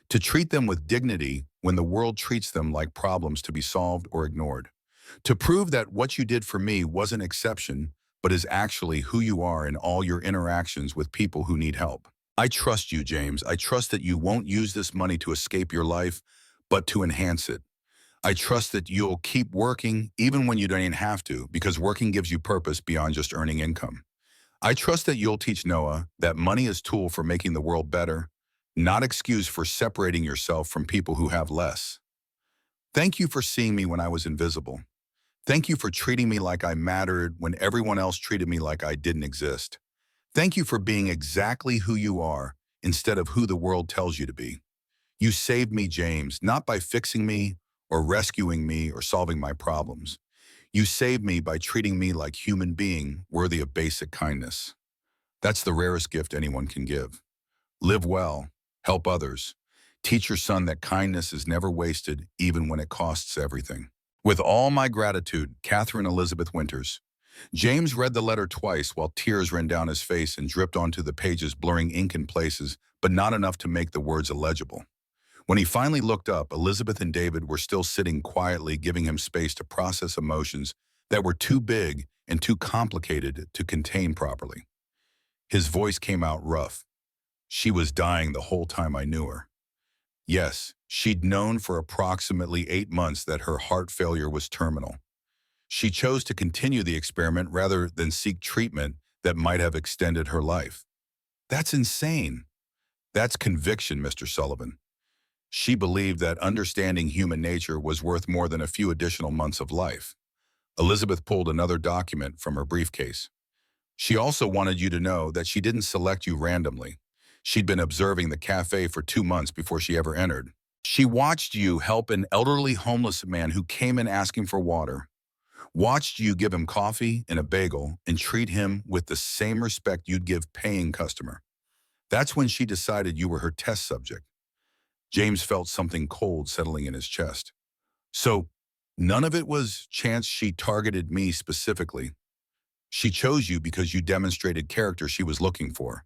to treat them with dignity when the world treats them like problems to be solved or ignored, to prove that what you did for me wasn't exception, but is actually who you are in all your interactions with people who need help. I trust you, James. I trust that you won't use this money to escape your life, but to enhance it. I trust that you'll keep working even when you don't even have to, because working gives you purpose beyond just earning income. I trust that you'll teach Noah that money is tool for making the world better, not excuse for separating yourself from people who have less. Thank you for seeing me when I was invisible. Thank you for treating me like I mattered when everyone else treated me like I didn't exist. Thank you for being exactly who you are instead of who the world tells you to be. You saved me, James, not by fixing me or rescuing me or solving my problems. You saved me by treating me like human being worthy of basic kindness. That's the rarest gift anyone can give. Live well, help others. Teach your son that kindness is never wasted, even when it costs everything. With all my gratitude, Catherine Elizabeth Winters. James read the letter twice while tears ran down his face and dripped onto the pages, blurring ink in places, but not enough to make the words illegible. When he finally looked up, Elizabeth and David were still sitting quietly, giving him space to process emotions that were too big and too complicated to contain properly. His voice came out rough. She was dying the whole time I knew her. Yes, she'd known for approximately 8 months that her heart failure was terminal. She chose to continue the experiment rather than seek treatment that might have extended her life. That's insane. That's conviction, Mr. Sullivan. She believed that understanding human nature was worth more than a few additional months of life. Elizabeth pulled another document from her briefcase. She also wanted you to know that she didn't select you randomly. She'd been observing the cafe for 2 months before she ever entered. She watched you help an elderly homeless man who came in asking for water, watched you give him coffee and a bagel and treat him with the same respect you'd give paying customer. That's when she decided you were her test subject. James felt something cold settling in his chest. So, none of it was chance she targeted me specifically. She chose you because you demonstrated character she was looking for.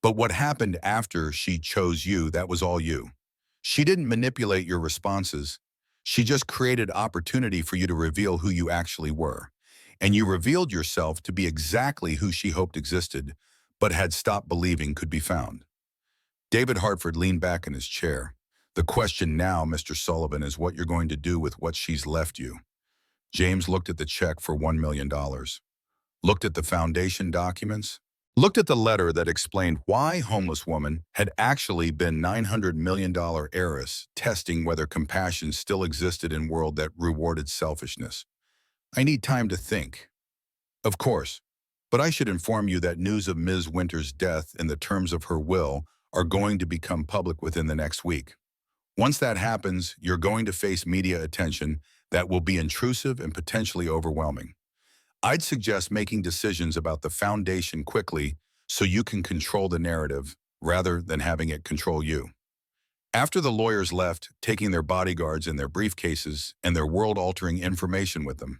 But what happened after she chose you, that was all you. She didn't manipulate your responses. She just created opportunity for you to reveal who you actually were. And you revealed yourself to be exactly who she hoped existed, but had stopped believing could be found. David Hartford leaned back in his chair. The question now, Mr. Sullivan, is what you're going to do with what she's left you. James looked at the check for $1 million, looked at the foundation documents, looked at the letter that explained why Homeless Woman had actually been $900 million heiress, testing whether compassion still existed in a world that rewarded selfishness. I need time to think. Of course, but I should inform you that news of Ms. Winter's death and the terms of her will are going to become public within the next week. Once that happens, you're going to face media attention that will be intrusive and potentially overwhelming. I'd suggest making decisions about the foundation quickly so you can control the narrative rather than having it control you. After the lawyers left, taking their bodyguards and their briefcases and their world-altering information with them,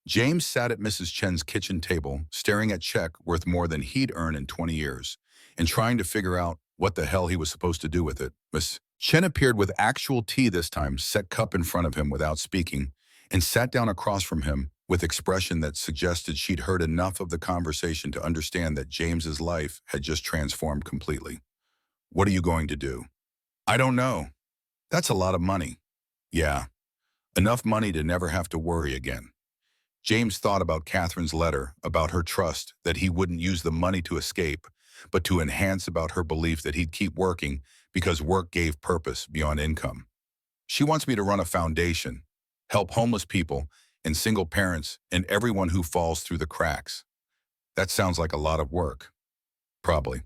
James sat at Mrs. Chen's kitchen table, staring at check worth more than he'd earned in 20 years, and trying to figure out what the hell he was supposed to do with it. Miss Chen appeared with actual tea this time, set cup in front of him without speaking, and sat down across from him with expression that suggested she'd heard enough of the conversation to understand that James's life had just transformed completely. What are you going to do? I don't know. That's a lot of money. Yeah, enough money to never have to worry again. James thought about Catherine's letter, about her trust that he wouldn't use the money to escape, but to enhance, about her belief that he'd keep working because work gave purpose beyond income. She wants me to run a foundation, help homeless people and single parents and everyone who falls through the cracks. That sounds like a lot of work. Probably.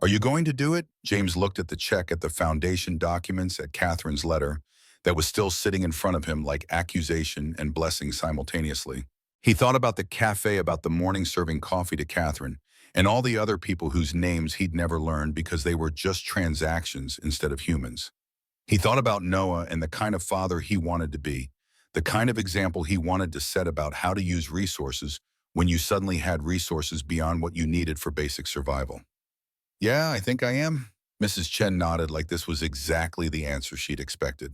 Are you going to do it? James looked at the check, at the foundation documents, at Catherine's letter that was still sitting in front of him like accusation and blessing simultaneously. He thought about the cafe, about the morning serving coffee to Catherine, and all the other people whose names he'd never learned because they were just transactions instead of humans. He thought about Noah and the kind of father he wanted to be, the kind of example he wanted to set about how to use resources when you suddenly had resources beyond what you needed for basic survival. Yeah, I think I am. Mrs. Chen nodded like this was exactly the answer she'd expected.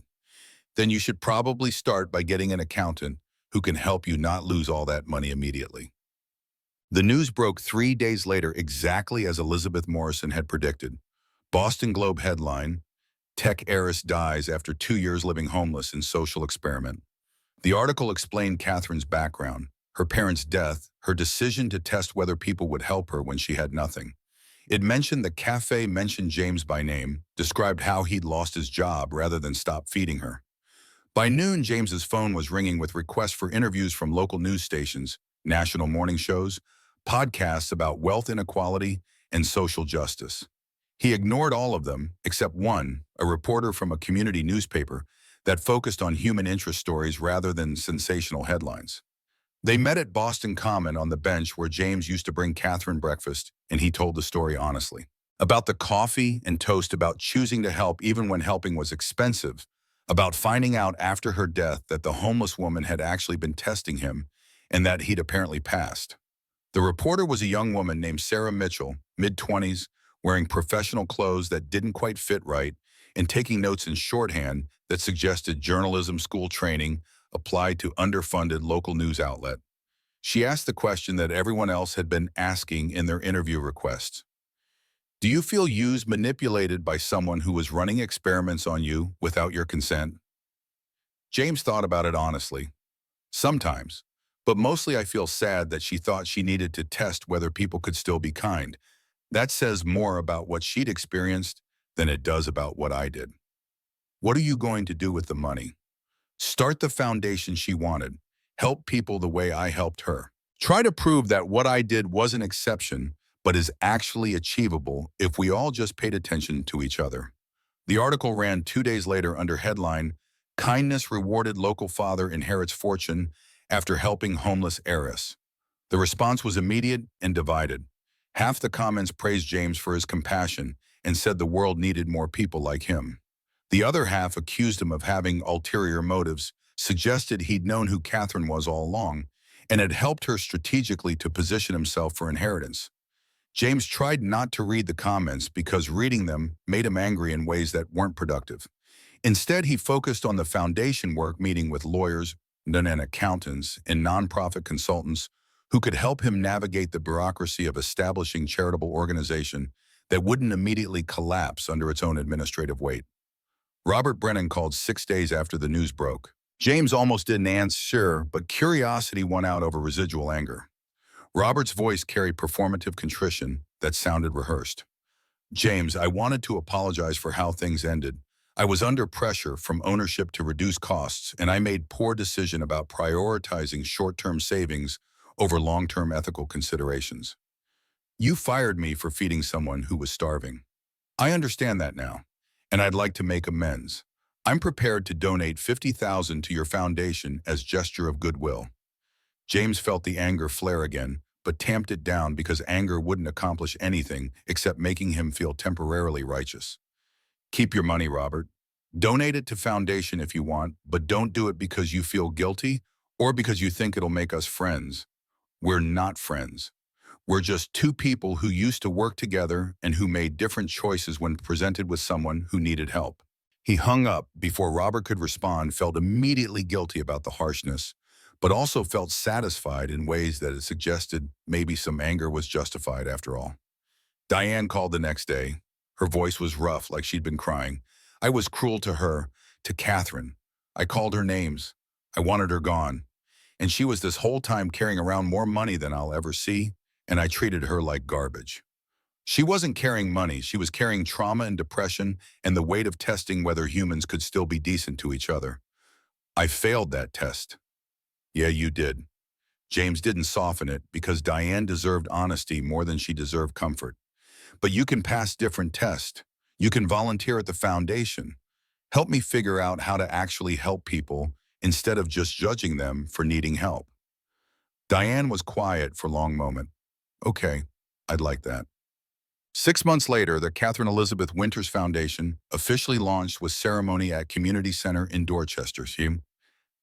Then you should probably start by getting an accountant who can help you not lose all that money immediately. The news broke 3 days later exactly as Elizabeth Morrison had predicted. Boston Globe headline, Tech heiress dies after 2 years living homeless in social experiment. The article explained Catherine's background, her parents' death, her decision to test whether people would help her when she had nothing. It mentioned the cafe, mentioned James by name, described how he'd lost his job rather than stop feeding her. By noon, James's phone was ringing with requests for interviews from local news stations, national morning shows, podcasts about wealth inequality and social justice. He ignored all of them, except one, a reporter from a community newspaper that focused on human interest stories rather than sensational headlines. They met at Boston Common on the bench where James used to bring Catherine breakfast, and he told the story honestly. About the coffee and toast, about choosing to help even when helping was expensive, about finding out after her death that the homeless woman had actually been testing him and that he'd apparently passed. The reporter was a young woman named Sarah Mitchell, mid-20s, wearing professional clothes that didn't quite fit right and taking notes in shorthand that suggested journalism school training applied to underfunded local news outlet. She asked the question that everyone else had been asking in their interview requests. Do you feel used, manipulated by someone who was running experiments on you without your consent? James thought about it honestly. Sometimes, but mostly I feel sad that she thought she needed to test whether people could still be kind. That says more about what she'd experienced than it does about what I did. What are you going to do with the money? Start the foundation she wanted. Help people the way I helped her. Try to prove that what I did was an exception, but is actually achievable if we all just paid attention to each other. The article ran 2 days later under headline, Kindness Rewarded Local Father Inherits Fortune After Helping Homeless Heiress. The response was immediate and divided. Half the comments praised James for his compassion and said the world needed more people like him. The other half accused him of having ulterior motives, suggested he'd known who Catherine was all along, and had helped her strategically to position himself for inheritance. James tried not to read the comments because reading them made him angry in ways that weren't productive. Instead, he focused on the foundation work, meeting with lawyers and accountants and nonprofit consultants who could help him navigate the bureaucracy of establishing charitable organization that wouldn't immediately collapse under its own administrative weight. Robert Brennan called 6 days after the news broke. James almost didn't answer, but curiosity won out over residual anger. Robert's voice carried performative contrition that sounded rehearsed. James, I wanted to apologize for how things ended. I was under pressure from ownership to reduce costs, and I made poor decision about prioritizing short-term savings over long-term ethical considerations. You fired me for feeding someone who was starving. I understand that now, and I'd like to make amends. I'm prepared to donate $50,000 to your foundation as gesture of goodwill. James felt the anger flare again, but tamped it down because anger wouldn't accomplish anything except making him feel temporarily righteous. Keep your money, Robert. Donate it to Foundation if you want, but don't do it because you feel guilty or because you think it'll make us friends. We're not friends. We're just two people who used to work together and who made different choices when presented with someone who needed help. He hung up before Robert could respond, felt immediately guilty about the harshness, but also felt satisfied in ways that it suggested maybe some anger was justified after all. Diane called the next day. Her voice was rough, like she'd been crying. I was cruel to her, to Catherine. I called her names. I wanted her gone. And she was this whole time carrying around more money than I'll ever see, and I treated her like garbage. She wasn't carrying money, she was carrying trauma and depression and the weight of testing whether humans could still be decent to each other. I failed that test. Yeah, you did. James didn't soften it because Diane deserved honesty more than she deserved comfort. But you can pass different tests. You can volunteer at the foundation. Help me figure out how to actually help people instead of just judging them for needing help. Diane was quiet for a long moment. Okay, I'd like that. 6 months later, the Catherine Elizabeth Winters Foundation officially launched with ceremony at Community Center in Dorchester,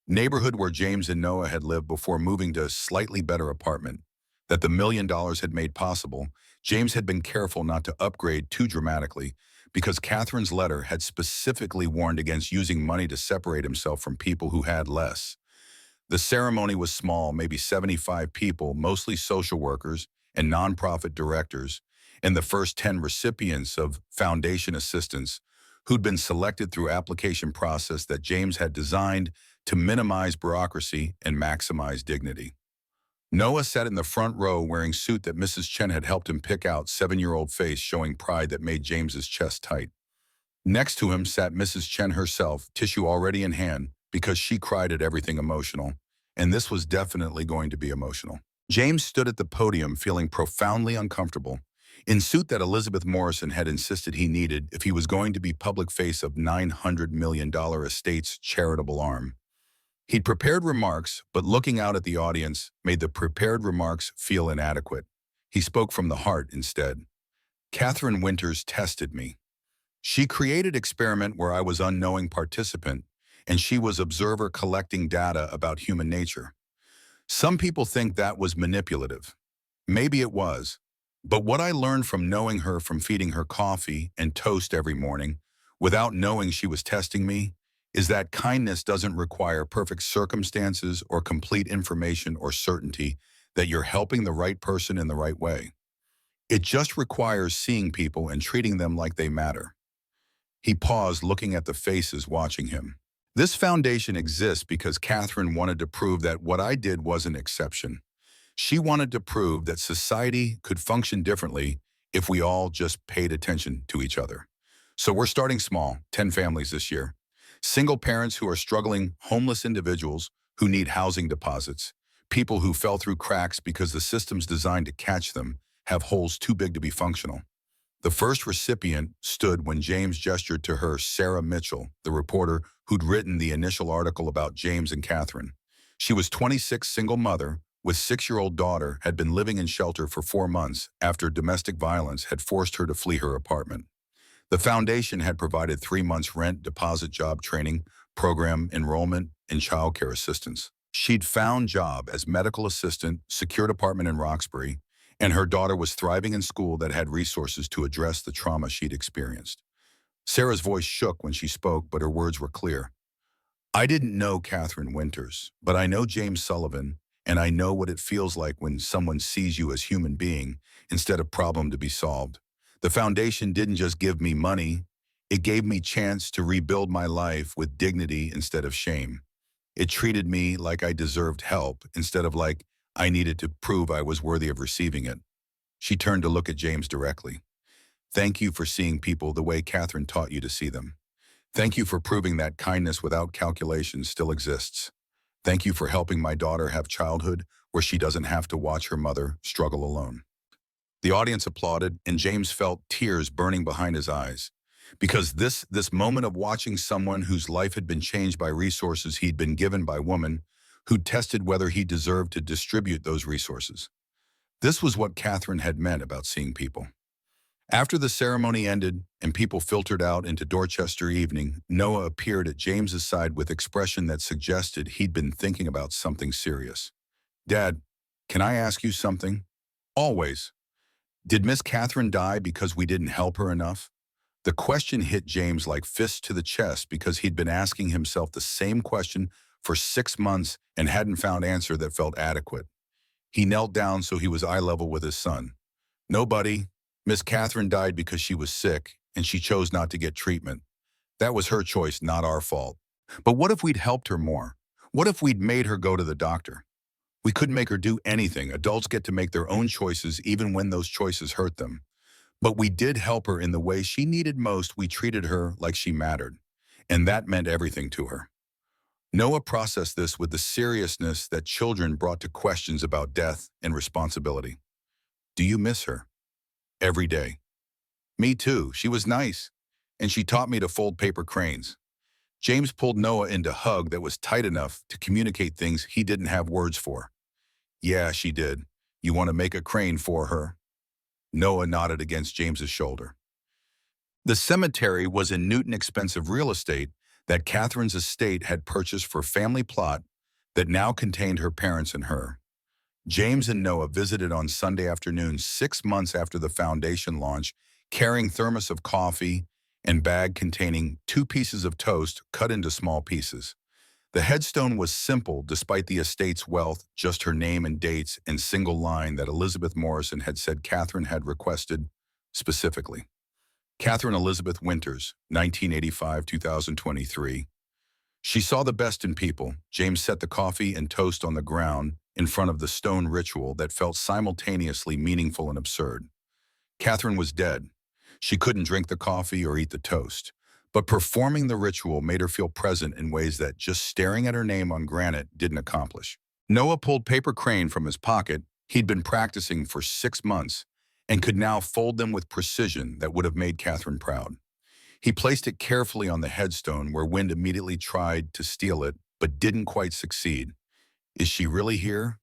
neighborhood where James and Noah had lived before moving to a slightly better apartment that the $1 million had made possible. James had been careful not to upgrade too dramatically because Catherine's letter had specifically warned against using money to separate himself from people who had less. The ceremony was small, maybe 75 people, mostly social workers and nonprofit directors, and the first 10 recipients of foundation assistance who'd been selected through application process that James had designed to minimize bureaucracy and maximize dignity. Noah sat in the front row wearing suit that Mrs. Chen had helped him pick out, 7-year-old face showing pride that made James's chest tight. Next to him sat Mrs. Chen herself, tissue already in hand, because she cried at everything emotional, and this was definitely going to be emotional. James stood at the podium feeling profoundly uncomfortable, in suit that Elizabeth Morrison had insisted he needed if he was going to be public face of $900 million estate's charitable arm. He'd prepared remarks, but looking out at the audience made the prepared remarks feel inadequate. He spoke from the heart instead. Catherine Winters tested me. She created experiment where I was unknowing participant, and she was observer collecting data about human nature. Some people think that was manipulative. Maybe it was. But what I learned from knowing her, from feeding her coffee and toast every morning, without knowing she was testing me, is that kindness doesn't require perfect circumstances or complete information or certainty that you're helping the right person in the right way. It just requires seeing people and treating them like they matter. He paused, looking at the faces watching him. This foundation exists because Catherine wanted to prove that what I did was an exception. She wanted to prove that society could function differently if we all just paid attention to each other. So we're starting small, 10 families this year. Single parents who are struggling, homeless individuals who need housing deposits, people who fell through cracks because the systems designed to catch them have holes too big to be functional. The first recipient stood when James gestured to her, Sarah Mitchell, the reporter who'd written the initial article about James and Catherine. She was 26, single mother, with 6-year-old daughter, had been living in shelter for 4 months after domestic violence had forced her to flee her apartment. The foundation had provided 3 months rent, deposit, job training, program enrollment, and childcare assistance. She'd found job as medical assistant, secured apartment in Roxbury, and her daughter was thriving in school that had resources to address the trauma she'd experienced. Sarah's voice shook when she spoke, but her words were clear. I didn't know Catherine Winters, but I know James Sullivan, and I know what it feels like when someone sees you as human being instead of problem to be solved. The foundation didn't just give me money, it gave me chance to rebuild my life with dignity instead of shame. It treated me like I deserved help instead of like I needed to prove I was worthy of receiving it. She turned to look at James directly. Thank you for seeing people the way Catherine taught you to see them. Thank you for proving that kindness without calculation still exists. Thank you for helping my daughter have childhood where she doesn't have to watch her mother struggle alone. The audience applauded, and James felt tears burning behind his eyes. Because this moment of watching someone whose life had been changed by resources he'd been given by a woman who tested whether he deserved to distribute those resources. This was what Catherine had meant about seeing people. After the ceremony ended and people filtered out into Dorchester evening, Noah appeared at James's side with expression that suggested he'd been thinking about something serious. "Dad, can I ask you something?" "Always." "Did Miss Catherine die because we didn't help her enough?" The question hit James like fists to the chest because he'd been asking himself the same question for 6 months and hadn't found an answer that felt adequate. He knelt down so he was eye level with his son. "No, buddy. Miss Catherine died because she was sick, and she chose not to get treatment. That was her choice, not our fault. But what if we'd helped her more? What if we'd made her go to the doctor? We couldn't make her do anything. Adults get to make their own choices even when those choices hurt them. But we did help her in the way she needed most. We treated her like she mattered. And that meant everything to her." Noah processed this with the seriousness that children brought to questions about death and responsibility. "Do you miss her?" "Every day." "Me too. She was nice. And she taught me to fold paper cranes." James pulled Noah into a hug that was tight enough to communicate things he didn't have words for. "Yeah, she did. You want to make a crane for her?" Noah nodded against James's shoulder. The cemetery was in Newton expensive real estate that Catherine's estate had purchased for family plot that now contained her parents and her. James and Noah visited on Sunday afternoon 6 months after the foundation launch, carrying thermos of coffee and bag containing 2 pieces of toast cut into small pieces. The headstone was simple despite the estate's wealth, just her name and dates and single line that Elizabeth Morrison had said Catherine had requested specifically. Catherine Elizabeth Winters, 1985-2023. She saw the best in people. James set the coffee and toast on the ground in front of the stone ritual that felt simultaneously meaningful and absurd. Catherine was dead. She couldn't drink the coffee or eat the toast. But performing the ritual made her feel present in ways that just staring at her name on granite didn't accomplish. Noah pulled paper crane from his pocket. He'd been practicing for 6 months and could now fold them with precision that would have made Catherine proud. He placed it carefully on the headstone where Wind immediately tried to steal it, but didn't quite succeed. "Is she really here?"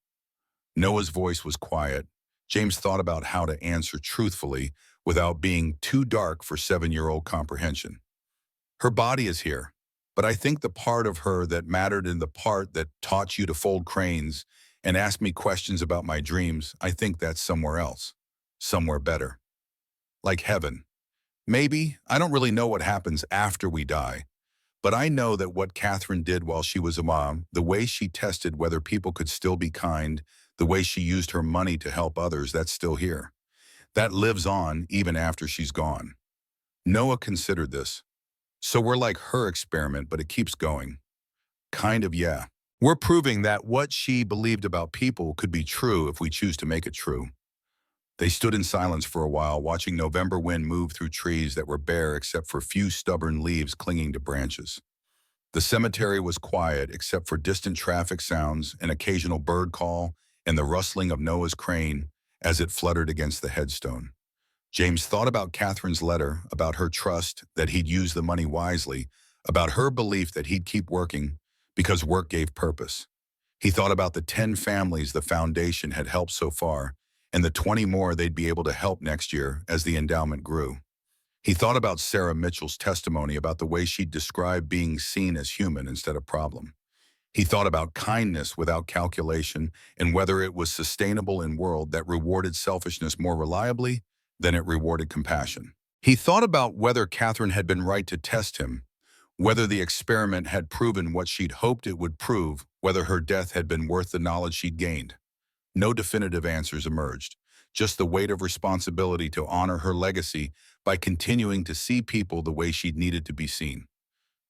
Noah's voice was quiet. James thought about how to answer truthfully without being too dark for 7-year-old comprehension. "Her body is here, but I think the part of her that mattered in the part that taught you to fold cranes and ask me questions about my dreams, I think that's somewhere else, somewhere better. Like heaven. Maybe. I don't really know what happens after we die, but I know that what Catherine did while she was a mom, the way she tested whether people could still be kind, the way she used her money to help others, that's still here. That lives on even after she's gone." Noah considered this. "So we're like her experiment, but it keeps going." "Kind of, yeah. We're proving that what she believed about people could be true if we choose to make it true." They stood in silence for a while, watching November wind move through trees that were bare except for few stubborn leaves clinging to branches. The cemetery was quiet except for distant traffic sounds, an occasional bird call, and the rustling of Noah's crane as it fluttered against the headstone. James thought about Catherine's letter, about her trust that he'd use the money wisely, about her belief that he'd keep working because work gave purpose. He thought about the 10 families the foundation had helped so far, and the 20 more they'd be able to help next year as the endowment grew. He thought about Sarah Mitchell's testimony about the way she'd described being seen as human instead of problem. He thought about kindness without calculation and whether it was sustainable in a world that rewarded selfishness more reliably than it rewarded compassion. He thought about whether Catherine had been right to test him, whether the experiment had proven what she'd hoped it would prove, whether her death had been worth the knowledge she'd gained. No definitive answers emerged, just the weight of responsibility to honor her legacy by continuing to see people the way she'd needed to be seen.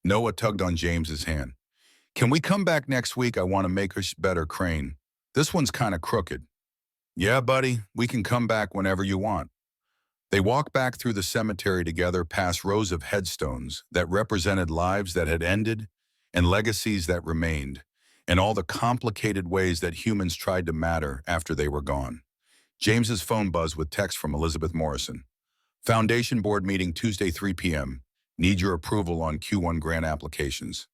Noah tugged on James's hand. "Can we come back next week? I want to make a better crane. This one's kind of crooked." "Yeah, buddy, we can come back whenever you want." They walked back through the cemetery together past rows of headstones that represented lives that had ended and legacies that remained, and all the complicated ways that humans tried to matter after they were gone. James's phone buzzed with text from Elizabeth Morrison. "Foundation board meeting Tuesday 3 p.m. Need your approval on Q1 grant applications."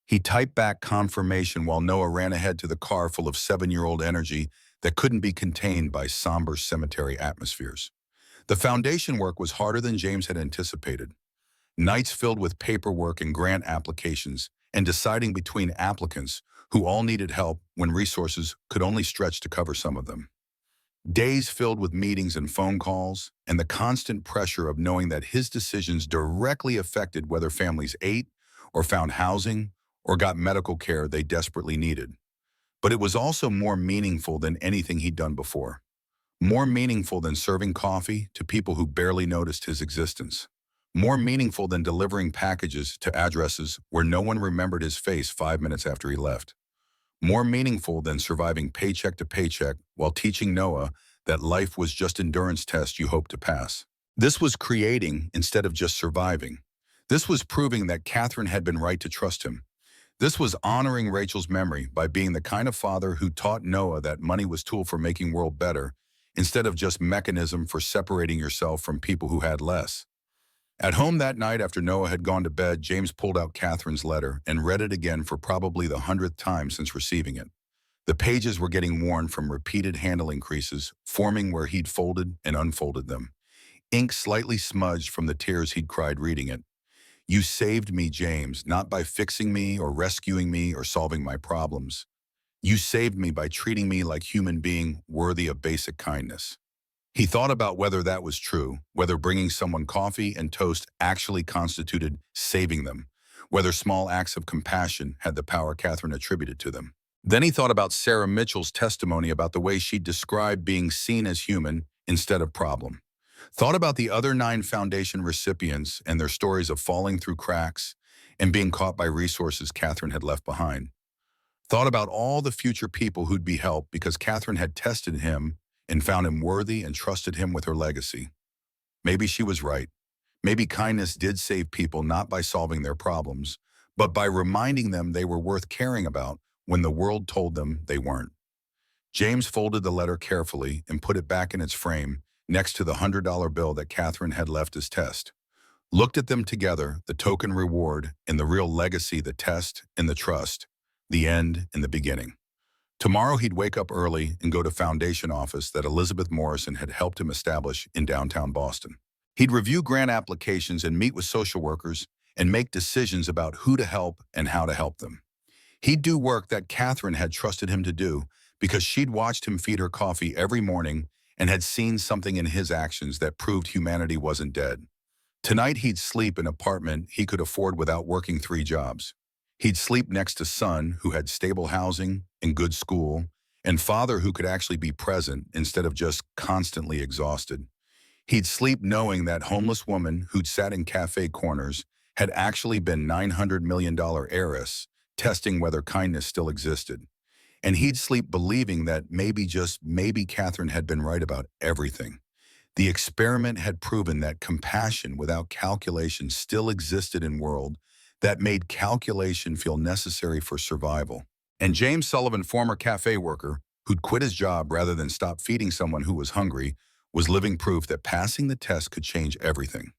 He typed back confirmation while Noah ran ahead to the car full of 7-year-old energy that couldn't be contained by somber cemetery atmospheres. The foundation work was harder than James had anticipated. Nights filled with paperwork and grant applications, and deciding between applicants who all needed help when resources could only stretch to cover some of them. Days filled with meetings and phone calls, and the constant pressure of knowing that his decisions directly affected whether families ate, or found housing, or got medical care they desperately needed. But it was also more meaningful than anything he'd done before. More meaningful than serving coffee to people who barely noticed his existence. More meaningful than delivering packages to addresses where no one remembered his face 5 minutes after he left. More meaningful than surviving paycheck to paycheck while teaching Noah that life was just endurance tests you hope to pass. This was creating instead of just surviving. This was proving that Catherine had been right to trust him. This was honoring Rachel's memory by being the kind of father who taught Noah that money was tool for making world better, instead of just mechanism for separating yourself from people who had less. At home that night after Noah had gone to bed, James pulled out Catherine's letter and read it again for probably the 100th time since receiving it. The pages were getting worn from repeated handling creases, forming where he'd folded and unfolded them. Ink slightly smudged from the tears he'd cried reading it. You saved me, James, not by fixing me or rescuing me or solving my problems. You saved me by treating me like human being worthy of basic kindness. He thought about whether that was true, whether bringing someone coffee and toast actually constituted saving them, whether small acts of compassion had the power Catherine attributed to them. Then he thought about Sarah Mitchell's testimony about the way she described being seen as human instead of problem. Thought about the other 9 foundation recipients and their stories of falling through cracks and being caught by resources Catherine had left behind. Thought about all the future people who'd be helped because Catherine had tested him and found him worthy and trusted him with her legacy. Maybe she was right. Maybe kindness did save people not by solving their problems, but by reminding them they were worth caring about when the world told them they weren't. James folded the letter carefully and put it back in its frame next to the $100 bill that Catherine had left as test. Looked at them together, the token reward and the real legacy, the test and the trust, the end and the beginning. Tomorrow he'd wake up early and go to foundation office that Elizabeth Morrison had helped him establish in downtown Boston. He'd review grant applications and meet with social workers and make decisions about who to help and how to help them. He'd do work that Catherine had trusted him to do because she'd watched him feed her coffee every morning and had seen something in his actions that proved humanity wasn't dead. Tonight he'd sleep in an apartment he could afford without working 3 jobs. He'd sleep next to son who had stable housing and good school, and father who could actually be present instead of just constantly exhausted. He'd sleep knowing that homeless woman who'd sat in cafe corners had actually been $900 million heiress, testing whether kindness still existed. And he'd sleep believing that maybe, just maybe, Catherine had been right about everything. The experiment had proven that compassion without calculation still existed in a world that made calculation feel necessary for survival. And James Sullivan, former cafe worker, who'd quit his job rather than stop feeding someone who was hungry, was living proof that passing the test could change everything.